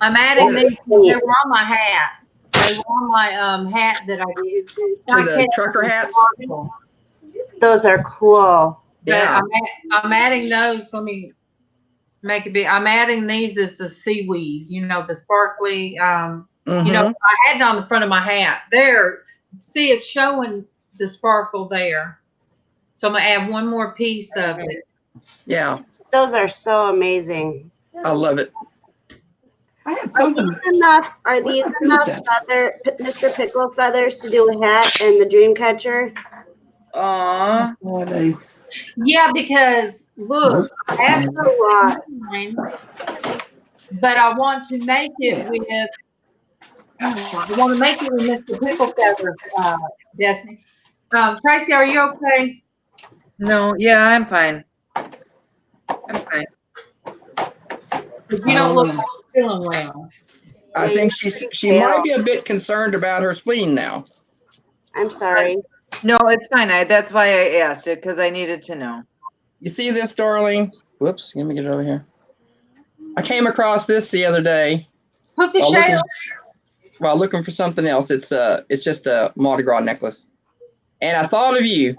I'm adding these. They were on my hat. They were on my hat that I did. To the trucker hats? Those are cool. Yeah. I'm adding those. Let me make it big. I'm adding these as the seaweed, the sparkly, I had it on the front of my hat. There, see, it's showing the sparkle there. So I'm going to add one more piece of it. Yeah. Those are so amazing. I love it. I had Are something. these enough Mr. Pickle feathers to do a hat and the dream catcher? Aw. Yeah, because look, I have mine, but I want to make it with Mr. Pickle feathers, Destiny. Traci, are you okay? No, yeah, I'm fine. I'm fine. You don't look like you're feeling well. I think she might be a bit concerned about her spleen now. I'm sorry. No, it's fine. That's why I asked it, because I needed to know. You see this, darling? Whoops, let me get it over here. I came across this the other day while looking for something else. It's just a Mardi Gras necklace. And I thought of you.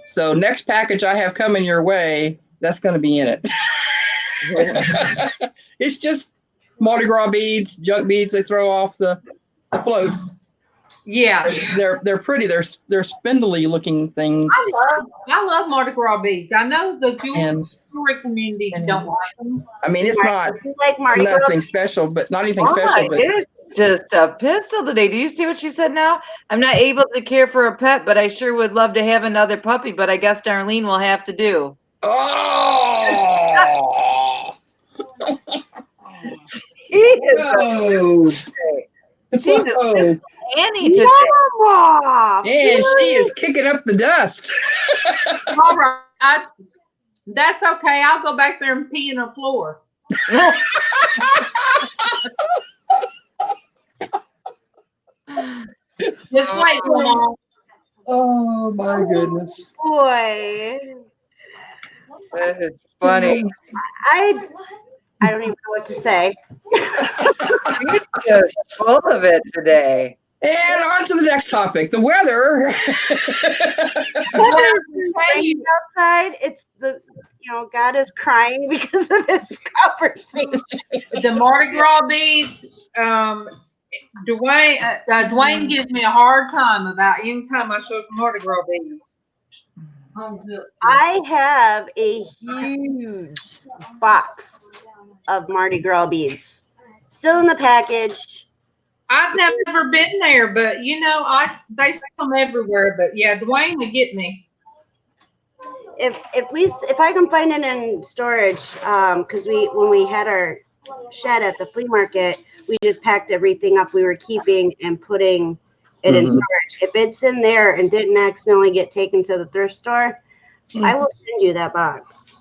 So next package I have coming your way, that's going to be in it. It's just Mardi Gras beads, junk beads they throw off the floats. Yeah, they're pretty. They're spindly looking things. I love Mardi Gras beads. I know the jewelry community don't like them. I mean, it's not like Mardi Gras nothing special, but not anything special. But it's just a pistol today. Do you see what she said now? I'm not able to care for a pet, but I sure would love to have another puppy. But I guess Darlene will have to do. Oh. She is Annie today. Mama! And she is kicking up the dust. All right. That's okay. I'll go back there and pee in the floor. Just wait, Mom. Oh my goodness. Boy. That is funny. I don't even know what to say. You're just full of it today. And on to the next topic, the weather. Raining outside, it's God is crying because of this conversation. The Mardi Gras beads, Dwayne gives me a hard time about any time I show Mardi Gras beads. I have a huge box of Mardi Gras beads. Still in the package. I've never been there, but they sell them everywhere. But yeah, Dwayne would get me. If I can find it in storage, because when we had our shed at the flea market, we just packed everything up we were keeping and putting it in storage. If it's in there and didn't accidentally get taken to the thrift store, I will send you that box.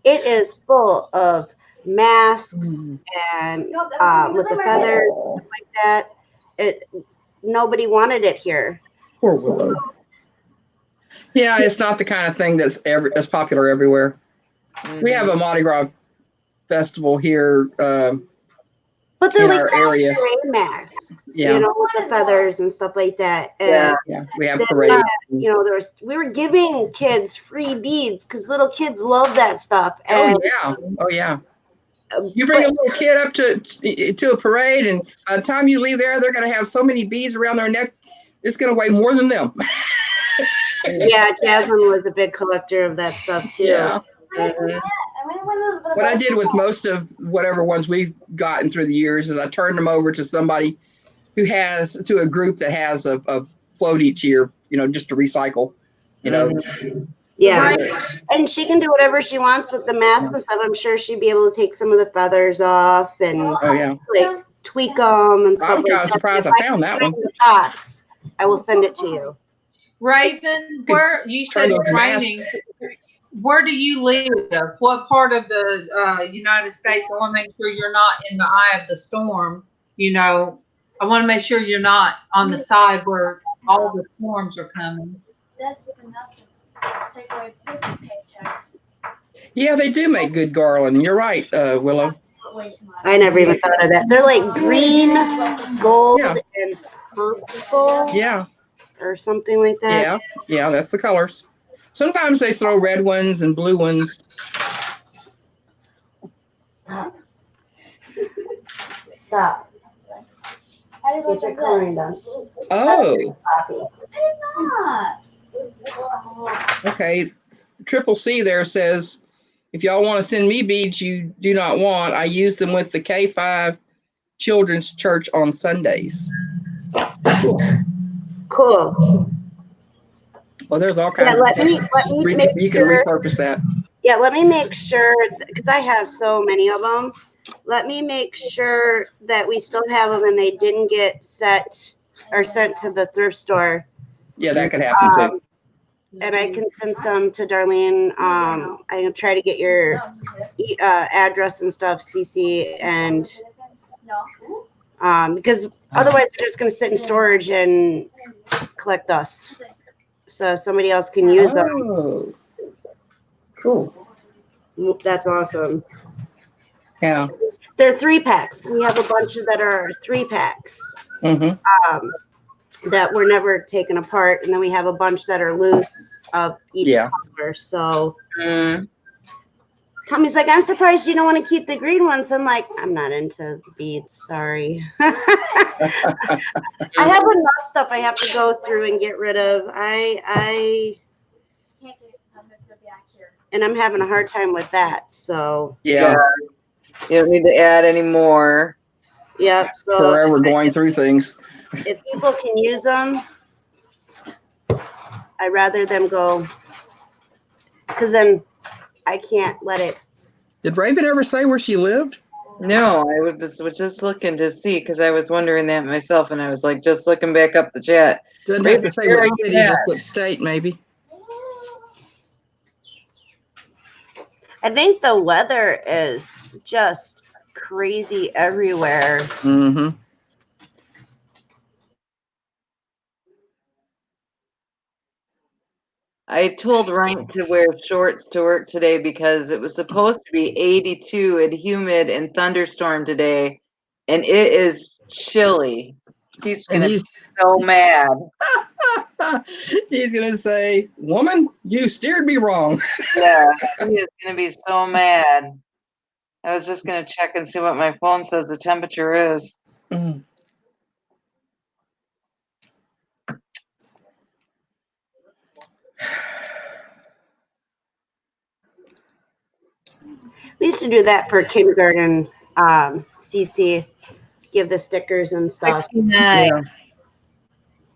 It is full of masks and with the feathers, stuff like that. Nobody wanted it here. Poor Willow. Yeah, it's not the kind of thing that's popular everywhere. We have a Mardi Gras festival here but they're in like our area. masks, Yeah. With the feathers and stuff like that. And yeah, we have parades. We were giving kids free beads because little kids love that stuff. And, oh yeah. You bring a little kid up to a parade, and by the time you leave there, they're going to have so many beads around their neck, it's going to weigh more than them. Yeah, Jasmine was a big collector of that stuff too. Yeah. What I did with most of whatever ones we've gotten through the years is I turned them over to somebody to a group that has a float each year, just to recycle, Yeah. Right. And she can do whatever she wants with the mask and stuff. I'm sure she'd be able to take some of the feathers off and Oh, yeah. like tweak them and stuff I'm like kind of that. surprised If I found that one. find the box, I will send it to you. Raven, where you said turn it's those masks- raining, where do you live? What part of the United States? I want to make sure you're not in the eye of the storm. I want to make sure you're not on the side where all the storms are coming. That's enough to take away 50 paychecks. Yeah, they do make good garland. You're right, Willow. Way too much. I never even thought of that. They're like green, gold, Yeah. and purple Yeah, or something like that. yeah, that's the colors. Sometimes they throw red ones and blue ones. Stop. Stop. I didn't Get look your at coloring this. done. Oh, It's not. okay. Triple C there says, if y'all want to send me beads you do not want, I use them with the K5 Children's Church on Sundays. Cool. Well, there's all Yeah, kinds let of me make you can sure. repurpose that. Yeah, let me make sure because I have so many of them. Let me make sure that we still have them and they didn't get set or sent to the thrift store. Yeah, that could happen too. And I can send some to Darlene. I can try to get your address and stuff, CC, and No. because otherwise they're just going to sit in storage and collect dust. So somebody else can use them. Oh, cool. That's awesome. Yeah. They're 3-packs. We have a bunch that are 3-packs. That were never taken apart, and then we have a bunch that are loose of each color. So Tommy's like, I'm surprised you don't want to keep the green ones. I'm like, I'm not into beads, sorry. I have enough stuff I have to go through and get rid of. And I'm having a hard time with that. So Yeah. You don't need to add any more. Yep. So Forever going through things. if people can use them, I'd rather them go, because then I can't let it. Did Raven ever say where she lived? No, I was just looking to see because I was wondering that myself, and I was like, just looking back up the chat. Doesn't have to say what city, just put state maybe. I think the weather is just crazy everywhere. Mm-hmm. I told Ryan to wear shorts to work today because it was supposed to be 82 and humid and thunderstorm today, and it is chilly. He's gonna be so mad. He's gonna say, "Woman, you steered me wrong." Yeah, he is gonna be so mad. I was just gonna check and see what my phone says the temperature is. Mm. We used to do that for kindergarten, CC, give the stickers and stuff. 69.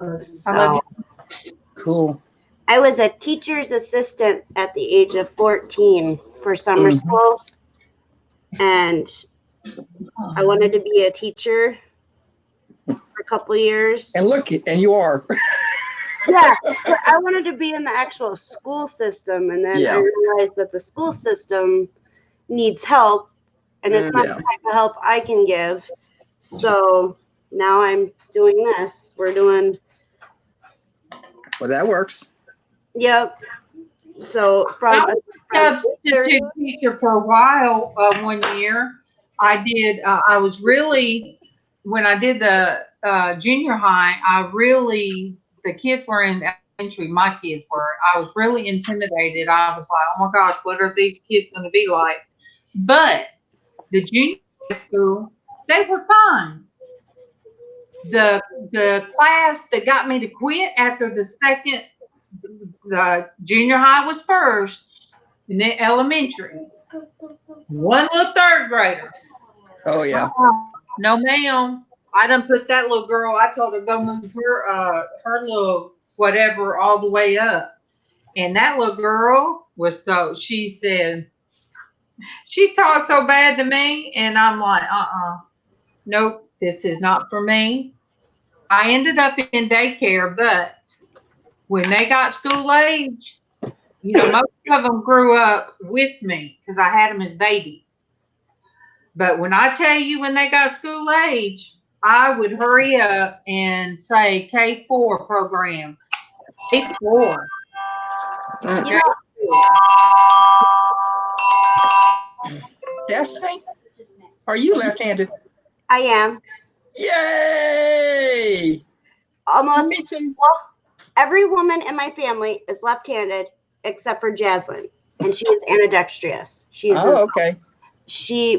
Yeah. So, Cool. I was a teacher's assistant at the age of 14 for summer school, and I wanted to be a teacher for a couple years. And look, and you are. Yeah, but I wanted to be in the actual school system, and then I realized that the school system needs help, and it's not the type of help I can give. So now I'm doing this. We're doing. Well, that works. Yep. So I was a substitute teacher for a while. One year, I did. I was really when I did the junior high. The kids were in elementary. My kids were. I was really intimidated. I was like, oh my gosh, what are these kids going to be like? But the junior high school, they were fine. The class that got me to quit after the junior high was first, and then elementary. One little third grader. Oh yeah. No, ma'am. I done put that little girl. I told her go move her little whatever all the way up, and that little girl was so. She said she talked so bad to me, and I'm like, nope, this is not for me. I ended up in daycare, but when they got school age, most of them grew up with me because I had them as babies. But when I tell you when they got school age, I would hurry up and say K4 program. K4. Mm. Destiny, are you left-handed? I am. Yay! Almost. Me too. Well, every woman in my family is left-handed except for Jaslyn, and she is ambidextrous. Okay.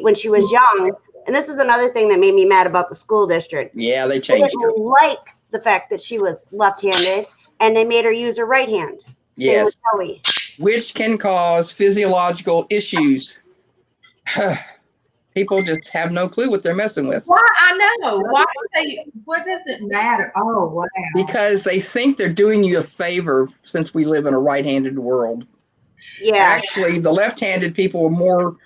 When she was young, and this is another thing that made me mad about the school district. Yeah, they They changed her. didn't like the fact that she was left-handed, and they made her use her right hand. Same Yes. with Zoe. Which can cause physiological issues. People just have no clue what they're messing with. Why? I know. Why do they? What does it matter? Oh, wow. Because they think they're doing you a favor since we live in a right-handed world. Yeah. Actually, the left-handed people are more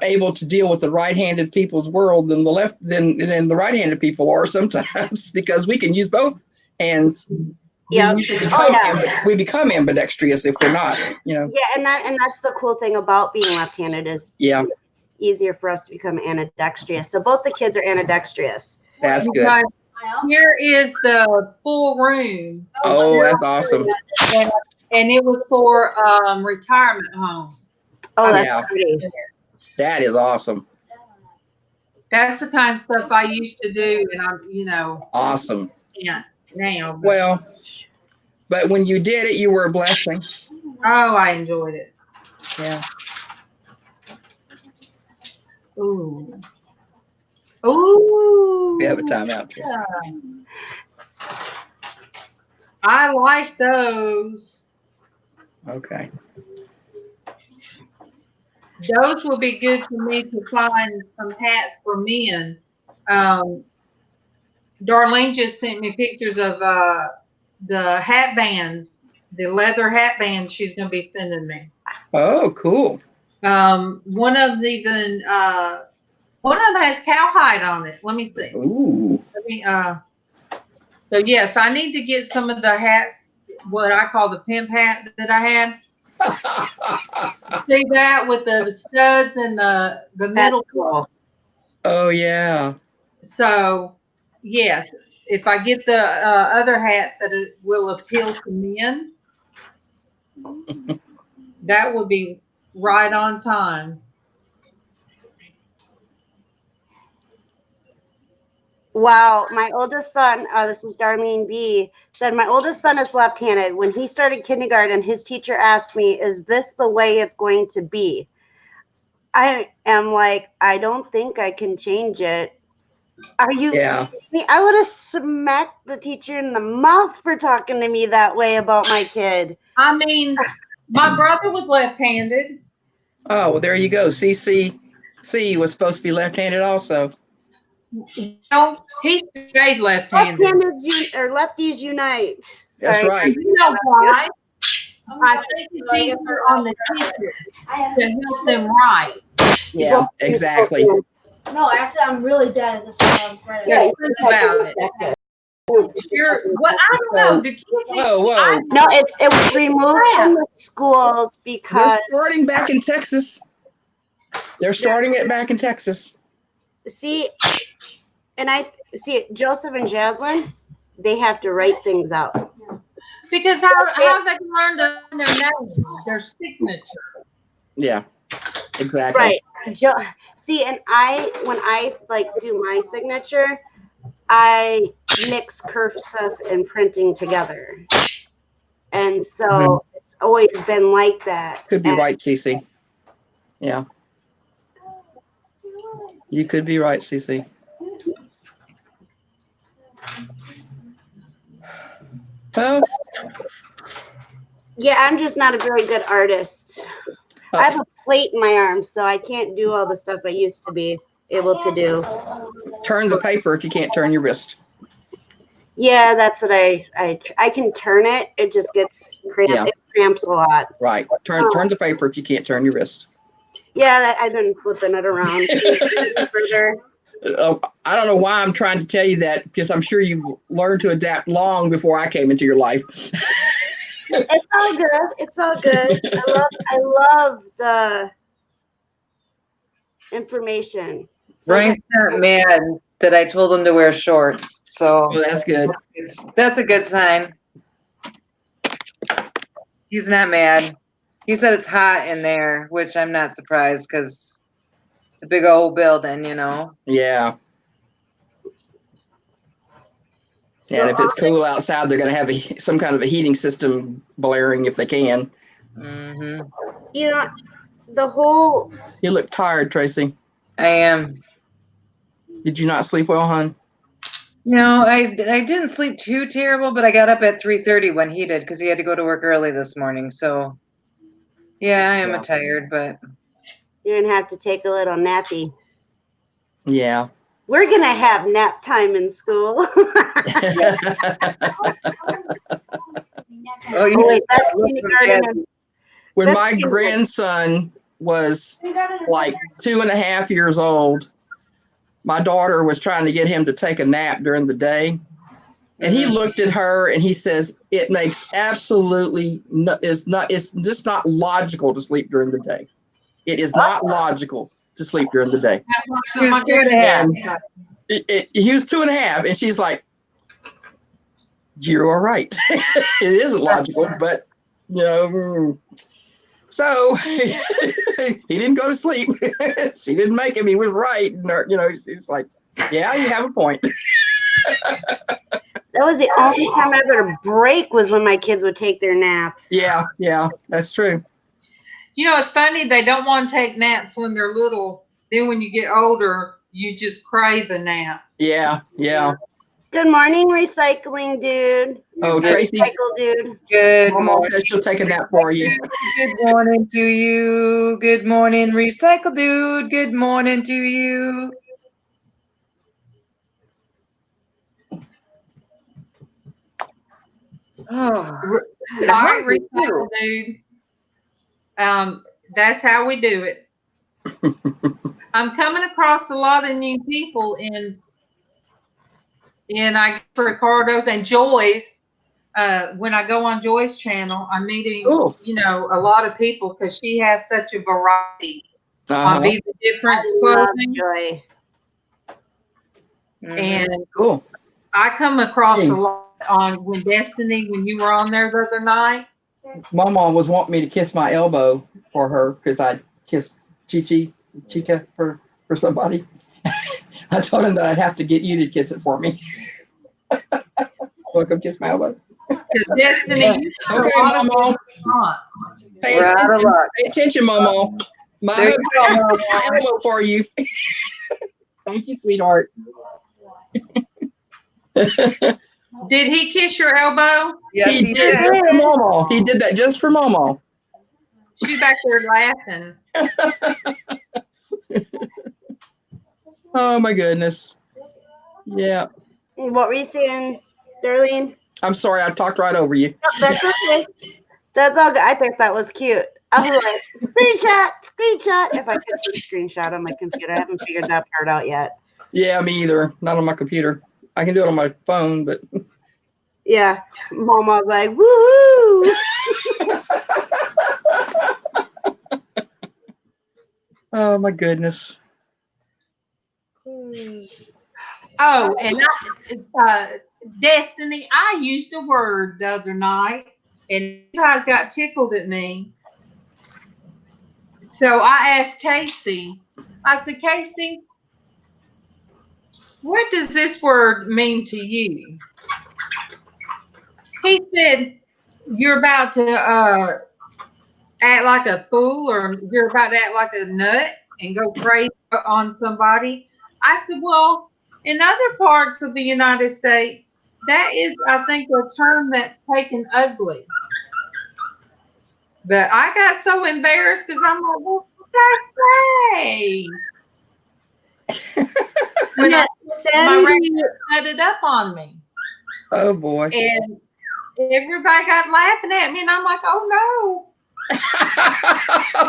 able to deal with the right-handed people's world than the right-handed people are sometimes because we can use both hands. Yep. We become ambidextrous if we're not, Yeah, and that's the cool thing about being left-handed is it's easier for us to become ambidextrous. So both the kids are ambidextrous. That's good. Here is the full room. Oh, that's awesome. And it was for retirement home. Oh, that's pretty. That is awesome. That's the kind of stuff I used to do, and I'm, awesome. Yeah, now. Well, but when you did it, you were a blessing. Oh, I enjoyed it. Yeah. Ooh. Ooh. We have a timeout. Yeah. I like those. Okay. Those will be good for me to find some hats for men. Darlene just sent me pictures of the hat bands, the leather hat bands she's going to be sending me. Oh, cool. One of them has cowhide on it. Let me see. Ooh. So yes, I need to get some of the hats, what I call the pimp hat that I had. See that with the studs and the middle. Cool. Oh yeah. So yes, if I get the other hats that will appeal to men, that would be right on time. Wow, my oldest son, this is Darlene B, said my oldest son is left-handed. When he started kindergarten, his teacher asked me, is this the way it's going to be? I am like, I don't think I can change it. Are you kidding me? I would have smacked the teacher in the mouth for talking to me that way about my kid. I mean, my brother was left-handed. Oh, well, there you go. CC was supposed to be left-handed also. No, he stayed left-handed. Lefties unite. That's Sorry. right. You know why? I think it's easier on the teacher to help them right. Yeah, exactly. No, actually, I'm really bad at this. Yeah, think about it. I don't know. Do kids Whoa. No, it was removed from the schools because they're starting back in Texas. They're starting it back in Texas. See, and I see Joseph and Jaslyn, they have to write things out. Because how they can learn their names, their signature. Yeah, exactly. Right. See, and when I like do my signature, I mix cursive and printing together. And so it's always been like that. Could be right, Cece. Yeah. You could be right, Cece. Well, yeah, I'm just not a very good artist. I have a plate in my arm, so I can't do all the stuff I used to be able to do. turn the paper if you can't turn your wrist. Yeah, that's what I can turn it. It just gets cramped. Yeah. It cramps a lot. Right. Turn the paper if you can't turn your wrist. Yeah, I've been flipping it around. I don't know why I'm trying to tell you that, because I'm sure you've learned to adapt long before I came into your life. It's all good. It's all good. I love the information. Brian's not mad that I told him to wear shorts. So Well, that's good. That's a good sign. He's not mad. He said it's hot in there, which I'm not surprised because it's a big old building, you know. Yeah. And if it's cool outside, they're going to have some kind of a heating system blaring if they can. Mm-hmm. You know, the whole... You look tired, Tracy. I am. Did you not sleep well, hon? No, I didn't sleep too terrible, but I got up at 3:30 when he did because he had to go to work early this morning. So, yeah, I am tired, but... You're going to have to take a little nappy. Yeah. We're going to have nap time in school. Wait, that's kindergarten. When my grandson was like 2.5 years old, my daughter was trying to get him to take a nap during the day. And he looked at her and he says, it makes absolutely no, it's just not logical to sleep during the day. It is not logical to sleep during the day. He was 2.5. He was 2.5, and she's like, "You are right. It isn't logical, but you know." So he didn't go to sleep. She didn't make him. He was right. You know, she's like, "Yeah, you have a point." That was the only time I ever a break was when my kids would take their nap. Yeah, that's true. You know, it's funny. They don't want to take naps when they're little. Then when you get older, you just crave a nap. Yeah. Good morning, recycling dude. Oh, Tracy. Recycle dude. Good Mom morning. says she'll take a nap for you. Good morning to you. Good morning, recycle dude. Good morning to you. Oh, All right, recycle dude. That's how we do it. I'm coming across a lot of new people in Ricardo's and Joy's. When I go on Joy's channel, I'm meeting, you know, a lot of people because she has such a variety on Be the Difference clothing. Joy. And I come across a lot on when Destiny, when you were on there the other night. MawMaw was wanting me to kiss my elbow for her because I kissed Chica for somebody. I told him that I'd have to get you to kiss it for me. Welcome, kiss my elbow. Destiny, okay, MawMaw. Pay attention, MawMaw. My husband kissed my elbow for you. Thank you, sweetheart. Did he kiss your elbow? Yes, he did. Just for MawMaw. He did that just for MawMaw. She's back there laughing. Oh my goodness. Yeah. What were you saying, Darlene? I'm sorry, I talked right over you. No, that's okay. That's all good. I think that was cute. I was like, screenshot. If I could put a screenshot on my computer, I haven't figured that part out yet. Yeah, me either. Not on my computer. I can do it on my phone, but yeah, MawMaw's like, woohoo! Oh my goodness. Oh, and Destiny, I used a word the other night, and you guys got tickled at me. So I asked Casey. I said, Casey, what does this word mean to you? He said, you're about to act like a fool, or you're about to act like a nut and go crazy on somebody. I said, well, in other parts of the United States, that is, I think, a term that's taken ugly. But I got so embarrassed because I'm like, well, what did I say? When Yeah, my Sandy, regular set it up on me. Oh boy. And everybody got laughing at me, and I'm like, oh no.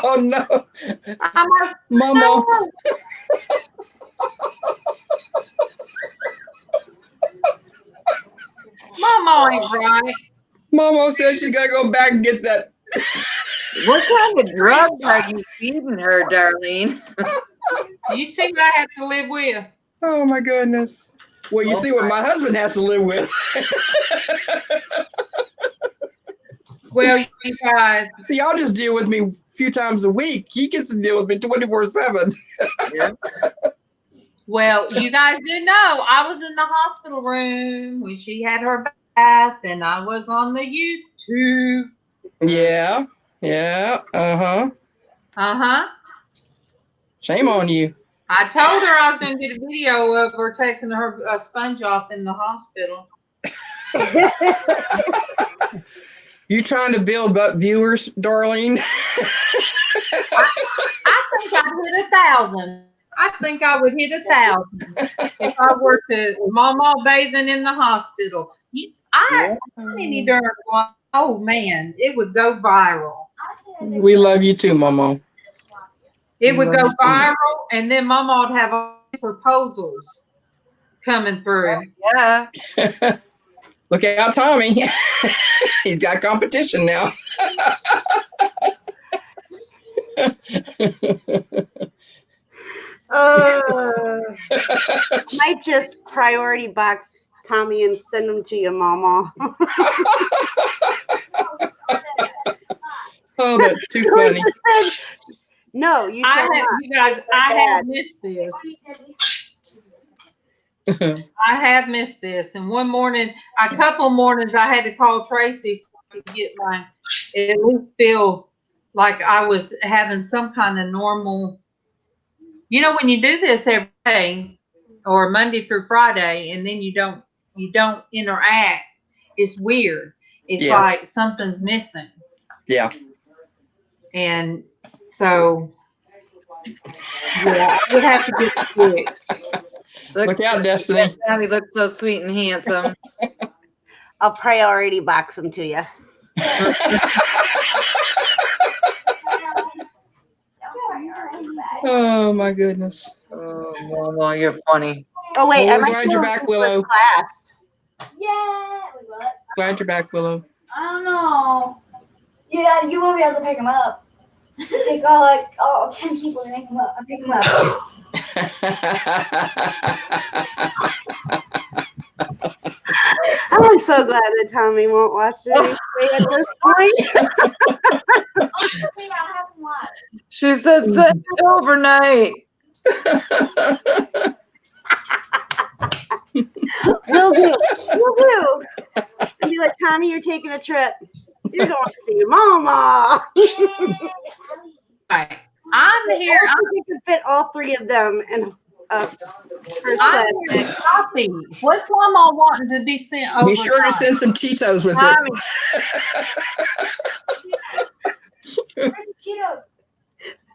Oh no. I'm like, MawMaw. no. MawMaw ain't right. MawMaw says she's gotta go back and get that. What kind of drugs are you feeding her, Darlene? You see what I have to live with. Oh my goodness. Well, you see what my husband has to live with. Well, you guys, See, y'all just deal with me a few times a week. He gets to deal with me 24/7. Yeah. well, you guys do know I was in the hospital room when she had her bath, and I was on the YouTube. Yeah. Yeah. Uh-huh. Uh-huh. Shame on you. I told her I was going to get a video of her taking her sponge off in the hospital. You trying to build up viewers, Darlene? I think I'd hit 1,000. I think I would hit 1,000 if I were to MawMaw bathing in the hospital. I need to. Oh man, it would go viral. We love you too, MawMaw. It would go viral, and then MawMaw would have proposals coming through. Yeah. Look out, Tommy. He's got competition now. might just priority box Tommy and send them to you, MawMaw. Oh, that's too funny. No, you shall not. You guys, I have missed this. I have missed this. And one morning, a couple mornings, I had to call Traci so I could get at least feel like I was having some kind of normal. You know, when you do this every day or Monday through Friday, and then you don't interact, it's weird. It's like something's missing. Yeah. And so, yeah, I would have to get fixed. Look out, Destiny. Tommy looks so sweet and handsome. I'll priority box them to you. Oh my goodness. Oh, MawMaw, you're funny. Oh wait, Well, I'm we're glad you're back, Willow. Class. Yeah. Wait, what? Glad you're back, Willow. I don't know. Yeah, you will be able to pick them up. Take all 10 people to make them up. I'll pick them up. I'm so glad that Tommy won't watch it at this point. She said, send it overnight. Will do. And be like, Tommy, you're taking a trip. You're going to see your MawMaw. Right. I'm here. You can fit all three of them in first I'm here to copy. What's MawMaw wanting to be sent over? Be sure to send some Cheetos with it.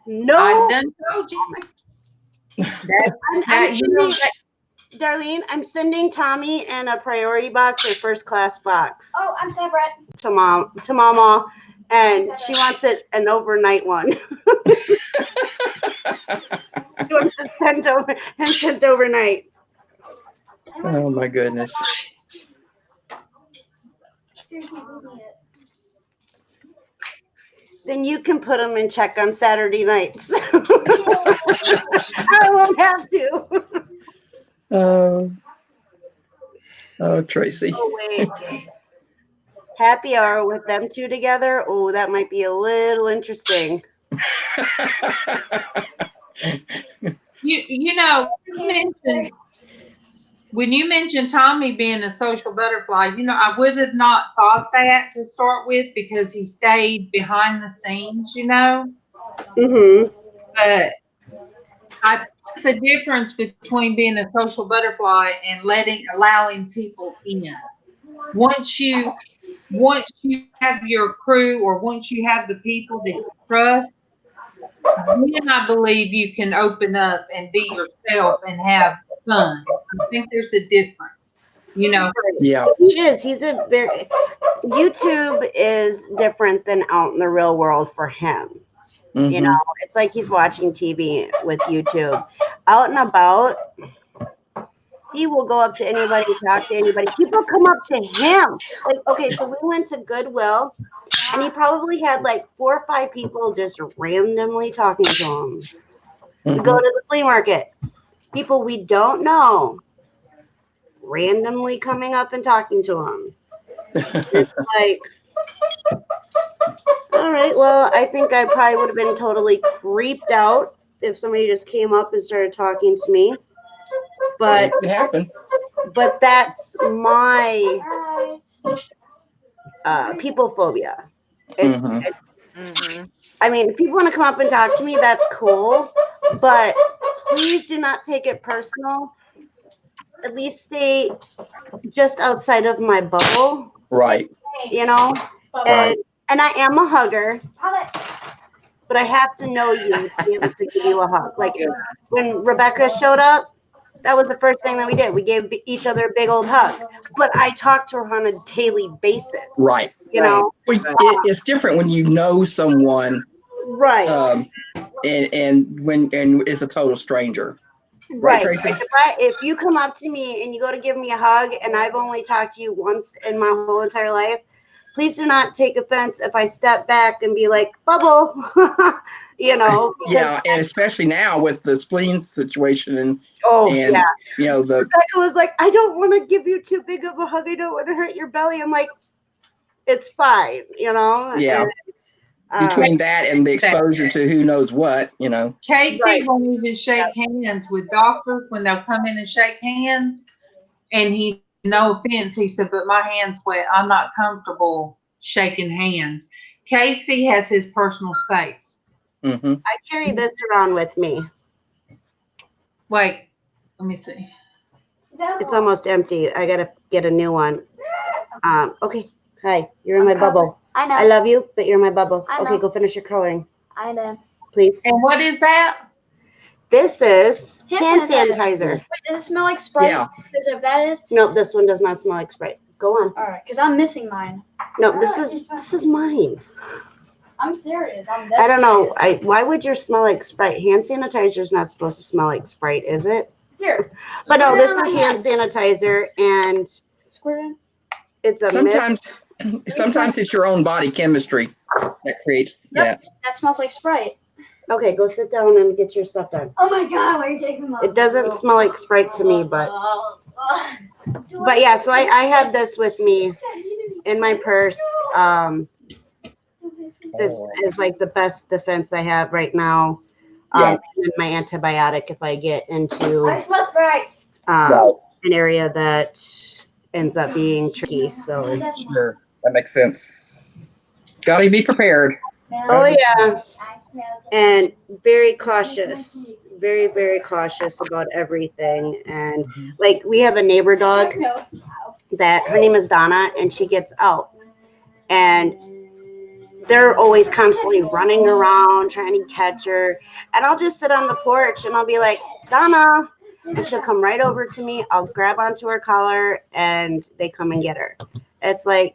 No. I done told you. Darlene, I'm sending Tommy in a priority box or first class box. Oh, I'm separate. To MawMaw, and she wants it an overnight one. She wants it sent overnight. Oh my goodness. Then you can put them in check on Saturday nights. I won't have to. Oh, Traci. Oh, wait. Happy hour with them two together. Oh, that might be a little interesting. You know, when you mentioned Tommy being a social butterfly, I would have not thought that to start with because he stayed behind the scenes, Mm-hmm. But it's the difference between being a social butterfly and allowing people in. Once you have your crew or once you have the people that you trust, then I believe you can open up and be yourself and have fun. I think there's a difference, you know. Yeah. He is. He's a very. YouTube is different than out in the real world for him. You know, it's like he's watching TV with YouTube. Out and about, he will go up to anybody, talk to anybody. People come up to him. Like, okay, so we went to Goodwill, and he probably had like 4 or 5 people just randomly talking to him. We go to the flea market. People we don't know randomly coming up and talking to him. It's like, all right, well, I think I probably would have been totally creeped out if somebody just came up and started talking to me. But it happened. But that's my people phobia. It's, I mean, if people want to come up and talk to me, that's cool. But please do not take it personal. At least stay just outside of my bubble. Right. You know? Right. And I am a hugger. But I have to know you to be able to give you a hug. Like when Rebecca showed up, that was the first thing that we did. We gave each other a big old hug. But I talk to her on a daily basis. Right. You know? It's different when you know someone. Right. And when it's a total stranger. Right, Tracy? If you come up to me and you go to give me a hug and I've only talked to you once in my whole entire life, please do not take offense if I step back and be like, bubble, you know. Yeah, and especially now with the spleen situation and you know, Rebecca was like, I don't want to give you too big of a hug. I don't want to hurt your belly. I'm like, it's fine, you know. Yeah. Between that and the exposure to who knows what, you know. Casey won't even shake hands with doctors when they'll come in and shake hands. And he, no offense, he said, but my hands wet. I'm not comfortable shaking hands. Casey has his personal space. I carry this around with me. Wait, let me see. It's almost empty. I gotta get a new one. Okay. Hi, you're in my bubble. I know. I love you, but you're in my bubble. I know. Okay, go finish your coloring. I know. Please. And what is that? This is hand sanitizer. Wait, does it smell like Sprite? Yeah. Is it that is? No, this one does not smell like Sprite. Go on. All right, because I'm missing mine. No, this is mine. I'm serious. I don't know. Why would yours smell like Sprite? Hand sanitizer is not supposed to smell like Sprite, is it? Here. But no, this is hand sanitizer, and it's a sometimes it's your own body chemistry that creates that. That smells like Sprite. Okay, go sit down and get your stuff done. Oh my God, why are you taking them off? It doesn't smell like Sprite to me, but yeah, so I have this with me in my purse. This is like the best defense I have right now. And my antibiotic if I get into an area that ends up being tricky. So sure, that makes sense. Gotta be prepared. Oh yeah, and very cautious, very, very cautious about everything. And like we have a neighbor dog that her name is Donna, and she gets out, and they're always constantly running around trying to catch her. And I'll just sit on the porch and I'll be like, Donna, and she'll come right over to me. I'll grab onto her collar and they come and get her. It's like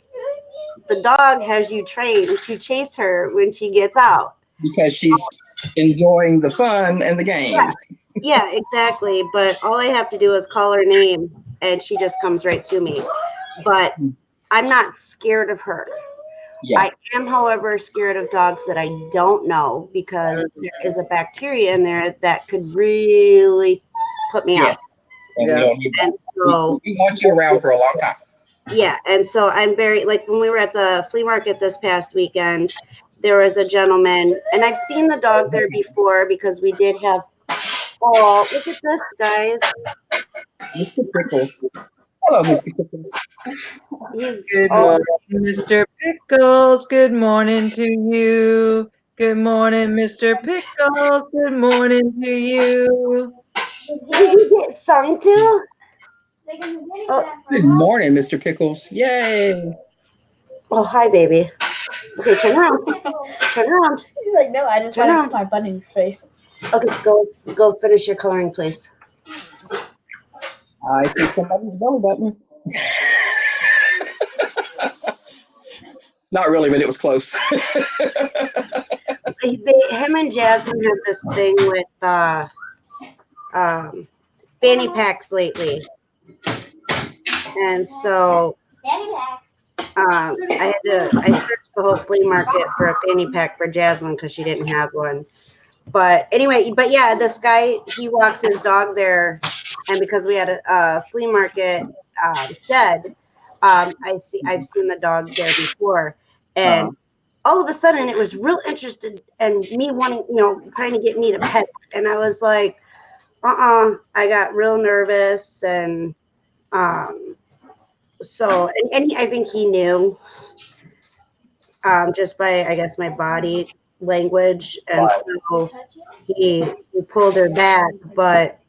the dog has you trained to chase her when she gets out. Because she's enjoying the fun and the games. Yeah, exactly. But all I have to do is call her name and she just comes right to me. But I'm not scared of her. Yeah. I am, however, scared of dogs that I don't know because there is a bacteria in there that could really put me out. And we don't need that. So, we want you around for a long time. Yeah, and so I'm very, like when we were at the flea market this past weekend, there was a gentleman, and I've seen the dog there before because we did have, oh, look at this, guys. Mr. Pickles. Hello, Mr. Pickles. Good morning, Mr. Pickles. Good morning to you. Good morning, Mr. Pickles. Good morning to you. Did you get sung to? Oh, good morning, Mr. Pickles. Yay. Oh, hi, baby. Okay, turn around. Turn around. He's like, no, I just Turn want to around. put my butt in your face. Okay, go finish your coloring, please. I see somebody's belly button. Not really, but it was close. Him and Jasmine had this thing with fanny packs lately, and so I searched the whole flea market for a fanny pack for Jasmine because she didn't have one. But anyway, but yeah, this guy, he walks his dog there, and because we had a flea market shed, I've seen the dog there before, and all of a sudden it was real interested in me wanting, trying to get me to pet, and I was like, I got real nervous, and so I think he knew, just by, I guess, my body language, and so he pulled her back. But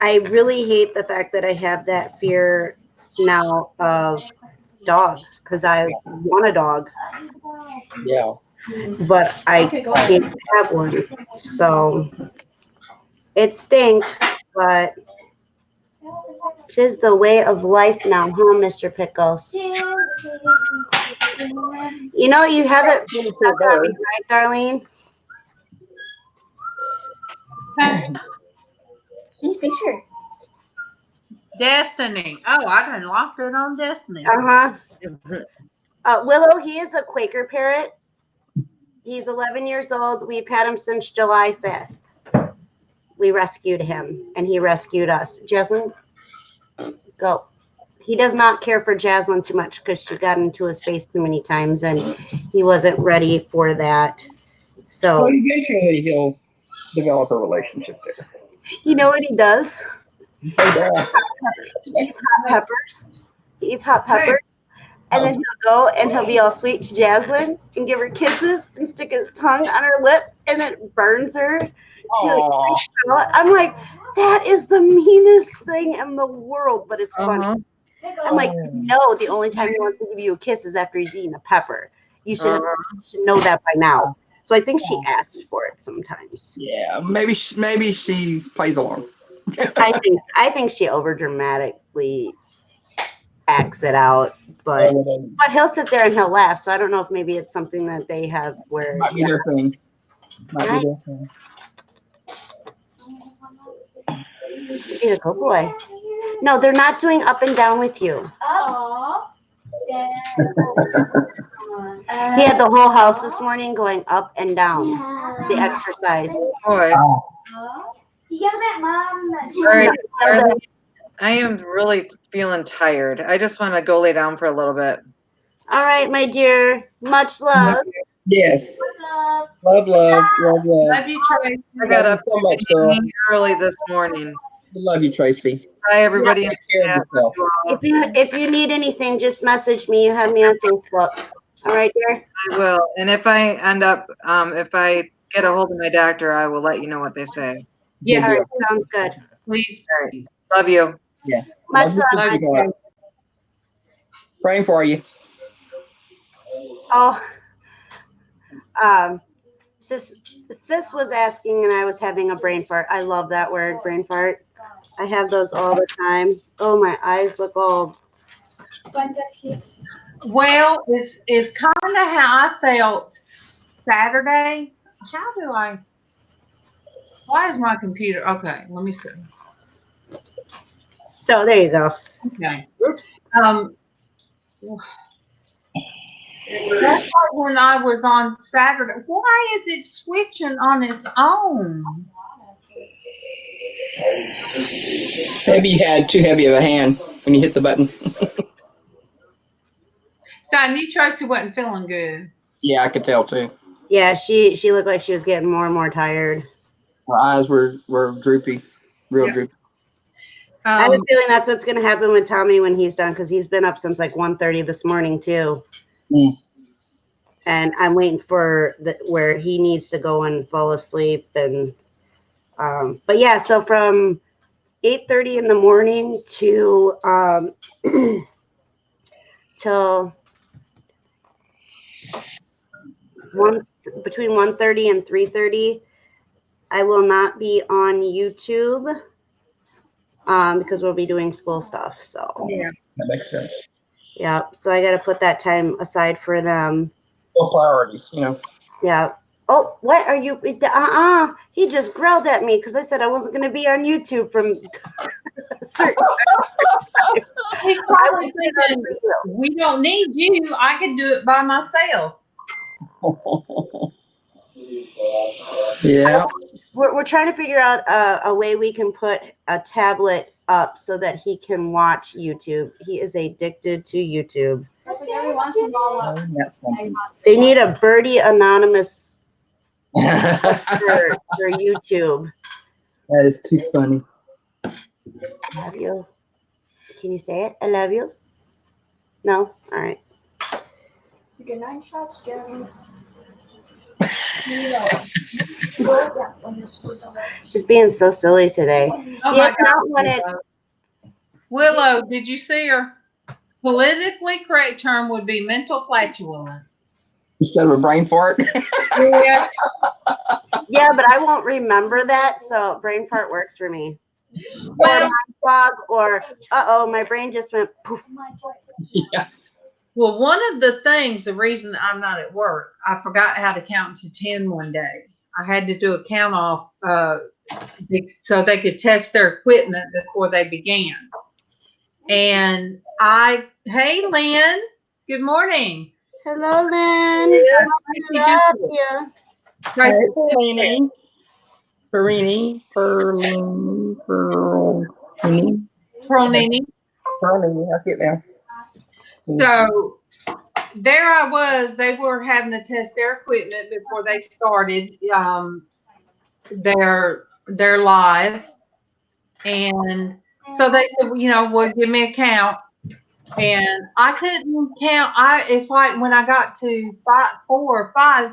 I really hate the fact that I have that fear now of dogs because I want a dog. Yeah. But I can't have one. So it stinks, but 'tis the way of life now, huh, Mr. Pickles? You know, you have it stuck on me, right, Darlene? Picture. Destiny. Oh, I done locked it on Destiny. Willow, he is a Quaker parrot. He's 11 years old. We've had him since July 5th. We rescued him, and he rescued us. Jaslyn, go. He does not care for Jaslyn too much because she got into his face too many times, and he wasn't ready for that. So eventually he'll develop a relationship there. You know what he does? He eats hot peppers. He eats hot peppers. And then he'll go and he'll be all sweet to Jaslyn and give her kisses and stick his tongue on her lip, and then it burns her. I'm like, that is the meanest thing in the world, but it's funny. I'm like, no, the only time he wants to give you a kiss is after he's eaten a pepper. You should know that by now. So I think she asks for it sometimes. Yeah, maybe she plays along. I think she overdramatically acts it out, but he'll sit there and he'll laugh. So I don't know if maybe it's something that they have where might be their thing. Might be their thing. You're a good boy. No, they're not doing up and down with you. He had the whole house this morning going up and down. The exercise. Boy. You got that, Mom? All right. I am really feeling tired. I just want to go lay down for a little bit. All right, my dear. Much love. Yes. Love. Love you, Tracy. I got up so much, girl. early this morning. I love you, Tracy. Hi, everybody. Take care of yourself. If you need anything, just message me. You have me on Facebook. All right, dear? I will. And if I end up, if I get a hold of my doctor, I will let you know what they say. Yeah. All right, sounds good. Please. Right. Love you. Yes. Much love. Praying for you. Oh, sis was asking, and I was having a brain fart. I love that word, brain fart. I have those all the time. Oh, my eyes look all. Well, it's kind of how I felt Saturday. Why is my computer? Okay, let me see. So there you go. Okay. Oops. That's like when I was on Saturday. Why is it switching on its own? Maybe you had too heavy of a hand when you hit the button. So I knew Tracy wasn't feeling good. Yeah, I could tell too. Yeah, she looked like she was getting more and more tired. Her eyes were droopy, real droopy. I have a feeling that's what's going to happen with Tommy when he's done, because he's been up since like 1:30 this morning too. And I'm waiting for where he needs to go and fall asleep. And but yeah, so from 8:30 in the morning to till between 1:30 and 3:30. I will not be on YouTube because we'll be doing school stuff. So Yeah, that makes sense. yeah, so I got to put that time aside for them. Well, priorities, Yeah. Oh, what are you? He just growled at me because I said I wasn't going to be on YouTube from certain time. He's probably thinking, we don't need you. I can do it by myself. Yeah. We're trying to figure out a way we can put a tablet up so that he can watch YouTube. He is addicted to YouTube. That's something. They need a Birdie Anonymous for YouTube. That is too funny. I love you. Can you say it? I love you. No? All right. You get 9 shots, Jeremy. She's being so silly today. Oh Yes, my not what God. it. Willow, did you see her? Politically correct term would be mental flatulence. Instead of a brain fart. Yeah. Yeah, but I won't remember that, so brain fart works for me. Well, Or mind fog, or my brain just went poof. Yeah. Well, one of the things, the reason I'm not at work, I forgot how to count to 10 one day. I had to do a count off so they could test their equipment before they began. And hey, Lynn, good morning. Hello, Lynn. Yes. I love you. Tracy, Perlini. Perini. I see it now. So there I was. They were having to test their equipment before they started their live, and so they said, well, give me a count, and I couldn't count. It's like when I got to 4 or 5,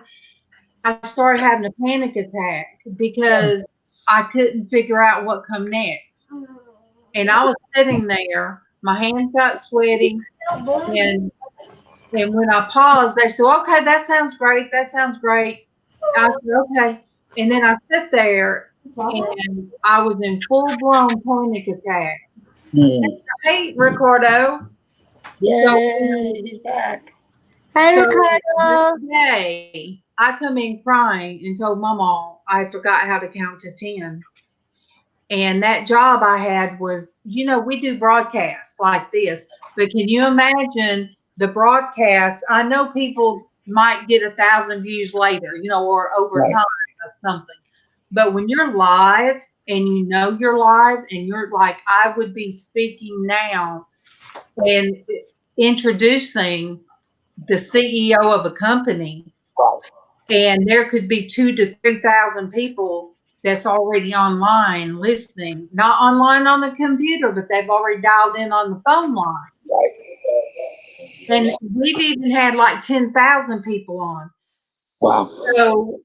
I started having a panic attack because I couldn't figure out what come next, and I was sitting there. My hands got sweaty, and when I paused, they said, okay, that sounds great. That sounds great. I said, okay. And then I sit there and I was in full blown panic attack. Hey, Ricardo. Yay, he's back. Hi, So Ricardo. today, I come in crying and told MawMaw I forgot how to count to 10. And that job I had was, we do broadcasts like this, but can you imagine the broadcast? I know people might get 1,000 views later, or over time or something. But when you're live and you're live and you're like, I would be speaking now and introducing the CEO of a company, and there could be 2,000 to 3,000 people that's already online listening, not online on the computer, but they've already dialed in on the phone line. And we've even had like 10,000 people on. Wow. So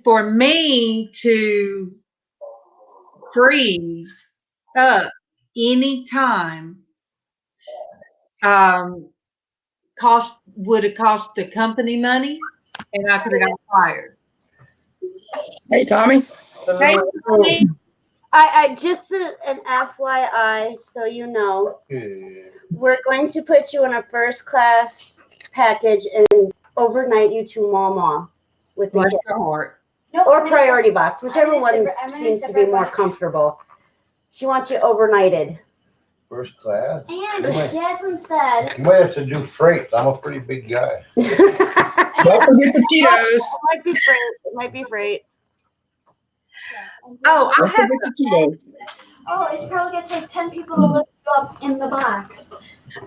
for me to freeze up anytime would have cost the company money, and I could have got fired. Hey, Tommy. Hey, Tommy. I just an FYI, so you know, we're going to put you in a first class package and overnight you to MawMaw with the Bless kids. your heart. Or priority box, whichever one seems to be more comfortable. She wants you overnighted. First class. And Jasmine said, You might have to do freight. I'm a pretty big guy. Don't forget the Cheetos. It might be freight. It might be freight. Oh, Don't forget the Cheetos. oh, it's probably going to take 10 people to lift you up in the box.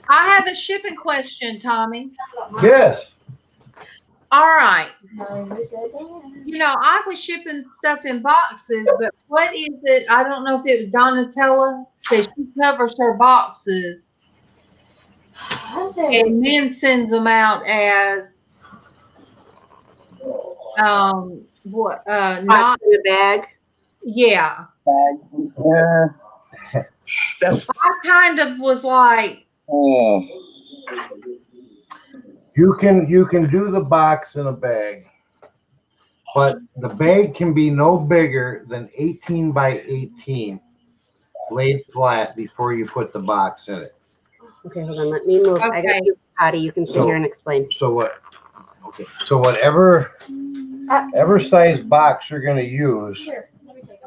I have a shipping question, Tommy. Yes. All right. I was shipping stuff in boxes, but what is it? I don't know if it was Donatella says she covers her boxes and then sends them out as not in the bag. Yeah. That's. I kind of was like, You can do the box in a bag, but the bag can be no bigger than 18 by 18, laid flat before you put the box in it. Okay, hold on. Let me move. I got Okay. you, Patty. You can sit here and explain. So what? Okay. So whatever size box you're going to use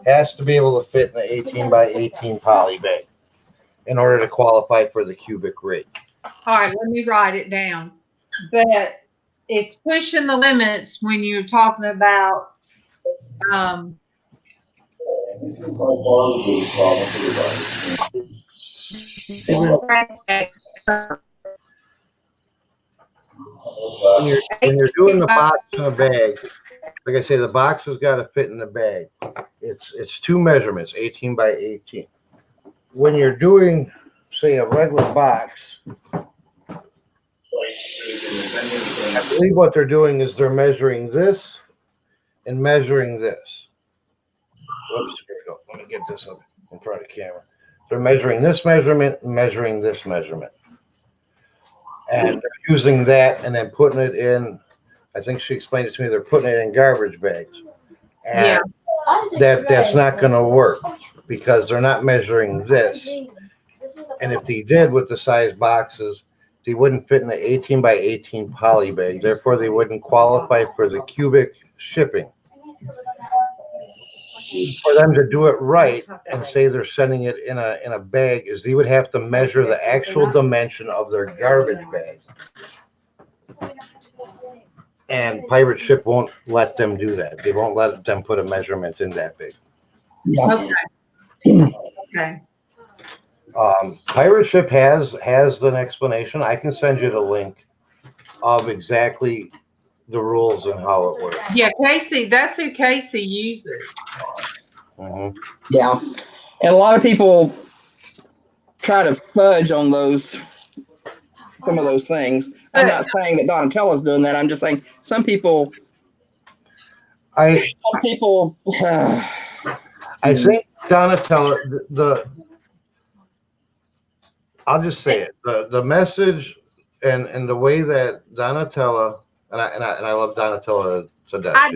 has to be able to fit in the 18 by 18 poly bag in order to qualify for the cubic rate. All right, let me write it down. But it's pushing the limits when you're talking about When you're doing the box in a bag, like I say, the box has got to fit in the bag. It's two measurements, 18 by 18. When you're doing, say, a regular box, I believe what they're doing is they're measuring this and measuring this. Whoops, here we go. Let me get this up in front of the camera. They're measuring this measurement and measuring this measurement. And they're using that and then putting it in, I think she explained it to me, they're putting it in garbage bags. And that's not going to work because they're not measuring this. And if they did with the size boxes, they wouldn't fit in the 18 by 18 poly bag. Therefore, they wouldn't qualify for the cubic shipping. For them to do it right and say they're sending it in a bag is they would have to measure the actual dimension of their garbage bag. And Pirate Ship won't let them do that. They won't let them put a measurement in that big. Okay. Pirate Ship has an explanation. I can send you the link of exactly the rules and how it works. Yeah, Casey, that's who Casey uses. Mm-hmm. Yeah. And a lot of people try to fudge on some of those things. I'm not saying that Donatella's doing that. I'm just saying some people. I think Donatella, I'll just say it. The message and the way that Donatella and I love Donatella to death. I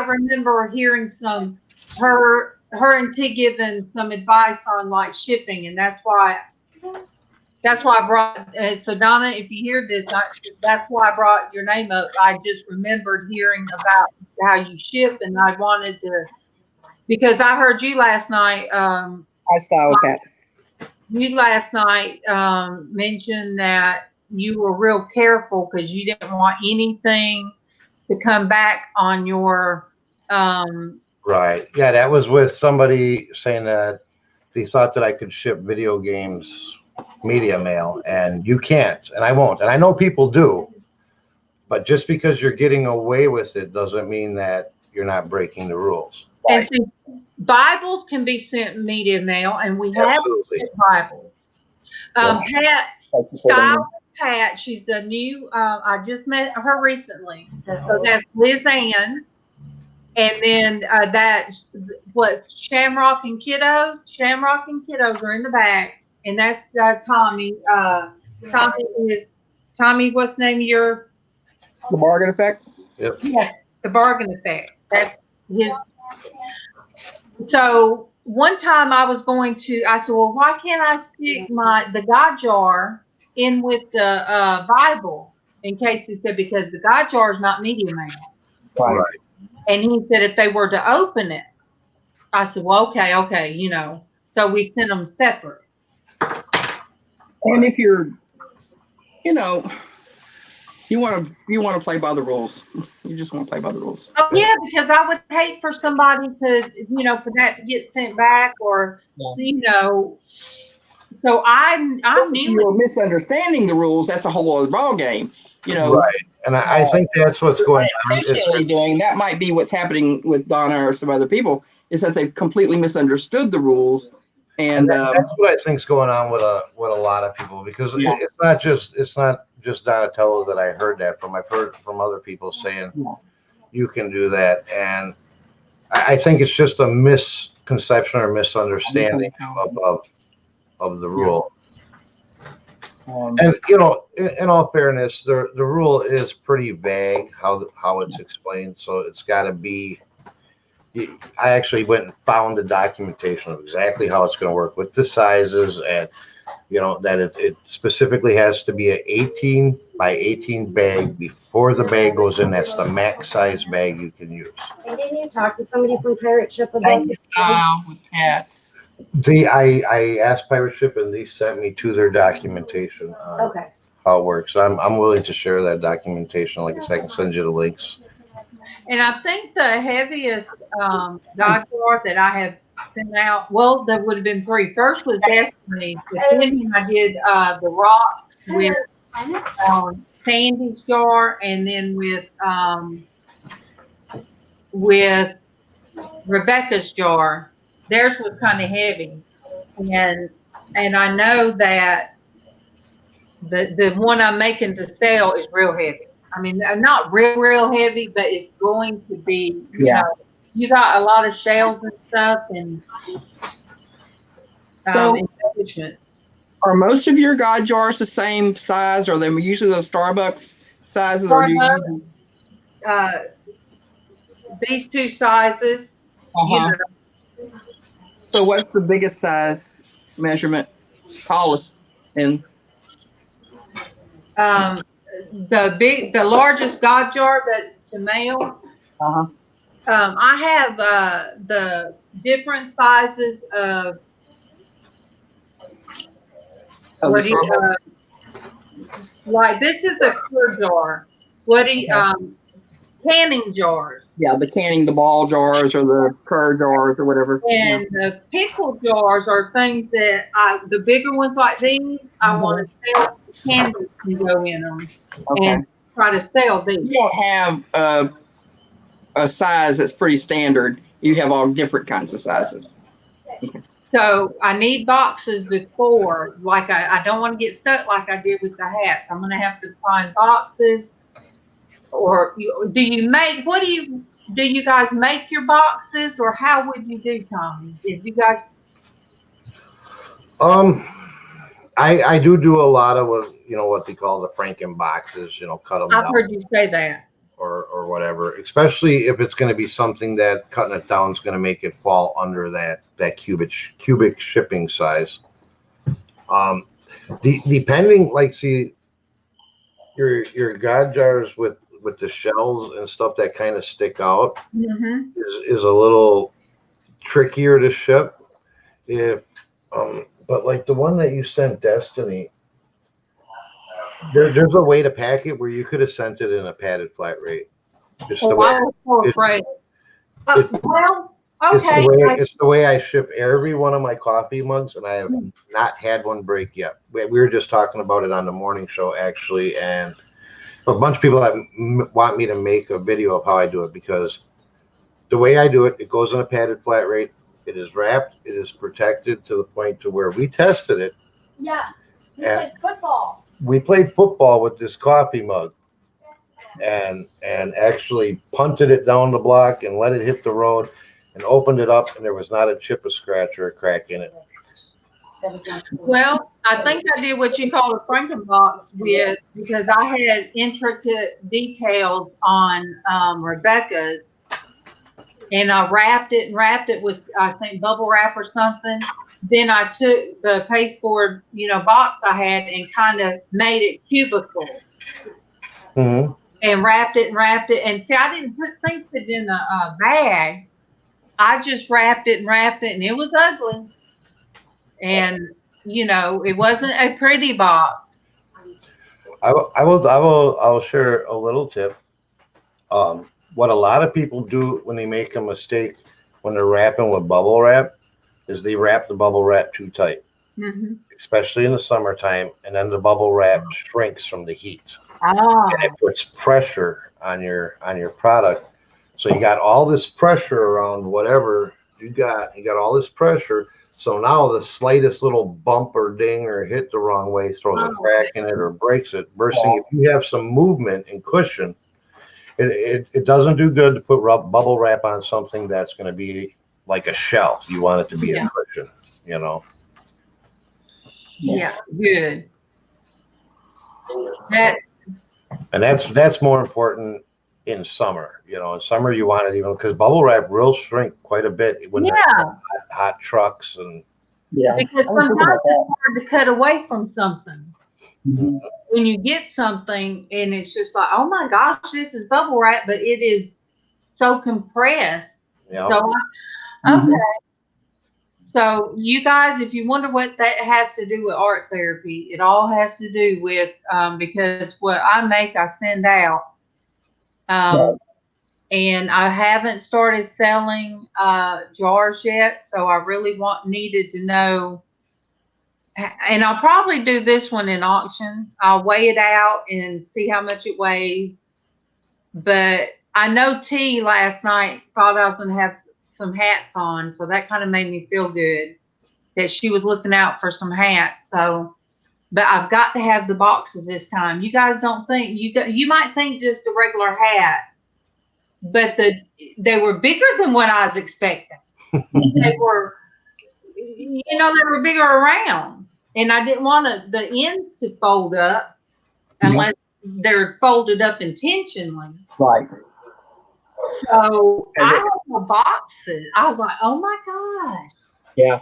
remember hearing her and T giving some advice on like shipping, and that's why I brought. So Donna, if you hear this, that's why I brought your name up. I just remembered hearing about how you ship, and I wanted to because I heard you last night. I style with that. You last night mentioned that you were real careful because you didn't want anything to come back on your. Right. Yeah, that was with somebody saying that they thought that I could ship video games media mail, and you can't, and I won't. And I know people do, but just because you're getting away with it doesn't mean that you're not breaking the rules. And see, Bibles can be sent media mail, and we have Bibles. Pat, she's the new. I just met her recently. So that's LizzAnn, and then that's what's Shamrock and Kiddos. Shamrock and Kiddos are in the back, and that's Tommy. Tommy. What's the name of your? The Bargain Effect. Yep. Yes, the Bargain Effect. That's his. So one time I said, well, why can't I stick the God jar in with the Bible? And Casey said, because the God jar is not media mail. Right. And he said, if they were to open it, I said, well, okay, So we sent them separate. And if you're, you want to play by the rules. You just want to play by the rules. Oh yeah, because I would hate for somebody to, for that to get sent back or, So I knew if you were misunderstanding the rules. That's a whole other ball game. Right. And I think that's what's going on. Doing that might be what's happening with Donna or some other people is that they've completely misunderstood the rules. And that's what I think is going on with a lot of people because it's not just Donatello that I heard that from. I've heard from other people saying you can do that, and I think it's just a misconception or misunderstanding of the rule. And you know, in all fairness, the rule is pretty vague how it's explained. So it's got to be. I actually went and found the documentation of exactly how it's going to work with the sizes, and you know that it specifically has to be an 18 by 18 bag before the bag goes in. That's the max size bag you can use. And didn't you talk to somebody from Pirate Ship about Thank you, this? style with Pat. I asked Pirate Ship and they sent me to their documentation on Okay. how it works. I'm willing to share that documentation. Like I said, I can send you the links. And I think the heaviest God jar that I have sent out, well, there would have been three. First was Destiny. But then I did the rocks with Sandy's jar, and then with Rebecca's jar. Theirs was kind of heavy, and I know that the one I'm making to sell is real heavy. I mean, not real heavy, but it's going to be. You know, you got a lot of shells and stuff, and So, embellishments. are most of your God jars the same size? Or they usually those Starbucks sizes, or do you use? These two sizes. You know, So, what's the biggest size measurement? Tallest and the largest God jar that to mail. I have the different sizes of what do you like? This is a clear jar. What do you canning jars? Yeah, the canning, the ball jars, or the curd jars, or whatever. And the pickle jars are things that the bigger ones like these, I want to sell candles can go in them and try to sell these. You don't have a size that's pretty standard. You have all different kinds of sizes. So I need boxes before, like I don't want to get stuck like I did with the hats. I'm going to have to find boxes. Or do you guys make your boxes, or how would you do, Tommy? If you guys, I do a lot of what they call the Franken boxes. Cut them down. I've heard you say that. Or whatever, especially if it's going to be something that cutting it down is going to make it fall under that cubic shipping size. Depending, like, see, your God jars with the shells and stuff that kind of stick out is a little trickier to ship. But like the one that you sent Destiny, there's a way to pack it where you could have sent it in a padded flat rate. I was so afraid. It's the way I ship every one of my coffee mugs, and I have not had one break yet. We were just talking about it on the morning show, actually, and a bunch of people that want me to make a video of how I do it, because the way I do it, it goes in a padded flat rate. It is wrapped. It is protected to the point to where we tested it. Yeah, we played football. We played football with this coffee mug, and actually punted it down the block and let it hit the road, and opened it up, and there was not a chip, a scratch, or a crack in it. Well, I think I did what you call a Frankenbox with, because I had intricate details on Rebecca's, and I wrapped it with, I think, bubble wrap or something. Then I took the pasteboard, box I had and kind of made it cubical. And wrapped it. And see, I didn't put things in the bag. I just wrapped it, and it was ugly. And it wasn't a pretty box. I'll share a little tip. What a lot of people do when they make a mistake when they're wrapping with bubble wrap is they wrap the bubble wrap too tight, especially in the summertime, and then the bubble wrap shrinks from the heat. And it puts pressure on your product. So you got all this pressure around whatever you got all this pressure. So now the slightest little bump or ding or hit the wrong way throws a crack in it or breaks it. Bursting. If you have some movement and cushion, it doesn't do good to put bubble wrap on something that's going to be like a shell. You want it to be a cushion, Yeah, good. That And that's more important in summer. You know, in summer you want it even because bubble wrap will shrink quite a bit when they're hot trucks and. Yeah. Because sometimes it's hard to cut away from something. Mhm. When you get something and it's just like, oh my gosh, this is bubble wrap, but it is so compressed. Yeah. So okay. So you guys, if you wonder what that has to do with art therapy, it all has to do with because what I make, I send out. And I haven't started selling jars yet, so I really needed to know. And I'll probably do this one in auction. I'll weigh it out and see how much it weighs. But I know T last night thought I was going to have some hats on, so that kind of made me feel good that she was looking out for some hats. So, but I've got to have the boxes this time. You guys don't think you might think just a regular hat, but they were bigger than what I was expecting. They were, they were bigger around, and I didn't want the ends to fold up unless they're folded up intentionally. Right. So I had the boxes. I was like, oh my gosh. Yeah.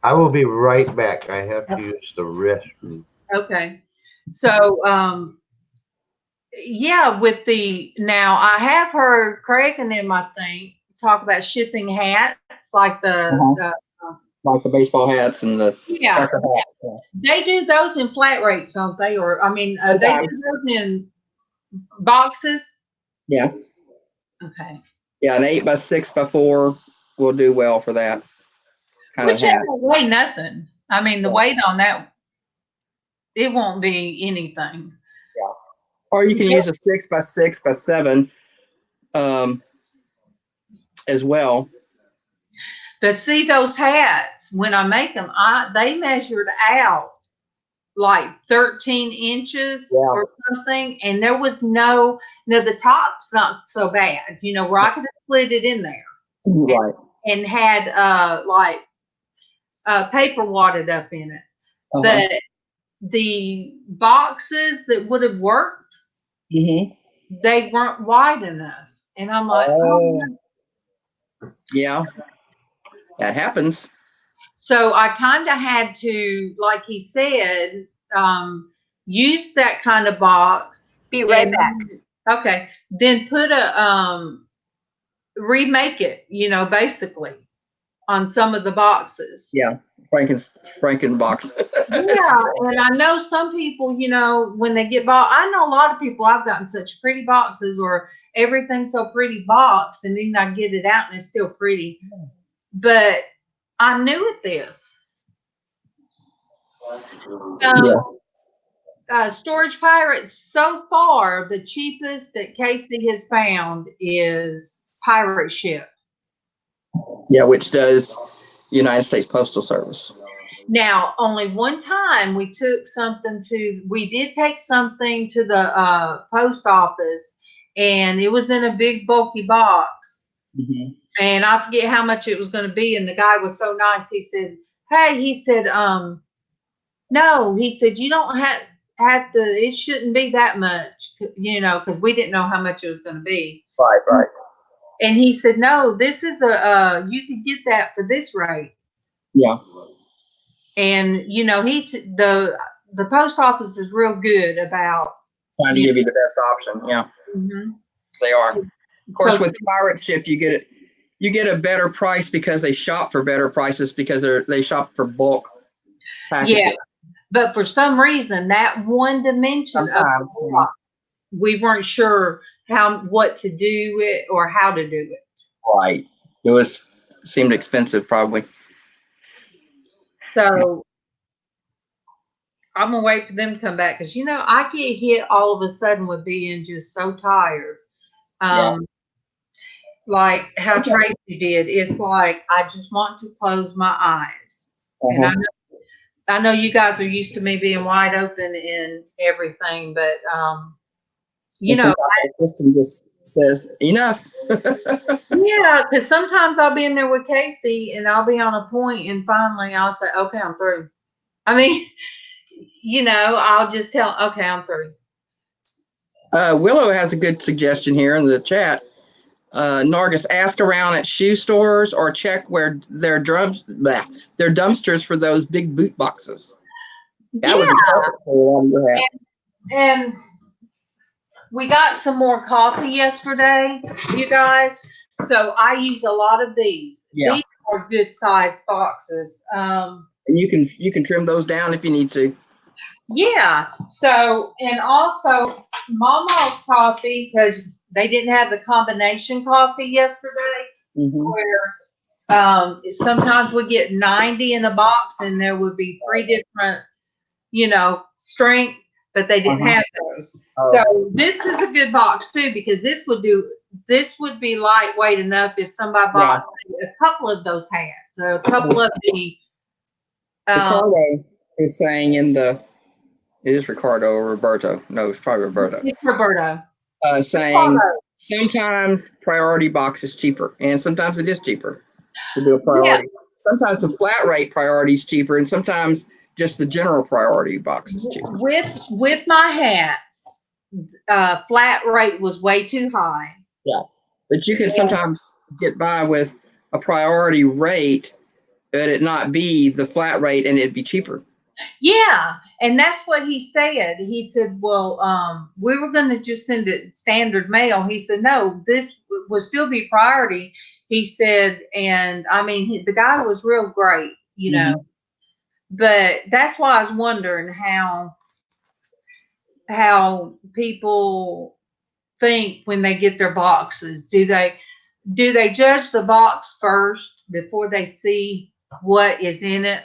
I will be right back. I have to use the restroom. Okay. So, yeah, now I have heard Craig and them, I think, talk about shipping hats like like the baseball hats and the trucker hats. Yeah. They do those in flat rates, don't they? Or they do those in boxes. Yeah. Okay. Yeah, an 8x6x4 will do well for that kind Which of hat. will weigh nothing. I mean, the weight on that, it won't be anything. Yeah. Or you can use a 6x6x7 as well. But see, those hats, when I make them, they measured out like 13 inches or something, and there was the top's not so bad, where I could have slid it in there, right, and had paper wadded up in it, but the boxes that would have worked, they weren't wide enough, and I'm like, yeah, that happens. So I kind of had to, like he said, use that kind of box. Be right back. Okay. Then put remake it, basically on some of the boxes. Yeah. Franken box. Yeah. And I know some people, when they get I know a lot of people, I've gotten such pretty boxes or everything's so pretty boxed, and then I get it out and it's still pretty. But I'm new at this. Storage Pirates, so far, the cheapest that Casey has found is Pirate Ship. Yeah, which does United States Postal Service. Now, only one time we did take something to the post office, and it was in a big bulky box. And I forget how much it was going to be. And the guy was so nice. He said, hey, no, he said, you don't have to, it shouldn't be that much, because we didn't know how much it was going to be. Right. And he said, no, this is you can get that for this rate. Yeah. And, the post office is real good about trying to give you the best option. Yeah. They are. Of course, with Pirate Ship, you get a better price because they shop for better prices because they shop for bulk packaging. Yeah. But for some reason, that one dimension of the box, we weren't sure what to do it or how to do it. Right. It seemed expensive, probably. So I'm gonna wait for them to come back because I get hit all of a sudden with being just so tired. Like how Traci did. It's like I just want to close my eyes. And I know you guys are used to me being wide open and everything, but system just says enough. Yeah, because sometimes I'll be in there with Casey and I'll be on a point and finally I'll say, okay, I'm through. I mean, you know, I'll just tell, okay, I'm through. Willow has a good suggestion here in the chat. Nargis, ask around at shoe stores or check where their dumpsters for those big boot boxes. That would be perfect for a lot of your hats. And we got some more coffee yesterday, you guys. So I use a lot of these. Yeah. These are good sized boxes. And you can trim those down if you need to. Yeah. So, and also MawMaw's coffee, because they didn't have the combination coffee yesterday, where sometimes we get 90 in a box and there would be 3 different, you know, strength, but they didn't have those. So this is a good box too, because this would be lightweight enough if somebody bought a couple of those hats, a couple of the Ricardo is saying it is Ricardo or Roberto. No, it's probably Roberto. It's Roberto. Saying sometimes priority box is cheaper, and sometimes it is cheaper to do a priority. Yeah. Sometimes the flat rate priority is cheaper, and sometimes just the general priority box is cheaper. With my hats, flat rate was way too high. Yeah, but you can sometimes get by with a priority rate, but it not be the flat rate, and it'd be cheaper. Yeah, and that's what he said. He said, well, we were going to just send it standard mail. He said, no, this will still be priority. He said, and I mean, the guy was real great, you know, but that's why I was wondering how people think when they get their boxes. Do they judge the box first before they see what is in it?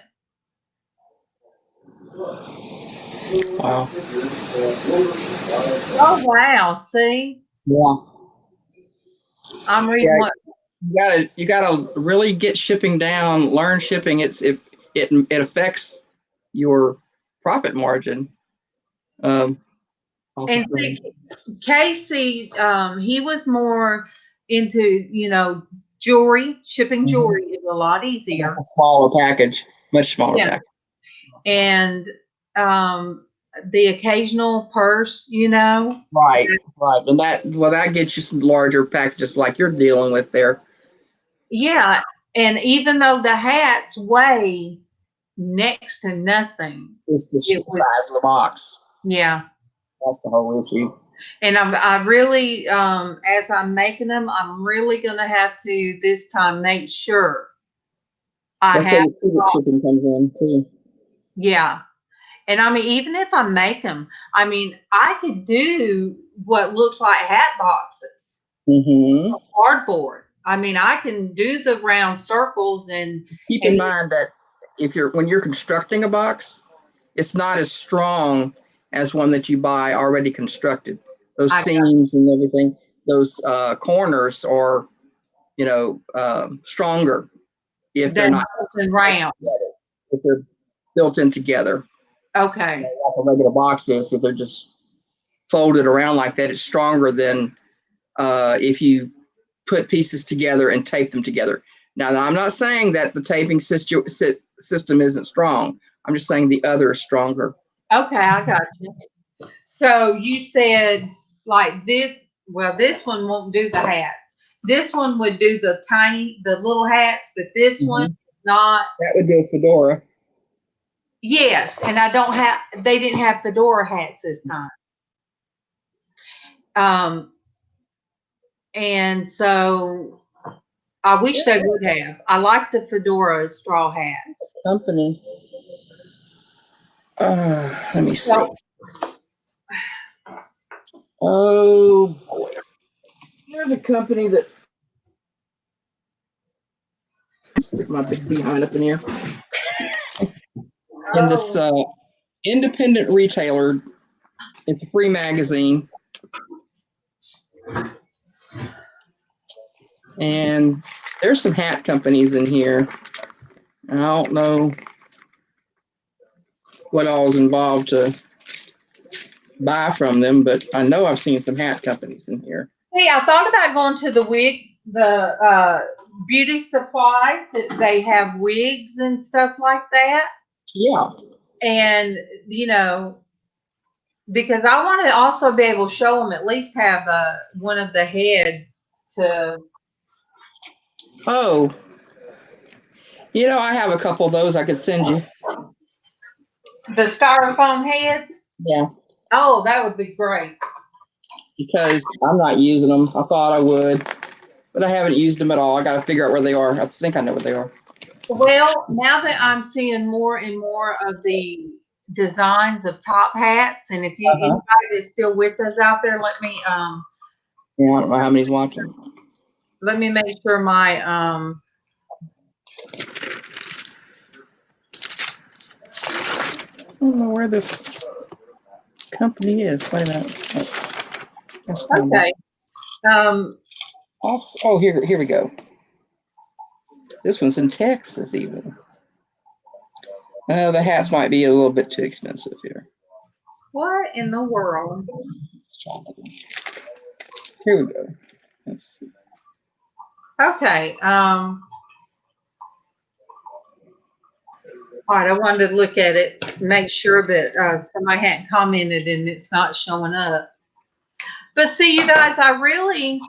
Wow. Oh wow! See? Yeah. I'm reading what you gotta really get shipping down. Learn shipping. It affects your profit margin. And see, Casey, he was more into jewelry. Shipping jewelry is a lot easier. It's a smaller package, much smaller package. And the occasional purse, Right, and that gets you some larger packages like you're dealing with there. Yeah, and even though the hats weigh next to nothing, it's the size of the box. Yeah, that's the whole issue. And I really, as I'm making them, I'm really gonna have to this time make sure I have. The shipping comes in too. Yeah. And I mean, even if I make them, I mean, I could do what looks like hat boxes, cardboard. I mean, I can do the round circles and just keep in mind that when you're constructing a box, it's not as strong as one that you buy already constructed. Those seams and everything, those corners are, stronger if they're not round. If they're built in together. Okay. Like a regular box is, if they're just folded around like that, it's stronger than if you put pieces together and tape them together. Now, I'm not saying that the taping system isn't strong. I'm just saying the other is stronger. Okay, I got you. So you said like this. Well, this one won't do the hats. This one would do the little hats, but this one not. That would do a fedora. Yes, and they didn't have fedora hats this time. And so I wish they would have. I like the fedora straw hats. Company. Let me see. Oh boy. Here's a company that stick my big behind up in here. In this independent retailer, it's a free magazine. And there's some hat companies in here. I don't know what all is involved to buy from them, but I know I've seen some hat companies in here. Hey, I thought about going to the beauty supply. That they have wigs and stuff like that. Yeah. And, you know, because I want to also be able to show them, at least have one of the heads to. Oh, you know, I have a couple of those I could send you. The styrofoam heads? Yeah. Oh, that would be great. Because I'm not using them. I thought I would, but I haven't used them at all. I got to figure out where they are. I think I know where they are. Well, now that I'm seeing more and more of the designs of top hats, and if you anybody is still with us out there, let me Yeah, I don't know how many's watching. let me make sure my I don't know where this company is. Wait a minute. okay. Oh, here we go. This one's in Texas even. The hats might be a little bit too expensive here. What in the world? Let's try another one. Here we go. Let's see. Okay. All right, I wanted to look at it, make sure that somebody hadn't commented and it's not showing up. But see, you guys, I really,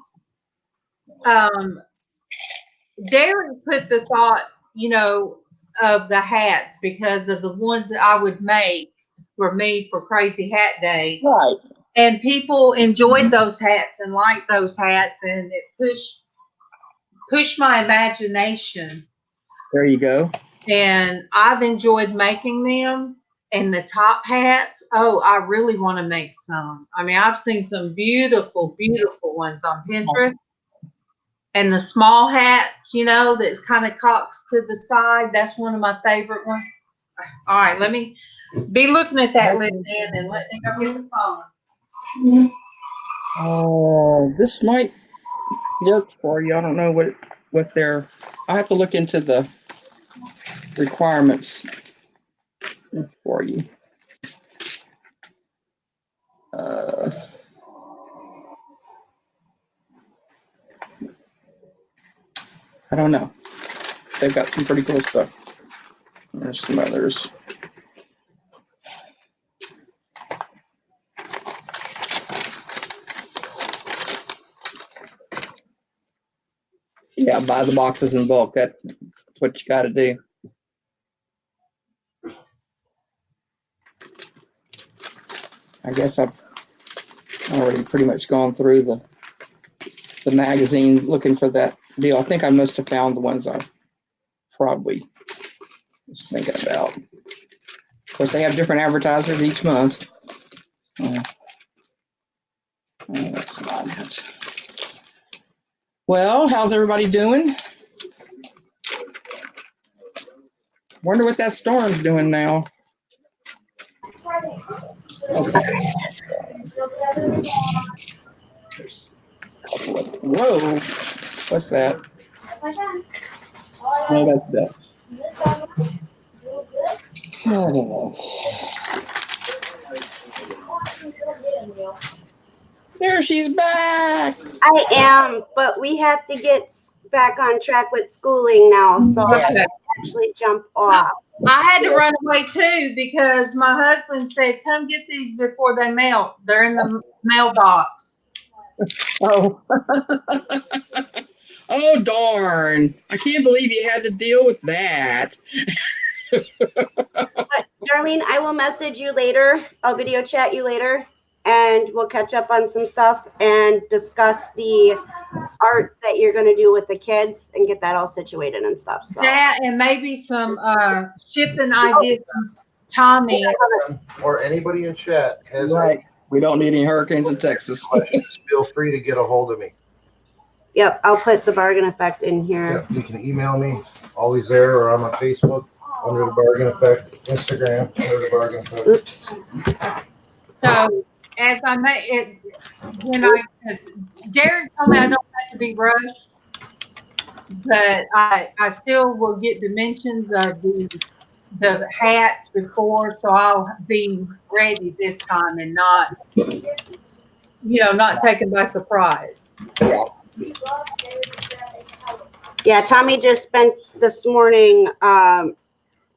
Darren put the thought, you know, of the hats because of the ones that I would make for me for Crazy Hat Day. Right. And people enjoyed those hats and liked those hats, and it pushed my imagination. There you go. And I've enjoyed making them. And the top hats, oh, I really want to make some. I mean, I've seen some beautiful, beautiful ones on Pinterest. And the small hats, you know, that's kind of cocks to the side. That's one of my favorite ones. All right, let me be looking at that list and let me go get the phone. This might work for you. I don't know what they're. I have to look into the requirements for you. I don't know. They've got some pretty cool stuff. There's some others. Yeah, buy the boxes in bulk. That's what you got to do. I guess I've already pretty much gone through the magazine looking for that deal. I think I must have found the ones I probably was thinking about. Of course, they have different advertisers each month. That's not it. Well, how's everybody doing? Wonder what that storm's doing now. Okay. Whoa, what's that? No, that's ducks. Oh. There, she's back. I am, but we have to get back on track with schooling now, so I have to actually jump off. I had to run away too because my husband said, "Come get these before they melt. They're in the mailbox." Oh. Oh, darn. I can't believe you had to deal with that. But, Darlene, I will message you later. I'll video chat you later, and we'll catch up on some stuff and discuss the art that you're going to do with the kids and get that all situated and stuff. So that and maybe some shipping ideas from Tommy. Or anybody in chat has right. We don't need any hurricanes in Texas. questions, feel free to get a hold of me. Yep, I'll put the bargain effect in here. Yep, you can email me, always there, or I'm on Facebook under the bargain effect, Instagram under the bargain effect. Oops. So as I may it, when Darren told me I don't have to be rushed, but I still will get dimensions of the hats before, so I'll be ready this time and not, not taken by surprise. Yeah, Tommy just spent this morning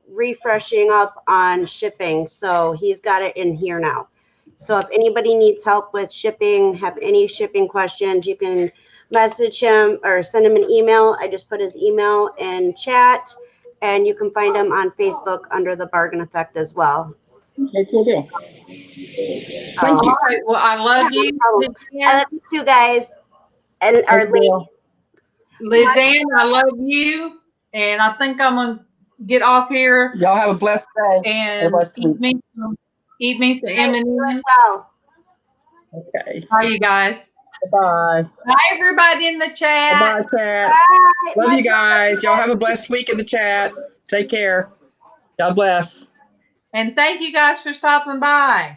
refreshing up on shipping. So he's got it in here now. So if anybody needs help with shipping, have any shipping questions, you can message him or send him an email. I just put his email in chat, and you can find him on Facebook under the Bargain Effect as well. Okay, cool deal. Thank you. All right. Well, I love you. I love you too, guys. And our ladies. LizzAnn, I love you. And I think I'm going to get off here. Y'all have a blessed day. And eat me some M&M's. Well. Okay. Bye, you guys. Bye. Bye, everybody in the chat. Bye, chat. Bye. Love you guys. Y'all have a blessed week in the chat. Take care. God bless. And thank you guys for stopping by.